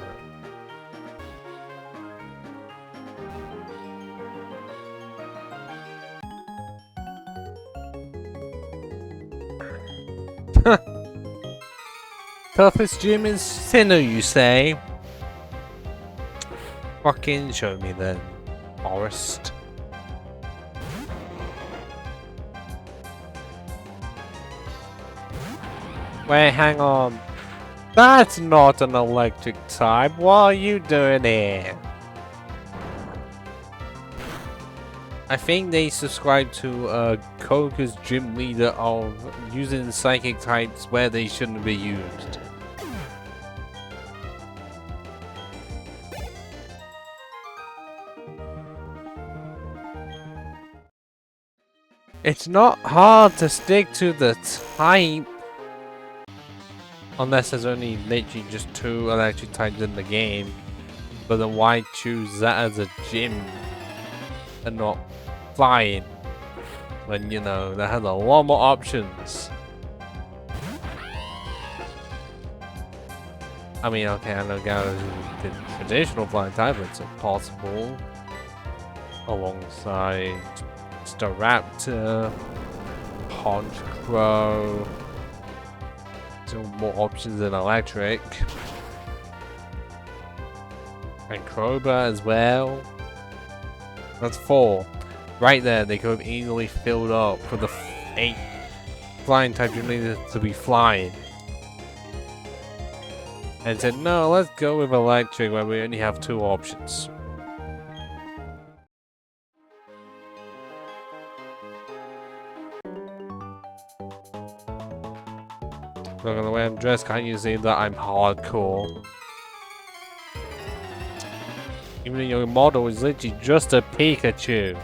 Toughest gym in Sinnoh, you say? Fucking show me then, Forest. Wait, hang on. That's not an electric type. What are you doing here? I think they subscribe to Koga's gym leader of using psychic types where they shouldn't be used. It's not hard to stick to the type. Unless there's only literally just 2 electric types in the game. But then why choose that as a gym and not flying? When, you know, that has a lot more options. I mean, okay, I know Gyarados is the traditional flying type, but it's impossible. Alongside Staraptor, Honchkrow. Still more options than electric. And Crobat as well. That's 4. Right there, they could have easily filled up for the 8 flying types you needed to be flying. And said, no, let's go with electric where we only have 2 options. Look at the way I'm dressed, can't you see that I'm hardcore? Even though your model is literally just a Pikachu.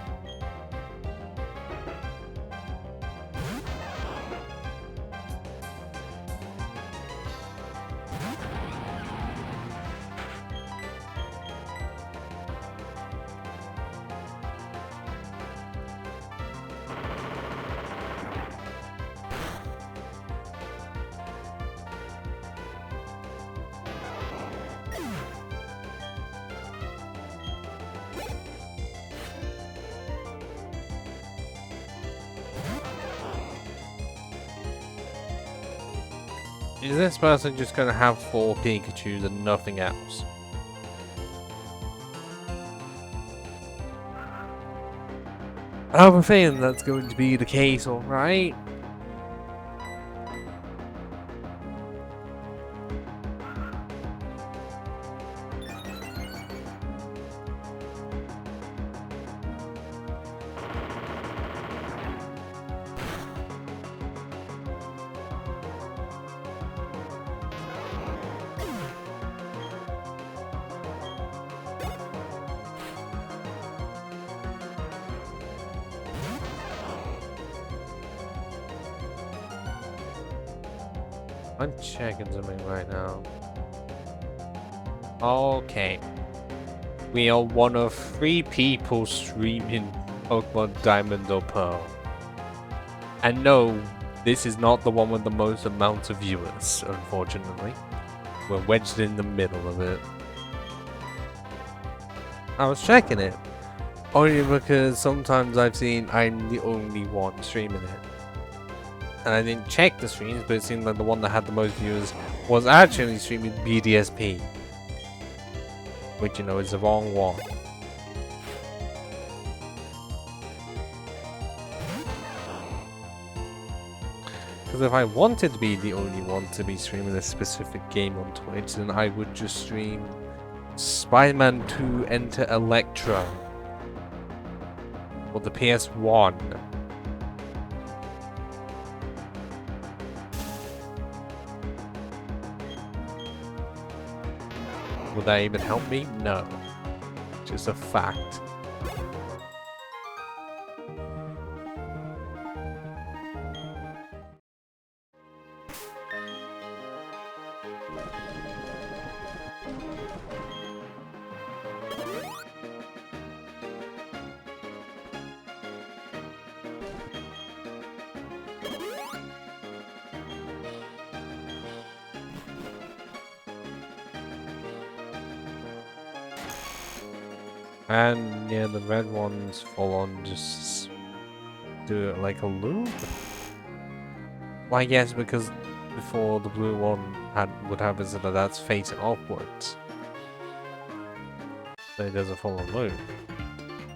Is this person just gonna have 4 Pikachus and nothing else? I have a feeling that's going to be the case, alright? I'm checking something right now. Okay. We are one of 3 people streaming Pokemon Diamond or Pearl. And no, this is not the one with the most amount of viewers, unfortunately. We're wedged in the middle of it. I was checking it. Only because sometimes I've seen I'm the only one streaming it. And I didn't check the streams, but it seemed like the one that had the most viewers was actually streaming BDSP. Which, you know, is the wrong one. Because if I wanted to be the only one to be streaming a specific game on Twitch, then I would just stream Spider-Man 2 Enter Electro. Or the PS1. Would that even help me? No. Just a fact. And yeah, the red ones full on just do it like a loop. Well, I guess because before the blue one would have visitor that's facing upwards. So it does a full on loop.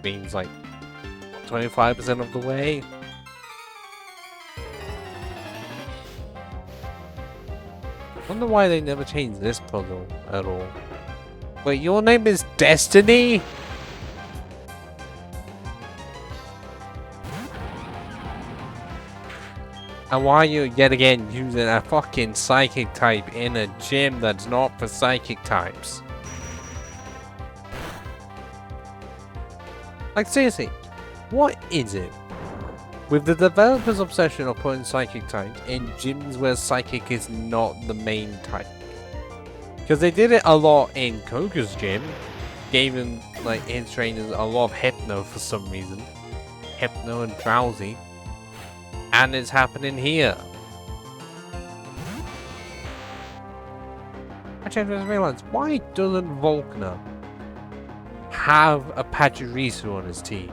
Means like 25% of the way. Wonder why they never changed this puzzle at all. Wait, your name is Destiny? And why are you yet again using a fucking psychic type in a gym that's not for psychic types? Like seriously, what is it with the developer's obsession of putting psychic types in gyms where psychic is not the main type? Because they did it a lot in Koga's gym, gave him like his trainers a lot of hypno for some reason, hypno and drowsy. And it's happening here. Actually, I just realized, why doesn't Volkner have a Pachirisu on his team?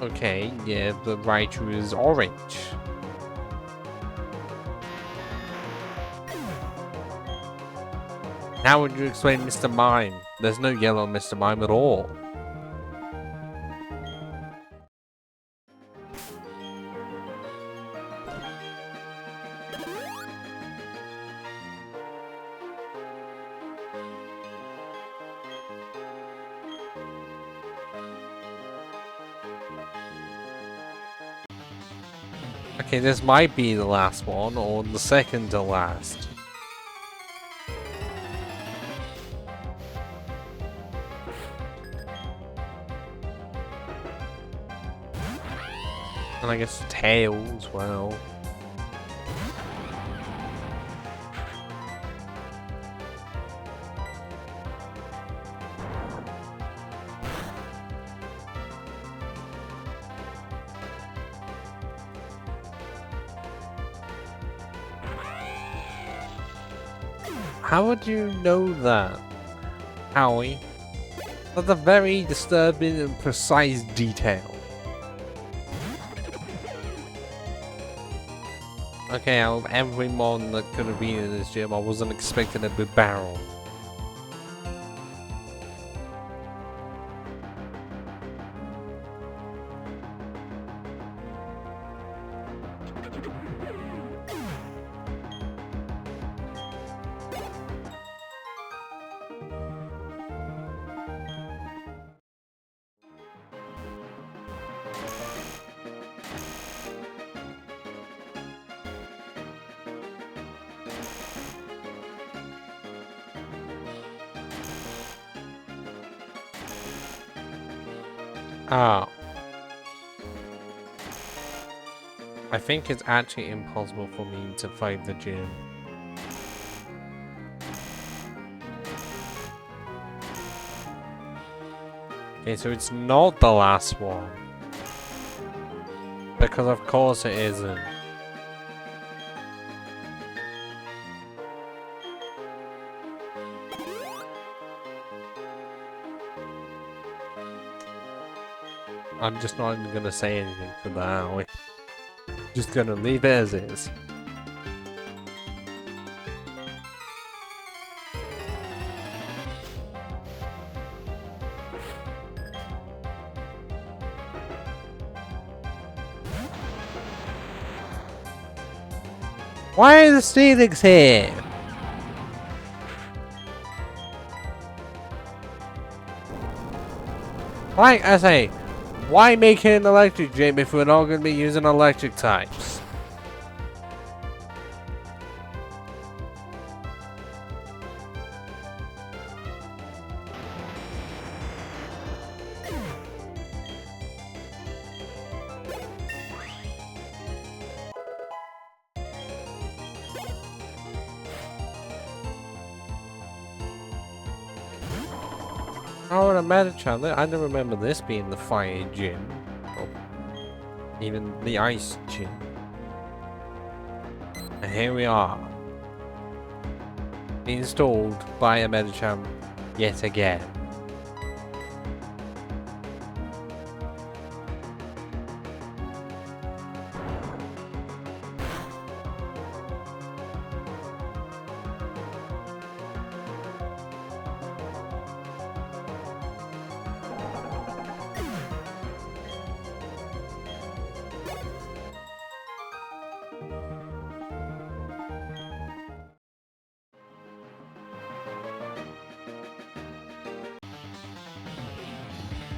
Okay, yeah, the Raichu is orange. How would you explain Mr. Mime? There's no yellow Mr. Mime at all. Okay, this might be the last one, or the second to last. And I guess tail as well. How would you know that, Howie? That's a very disturbing and precise detail. Okay, out of every mon that could have been in this gym, I wasn't expecting it with Barrel. Ah. I think it's actually impossible for me to fight the gym. Okay, so it's not the last one. Because of course it isn't. I'm just not even gonna say anything for that, are we? Just gonna leave it as is. Why are the Steelix here? Like I say, Why make it an electric gym if we're not going to be using electric types? Oh, and a Metachan. I don't remember this being the fire gym. Or even the ice gym. And here we are. Installed by a Metachan yet again.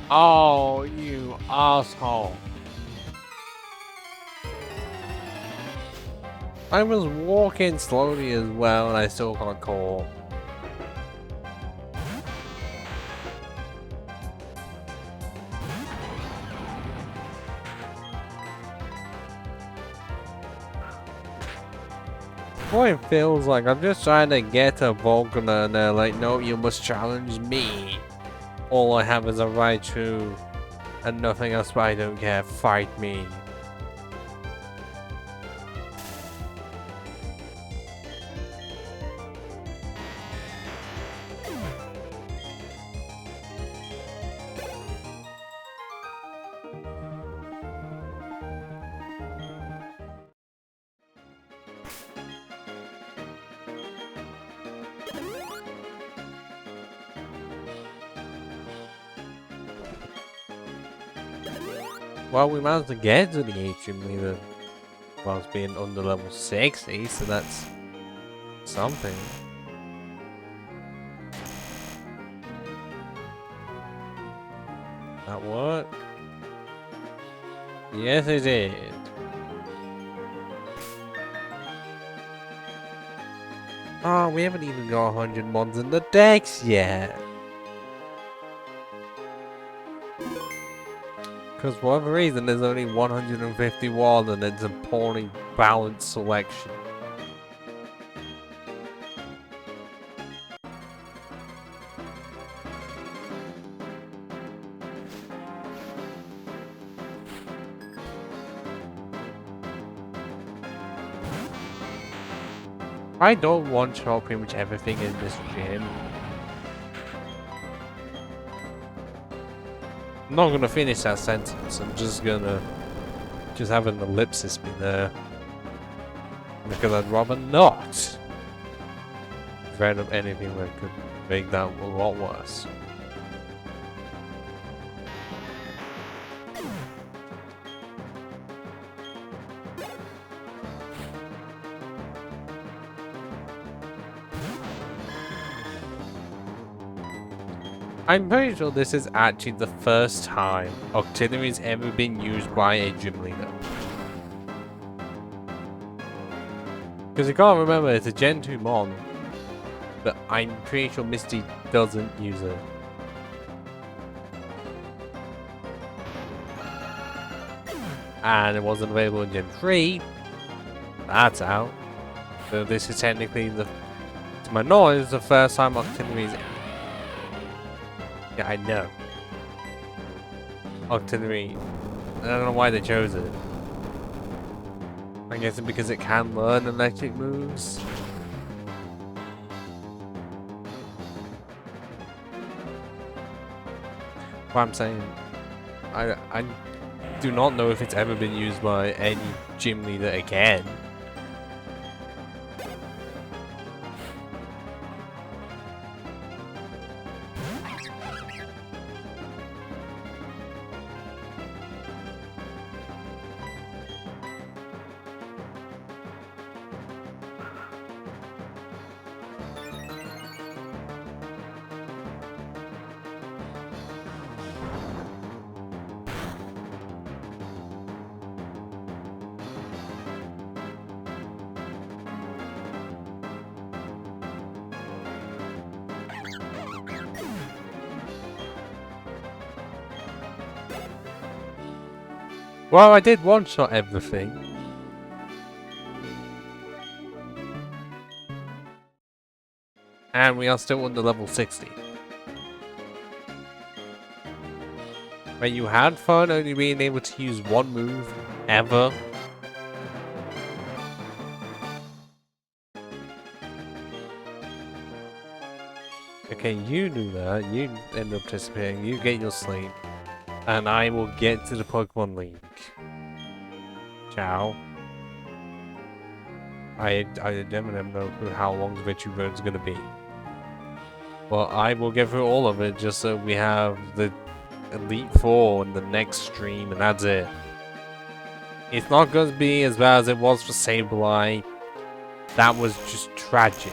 Oh, you asshole. I was walking slowly as well and I still got caught. Boy, it feels like I'm just trying to get a Vulcan and they're like, no, you must challenge me. All I have is a Raichu and nothing else, but I don't care. Fight me. Well, we managed to get to the atrium leader whilst being under level 60, so that's something. That work? Yes, it did. Oh, we haven't even got 100 mods in the decks yet. Because for whatever reason, there's only 151 and it's a poorly balanced selection. I don't want to show pretty much everything in this gym. I'm not gonna finish that sentence, I'm just gonna have an ellipsis be there. Because I'd rather not read up anything that could make that a lot worse. I'm pretty sure this is actually the first time Octillery's ever been used by a gym leader. Because I can't remember, it's a Gen 2 mod, but I'm pretty sure Misty doesn't use it. And it wasn't available in Gen 3. That's out. So this is technically to my knowledge, the first time Octillery's. Yeah, I know. Octillery. I don't know why they chose it. I guess it's because it can learn electric moves. What I'm saying, I do not know if it's ever been used by any gym leader again. Well, I did one-shot everything. And we are still under level 60. But you had fun only being able to use one move ever. Okay, you do that. You end up participating. You get your sleep. And I will get to the Pokemon League. Ciao. I never know how long the Victory Road is going to be. Well, I will get through all of it just so we have the Elite Four in the next stream, and that's it. It's not going to be as bad as it was for Sableye. That was just tragic.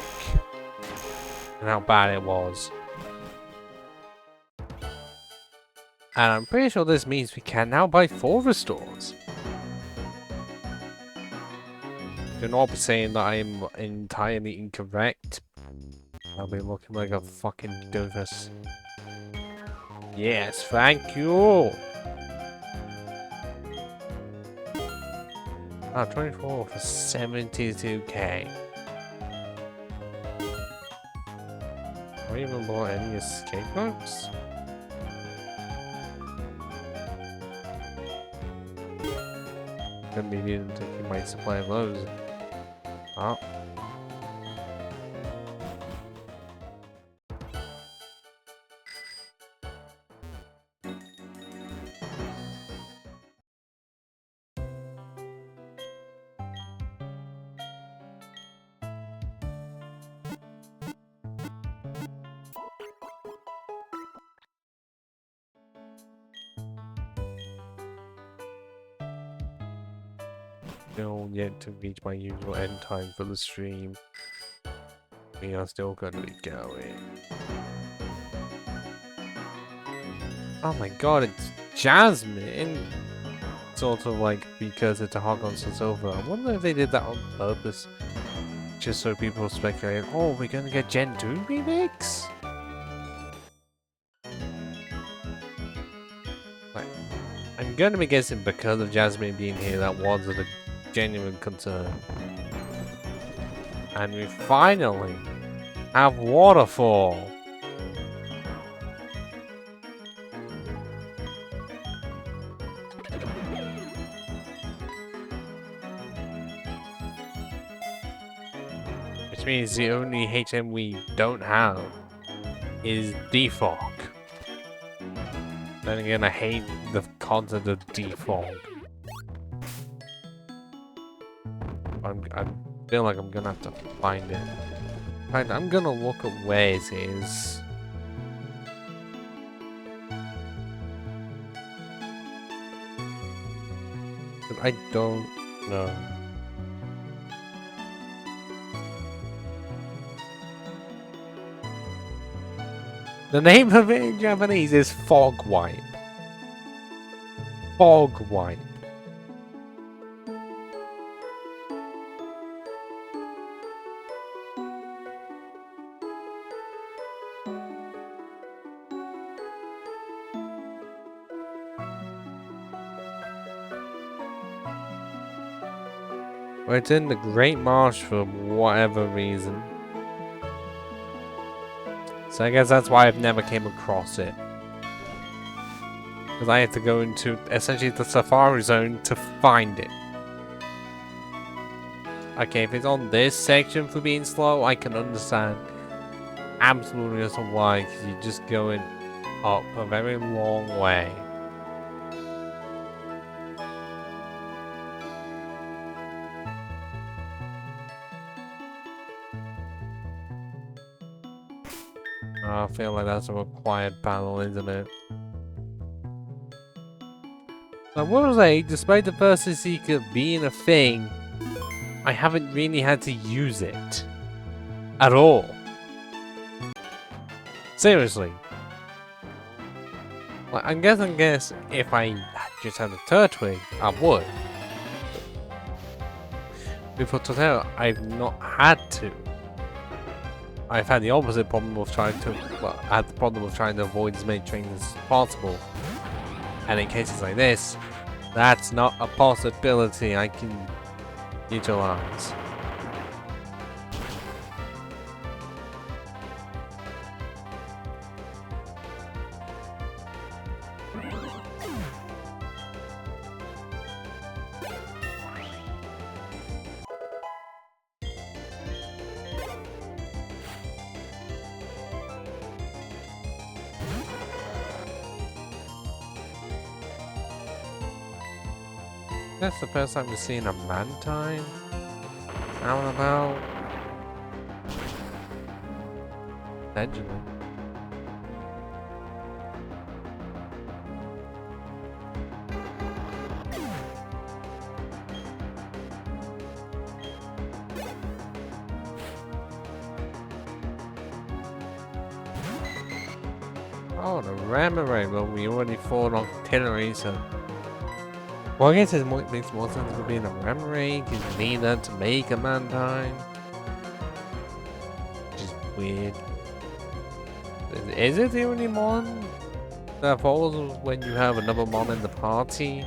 And how bad it was. And I'm pretty sure this means we can now buy 4 restores. Do not be saying that I am entirely incorrect. I'll be looking like a fucking doofus. Yes, thank you! Ah, 24 for 72k. Have I even bought any escape routes? Couldn't be needing to keep my supply of those. Oh. Still yet to reach my usual end time for the stream. We are still gonna be going. Oh my god, it's Jasmine! Sort of like because it's a Hog-On over. I wonder if they did that on purpose. Just so people speculate, oh, we're gonna get Gen 2 remix? Like, I'm gonna be guessing because of Jasmine being here, that wasn't a genuine concern. And we finally have Waterfall. Which means the only HM we don't have is Defog. Then again, I hate the concept of Defog. I feel like I'm gonna have to find it. In fact, I'm gonna look at where it is. But I don't know. The name of it in Japanese is Fog Wipe. Fog Wipe. Well, it's in the Great Marsh for whatever reason. So I guess that's why I've never came across it. Because I had to go into essentially the Safari Zone to find it. Okay, if it's on this section for being slow, I can understand absolutely as to why. Because you're just going up a very long way. I feel like that's a required panel, isn't it? So I will say, despite the Person Seeker being a thing, I haven't really had to use it. At all. Seriously. Like, I guess if I just had a Turtwig, I would. Before Torterra, I've not had to. I've had the opposite problem of trying to, well, I had the problem of trying to avoid as many trains as possible. And in cases like this, That's not a possibility I can utilize. That's the first time we've seen a Mantine out and about. Allegedly. Oh, the Ramarade. Well, we already fought artillery, so... Well, I guess it makes more sense for being a Ramarade, because you need that to make a Mantine. Which is weird. Is it the only mon that falls when you have another mon in the party?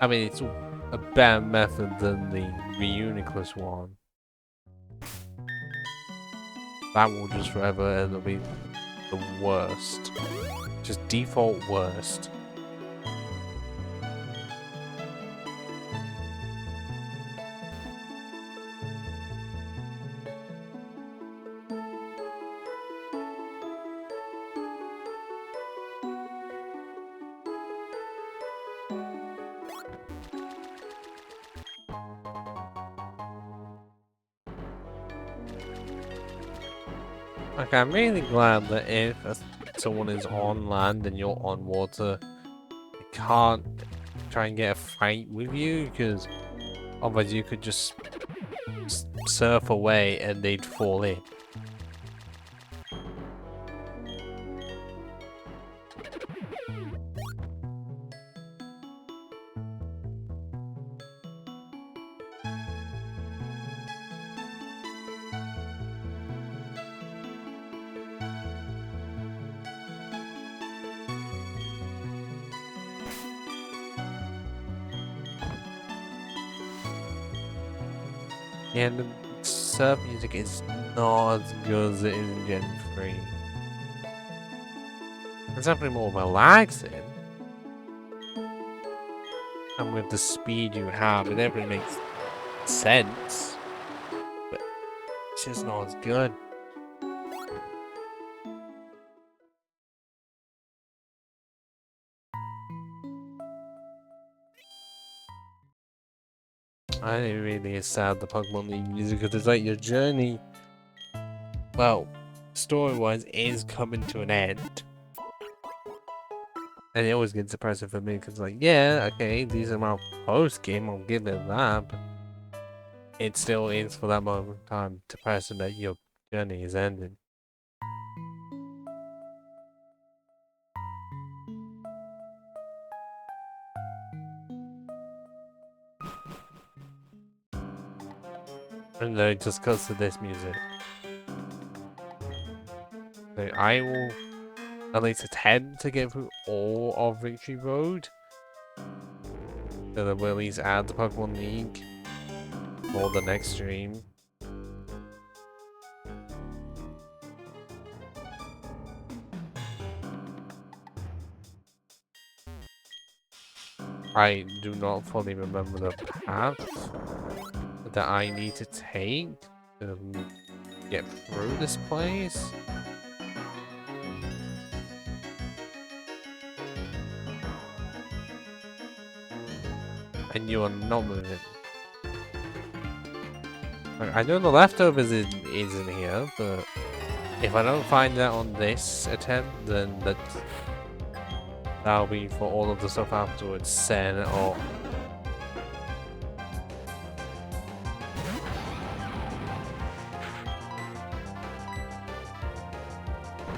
I mean, it's a better method than the Reuniclus one. That will just forever, it'll be the worst. Just default worst. Like, I'm really glad that if someone is on land and you're on water, they can't try and get a fight with you, because otherwise you could just surf away and they'd fall in. Yeah, the surf music is not as good as it is in Gen 3. It's definitely more relaxing. And with the speed you have, it definitely makes sense. But it's just not as good. I think it really is sad the Pokemon League music, because it's like your journey, well, story-wise, is coming to an end. And it always gets depressing for me, because like, yeah, okay, these are my post-game, I'll give it that, but it still is for that moment in time depressing that your journey is ending. And then it just cuts to this music. So I will at least attempt to get through all of Victory Road. So that we'll at least add the Pokemon League for the next stream. I do not fully remember the path that I need to take to get through this place. And you are not moving. Like, I know the leftovers is in here, but if I don't find that on this attempt, then that'll be for all of the stuff afterwards, Sen or...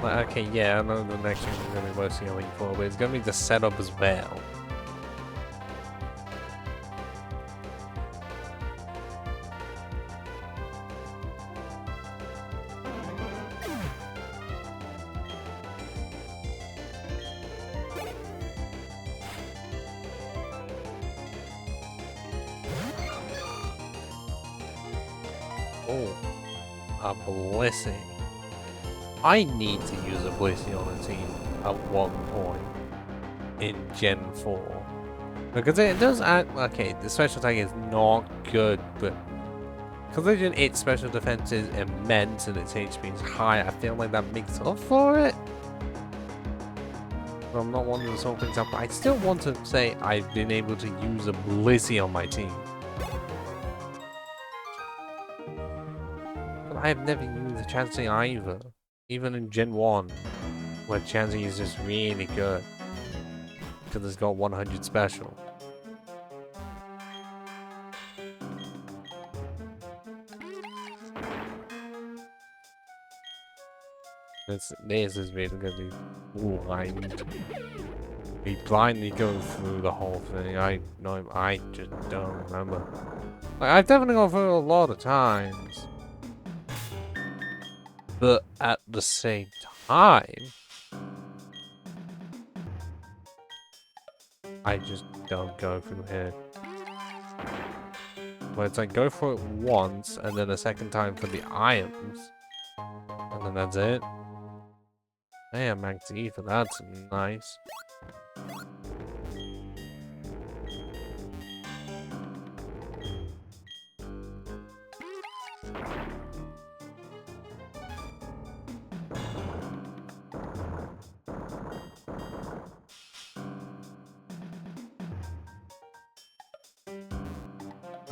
Like, okay, yeah, I know the next one is going to be mostly only for, but it's going to be the setup as well. Oh, a blessing. I need to use a blessing on a team at one point in Gen 4. Because it does act, okay, the special attack is not good, but considering its special defense is immense and its HP is high, I feel like that makes up for it. But I'm not one of the sort of things up. I still want to say I've been able to use a Blissey on my team. But I have never used a Chansey either. Even in Gen 1, where Chansey is just really good. Because it's got 100 special. This is really going to be blind. We blindly go through the whole thing. I just don't remember. Like, I've definitely gone through it a lot of times. But at the same time, I just don't go through here. But it's like go for it once and then a second time for the items. And then that's it. Hey, Max Ether, that's nice.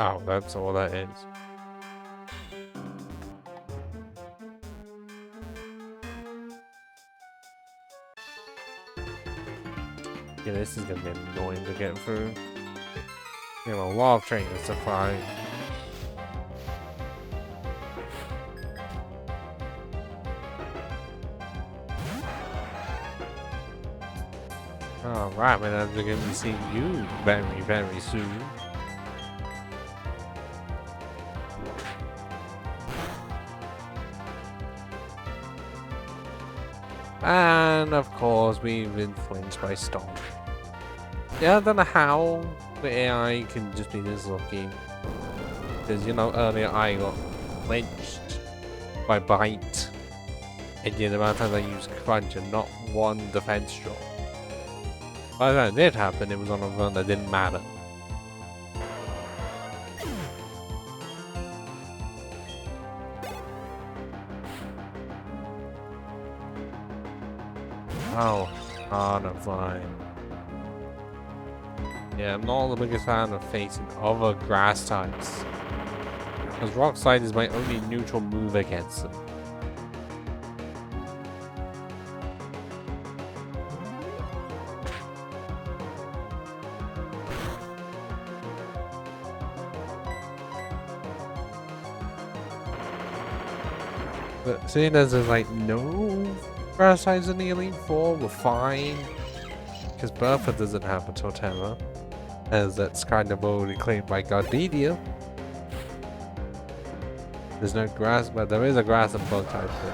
Oh, that's all that is. Yeah, this is gonna be annoying to get through. You know, a lot of trainers to fight. Alright, man, I'm gonna be seeing you very, very soon. And of course, we've been flinched by Storm. Yeah, I don't know how the AI can just be this lucky. Because, you know, earlier I got flinched by Bite. And the amount of times I used Crunch and not one defense drop. By the time it did happen, it was on a run that didn't matter. Oh, fine. Yeah, I'm not the biggest fan of facing other grass types. Because Rock Slide is my only neutral move against them. But seeing as there's like no grass types in the Elite Four, we're fine. Because Bertha doesn't have a Torterra, as that's kind of already claimed by Godpedia. There's no grass, but there is a grass and bug type, but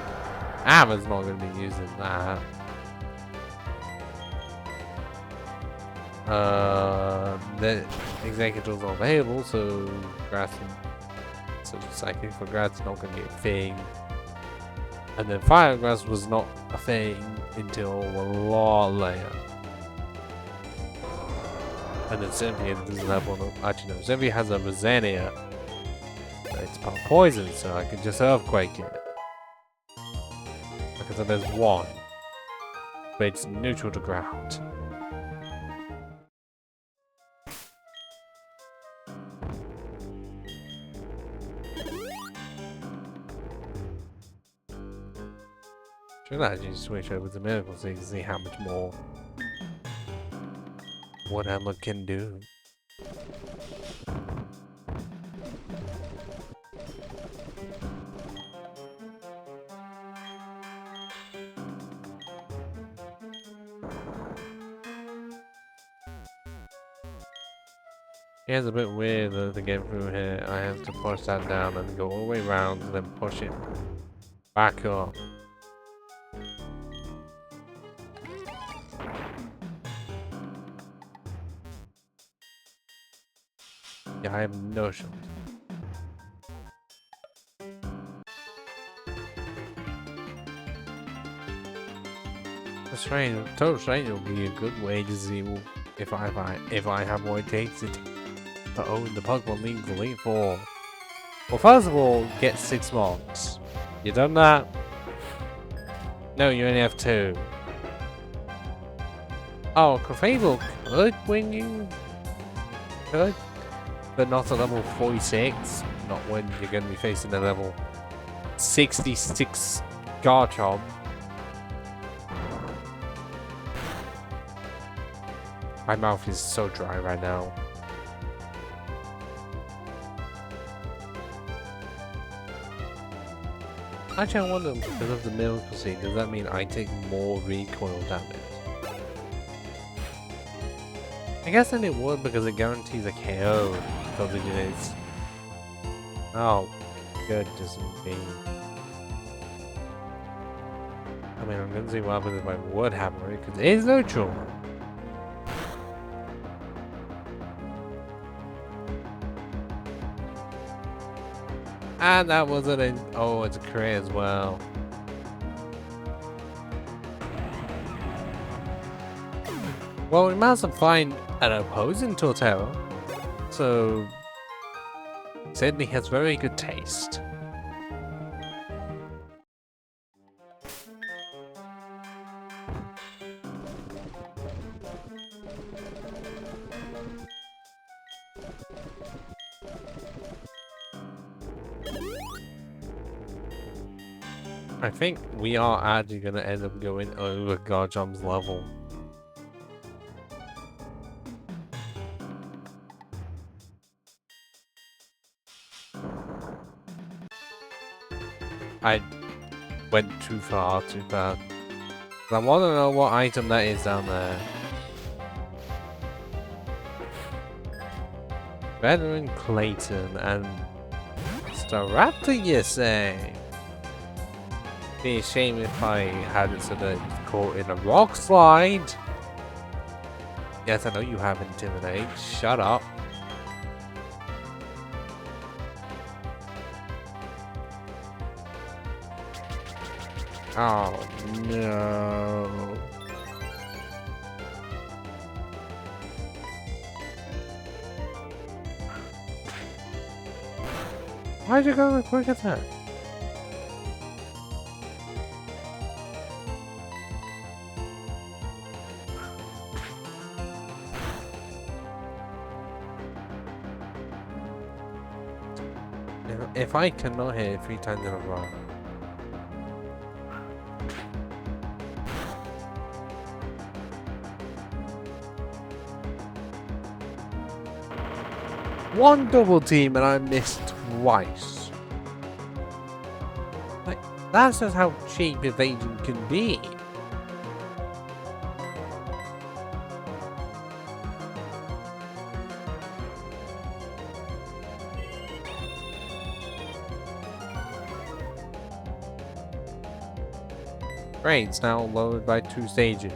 Ava's not going to be using that. The Executors are available, so grass and so Psychic for grass is not going to be a thing. And then Fire Grass was not a thing until a lot later. And then Cynthia doesn't have one. Actually, no, Cynthia has a Rosania. It's part poison, so I can just Earthquake it. Because there's one. But it's neutral to ground. Should I actually switch over to Miracle so you can see how much more what Emma can do? Yeah, it's a bit weird to get through here. I have to push that down and go all the way around and then push it back up. Yeah, I have no shot. Total Stranger will be a good way to see if I have what it takes to own the Pokemon League Elite Four. Well, first of all, get 6 months. You done that? No, you only have 2. Oh, Clefable could win you. Could. But not at level 46. Not when you're going to be facing a level 66 Garchomp. My mouth is so dry right now. Actually, I wonder, because of the Miracle Seed, does that mean I take more recoil damage? I guess then it would, because it guarantees a KO until the units. Oh, goodness me. I mean, I'm gonna see what happens if I would hammer it, because it is neutral. And that wasn't a... Oh, it's a career as well. Well, we must find an opposing Torterra. So... Sydney has very good taste. I think we are actually going to end up going over Garchomp's level. I went too far, too fast. I want to know what item that is down there. Veteran Clayton and Staraptor, you say? Be a shame if I had it so that it's caught in a rock slide. Yes, I know you have Intimidate. Shut up. Oh no. Why'd you go with quick attack? If I cannot hit it 3 times in a row. One double team and I missed twice. Like, that's just how cheap evasion can be. Great, it's now lowered by 2 stages.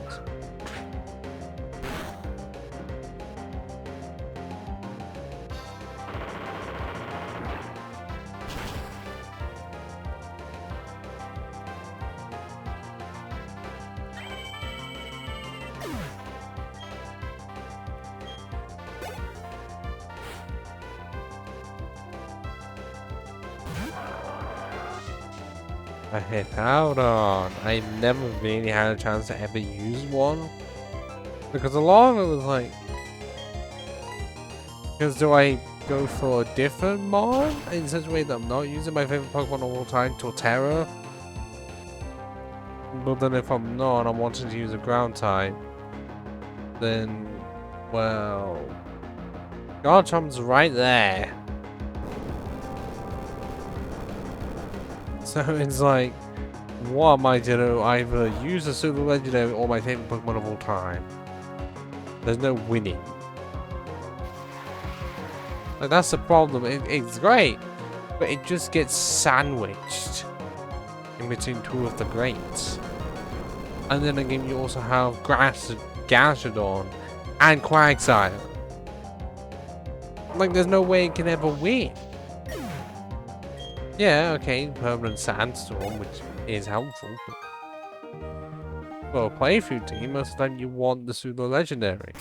I hit out on. I never really had a chance to ever use one. Because a lot of it was like... Because do I go for a different mod? In such a way that I'm not using my favorite Pokemon of all time, Torterra? But then if I'm not, I'm wanting to use a ground type. Then... Well... Garchomp's right there. So it's like, what am I to do? Either use a super legendary or my favorite Pokemon of all time. There's no winning. Like, that's the problem. It's great, but it just gets sandwiched in between 2 of the greats. And then again, you also have Gastrodon and Quagsire. Like, there's no way it can ever win. Yeah, okay, permanent sandstorm, which is helpful. But For a playthrough team, most of the time you want the pseudo legendary.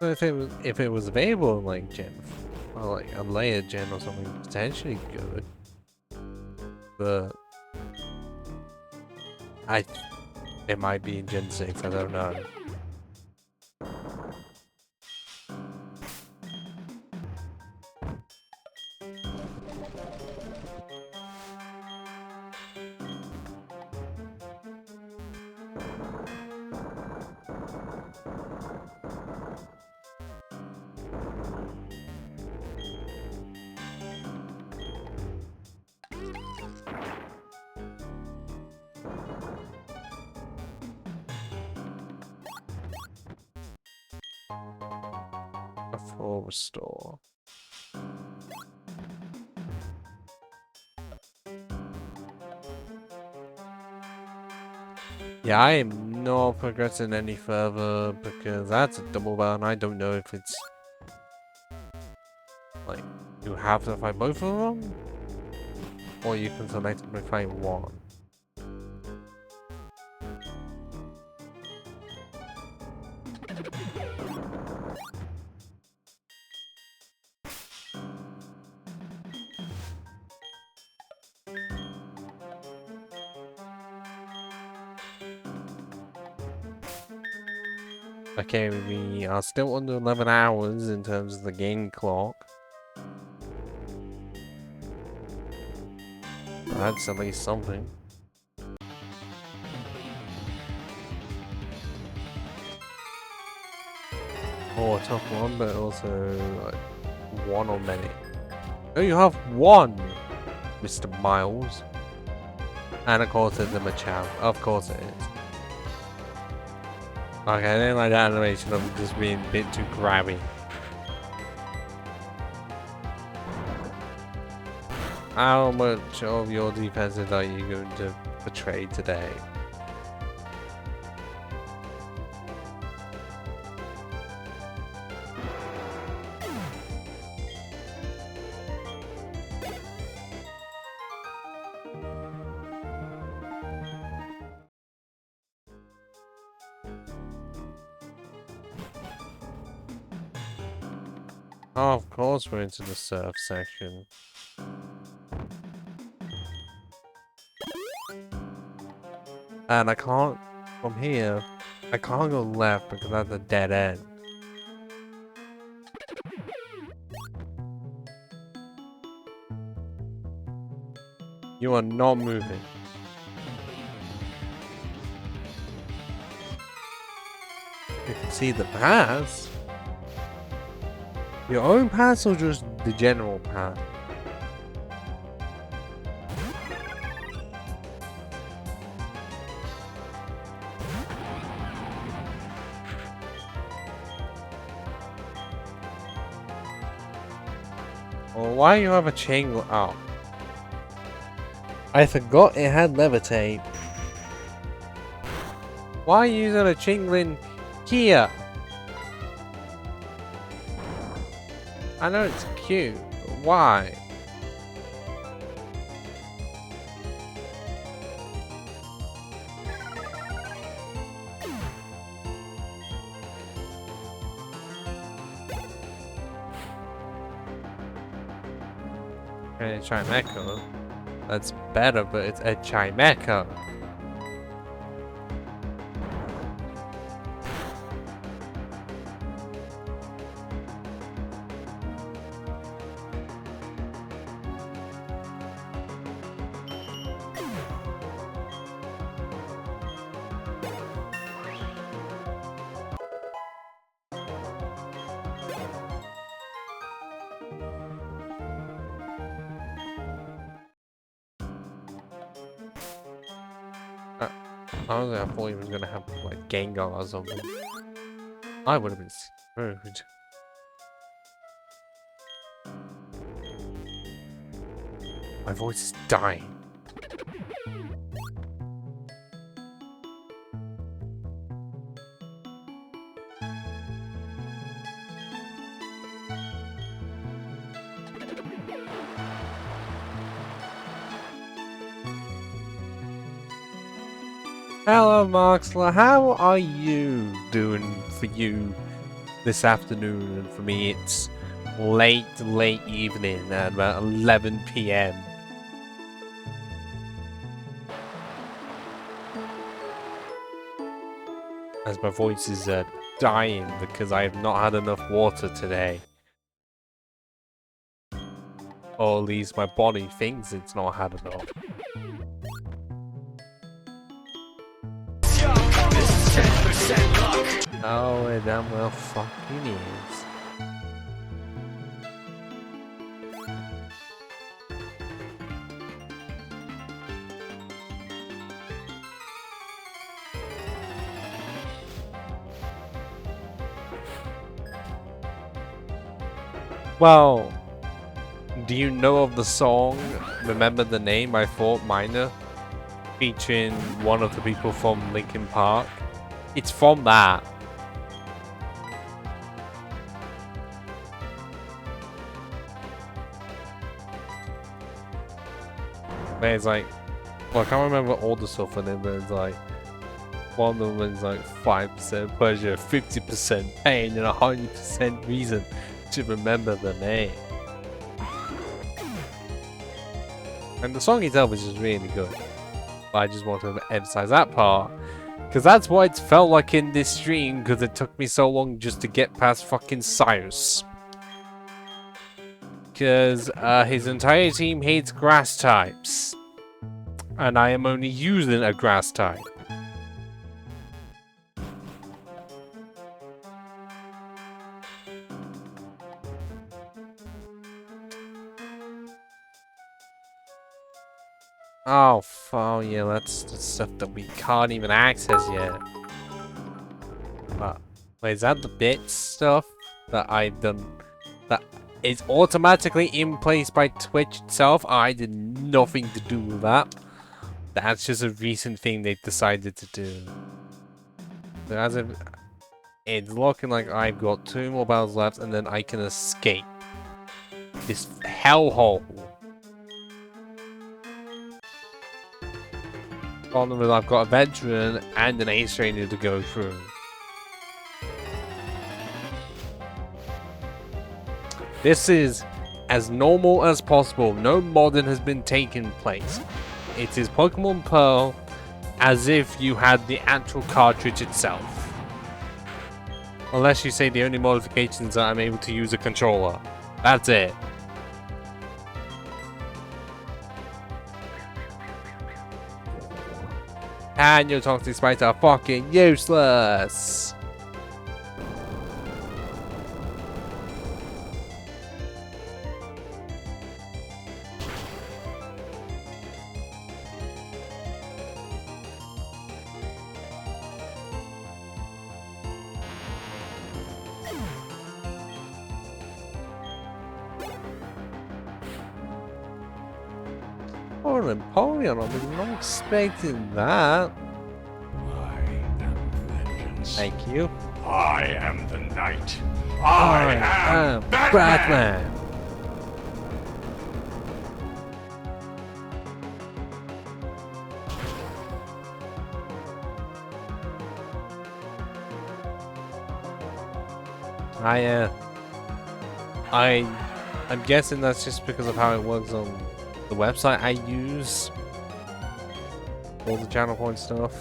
So if it was available in like Gen, or like a layer Gen or something, potentially good. But it might be in Gen 6. I don't know. A full restore. Yeah, I am not progressing any further because that's a double battle and I don't know if it's like you have to fight both of them or you can selectively fight one. Okay, we are still under 11 hours in terms of the game clock. That's at least something. Oh, a tough one, but also like one or many. Oh, you have one, Mr. Miles. And of course it's a Machado. Of course it is. Okay, I didn't like the animation of it just being a bit too grabby. How much of your defenses are you going to portray today? Oh, of course we're into the surf section. And I can't, from here, I can't go left because that's a dead end. You are not moving. You can see the pass. Your own pass or just the general pass? Well, why you have a chain? Oh. I forgot it had levitate. Why are you using a Chinglin here? I know it's cute, but why? Okay, Chimecho. That's better, but it's a Chimecho. Honestly, I thought he was gonna have like Gengar or something. I would have been screwed. My voice is dying. Hello, Marksler. How are you doing for you this afternoon? And for me, it's late evening at about 11 p.m. As my voice is dying because I have not had enough water today. Or at least my body thinks it's not had enough. Oh, it damn well fucking is. Well, do you know of the song Remember the Name by Fort Minor? Featuring one of the people from Linkin Park? It's from that. Where it's like, well, I can't remember all the stuff in it, but it's like, one of them is like 5% pleasure, 50% pain, and 100% reason to remember the name. And the song itself is just really good. But I just want to emphasize that part. Because that's what it felt like in this stream, because it took me so long just to get past fucking Cyrus. Because his entire team hates grass types. And I am only using a grass type. Oh yeah, that's the stuff that we can't even access yet. Wait, is that the bit stuff that I've done? That is automatically in place by Twitch itself? I did nothing to do with that. That's just a recent thing they decided to do. But as if it's looking like I've got 2 more battles left and then I can escape this hellhole. Problem is I've got a veteran and an ace trainer to go through. This is as normal as possible. No modding has been taking place. It is Pokemon Pearl as if you had the actual cartridge itself. Unless you say the only modifications are I'm able to use a controller. That's it. And your toxic sprites are fucking useless. Oh, Napoleon, I was not expecting that. I am vengeance. Thank you. I am the knight. I am Batman. Batman. I'm guessing that's just because of how it works on the website I use. All the channel point stuff.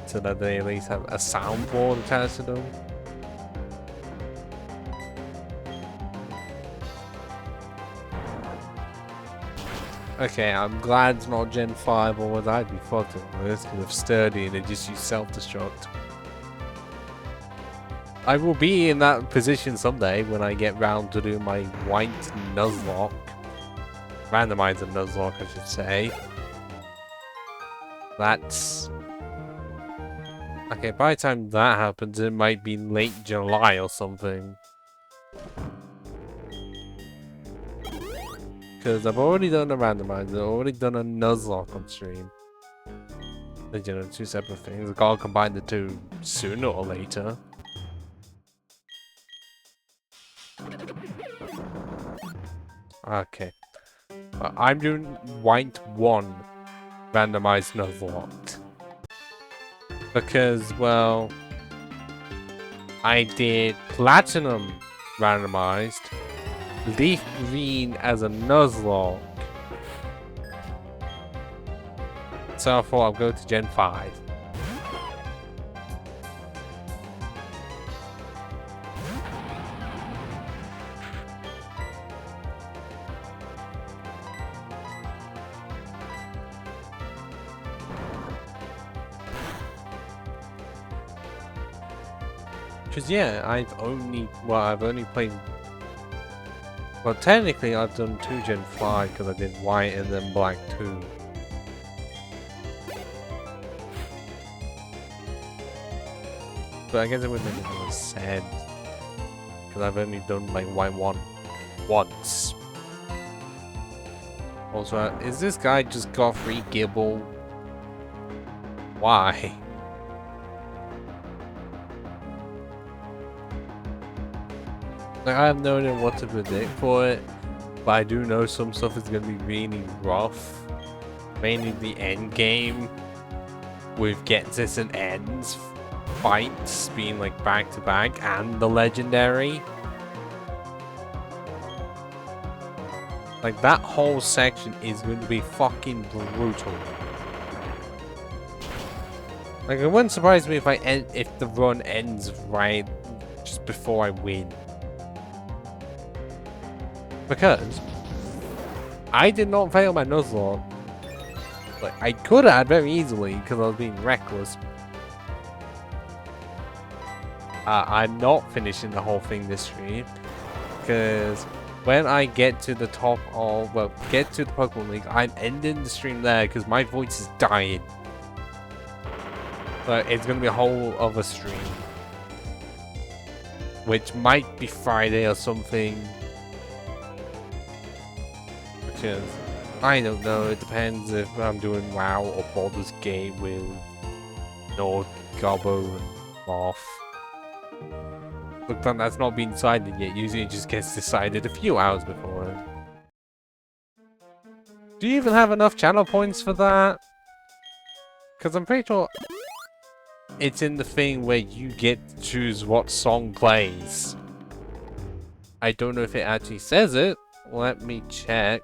So that they at least have a soundboard attached to them. Okay, I'm glad it's not Gen 5 or what I'd be fucked up with. It's kind of sturdy and they just use self-destruct. I will be in that position someday when I get round to do my white Nuzlocke. Randomizer Nuzlocke, I should say. That's... okay, by the time that happens, it might be late July or something. Because I've already done a randomizer, I've already done a Nuzlocke on stream. But, you know, 2 separate things. I've got to combine the 2 sooner or later. Okay. I'm doing white 1. randomized Nuzlocke. Because, well, I did Platinum randomized, Leaf Green as a Nuzlocke. So I thought I'll go to Gen 5. Because yeah, I've only played, well technically I've done 2 Gen 5 because I did white and then black too. But I guess it wouldn't make any sense because I've only done like white one once. Also, is this guy just got free Gibble? Why? Like, I have no idea what to predict for it, but I do know some stuff is going to be really rough. Mainly the end game with Gets and Ends fights being like back to back and the legendary. Like that whole section is going to be fucking brutal. Like it wouldn't surprise me if the run ends right just before I win. Because I did not fail my Nuzlocke. Like I could have very easily because I was being reckless. I'm not finishing the whole thing this stream because when I get to the top of, well, get to the Pokemon League, I'm ending the stream there because my voice is dying. But it's gonna be a whole other stream, which might be Friday or something. Because I don't know. It depends if I'm doing WoW or Baldur's Gate with Nord, Gobbo, and Moth. But then that's not been decided yet. Usually it just gets decided a few hours before. Do you even have enough channel points for that? Because I'm pretty sure it's in the thing where you get to choose what song plays. I don't know if it actually says it. Let me check.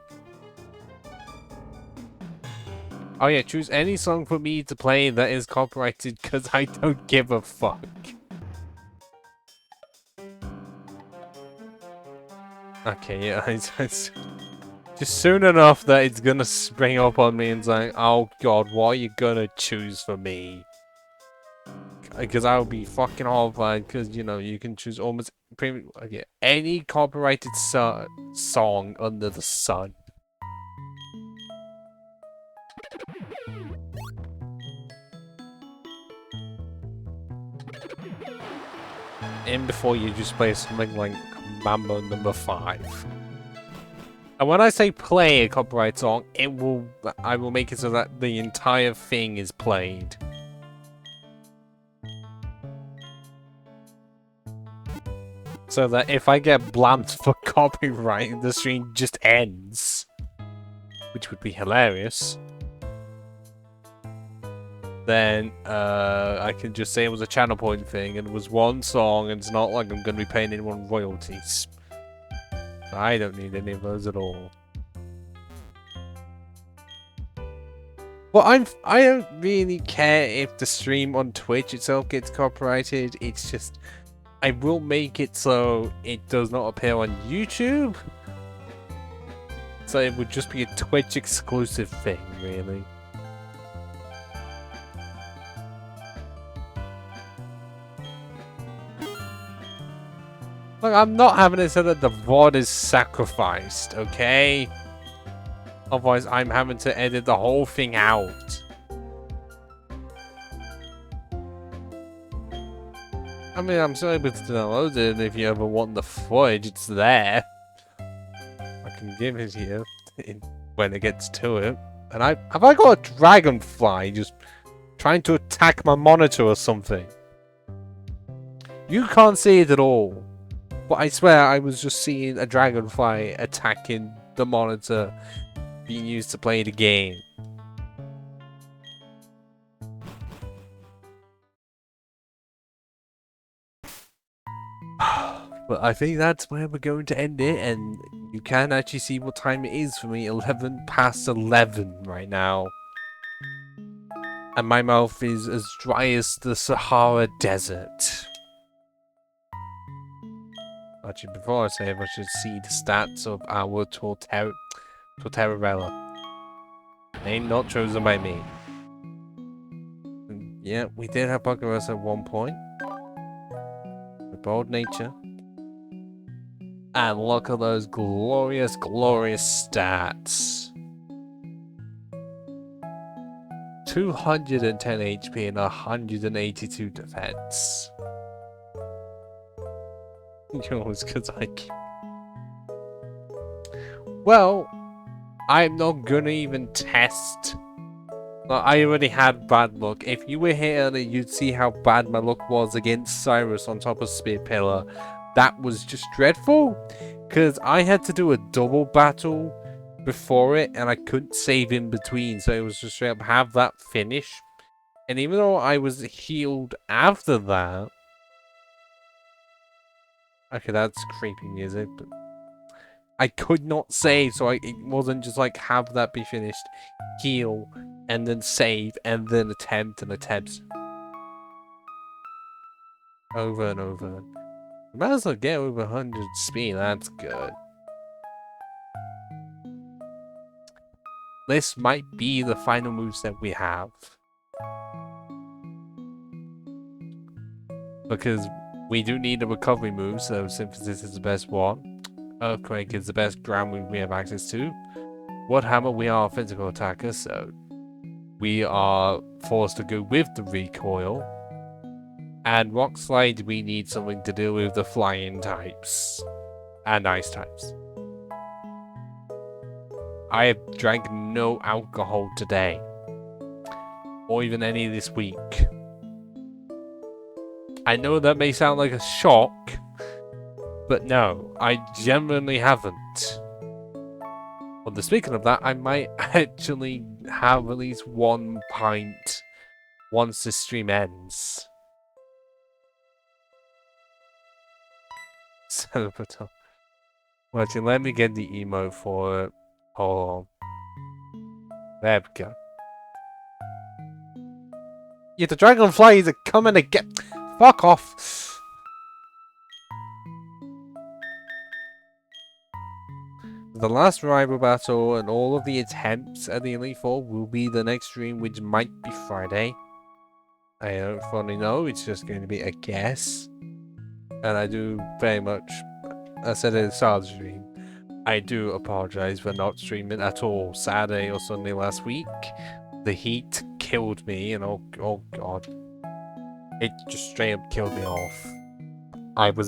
Oh yeah, choose any song for me to play that is copyrighted because I don't give a fuck. Okay, yeah, it's just soon enough that it's gonna spring up on me and it's like, oh god, what are you gonna choose for me? Because I would be fucking horrified because, you know, you can choose almost any copyrighted song under the sun. And before you just play something like Mambo number 5. And when I say play a copyright song, I will make it so that the entire thing is played. So that if I get blamed for copyright, the stream just ends. Which would be hilarious. Then I can just say it was a channel point thing and it was one song and it's not like I'm going to be paying anyone royalties. I don't need any of those at all. Well, I don't really care if the stream on Twitch itself gets copyrighted. It's just I will make it so it does not appear on YouTube. So it would just be a Twitch exclusive thing, really. Look, I'm not having it so that the VOD is sacrificed, okay? Otherwise, I'm having to edit the whole thing out. I mean, I'm still able to download it if you ever want the footage, it's there. I can give it to you when it gets to it. And have I got a dragonfly just trying to attack my monitor or something? You can't see it at all. But I swear I was just seeing a dragonfly attacking the monitor being used to play the game. But I think that's where we're going to end it, and you can actually see what time it is for me. 11 past 11 right now. And my mouth is as dry as the Sahara Desert. Actually, before I say it, I should see the stats of our Torterra. Name not chosen by me. Yeah, we did have Pokemon at one point. With bold nature. And look at those glorious, glorious stats. 210 HP and 182 defense. Yours, because well, I'm not gonna even test. I already had bad luck. If you were here earlier, you'd see how bad my luck was against Cyrus on top of Spear Pillar. That was just dreadful. Because I had to do a double battle before it, and I couldn't save in between. So it was just straight up have that finish. And even though I was healed after that... Okay, that's creepy music, but... I could not save, so it wasn't just like have that be finished, heal, and then save, and then attempt and attempt. Over and over. You might as well get over 100 speed, that's good. This might be the final moves that we have. Because we do need a recovery move, so Synthesis is the best one. Earthquake is the best ground move we have access to. Wood Hammer, we are a physical attacker, so we are forced to go with the recoil. And Rock Slide, we need something to deal with the flying types and ice types. I have drank no alcohol today, or even any this week. I know that may sound like a shock, but no, I genuinely haven't. Well, speaking of that, I might actually have at least 1 pint once the stream ends. Celebrator. Well, actually, let me get the emote for it. Hold on. There we go. Yeah, the dragonflies are coming to get... Fuck off! The last rival battle and all of the attempts at the Elite Four will be the next stream, which might be Friday. I don't fully know, it's just going to be a guess. And I do very much, I said at the start of the stream, I do apologize for not streaming at all Saturday or Sunday last week. The heat killed me, and oh god. It just straight up killed me off. I was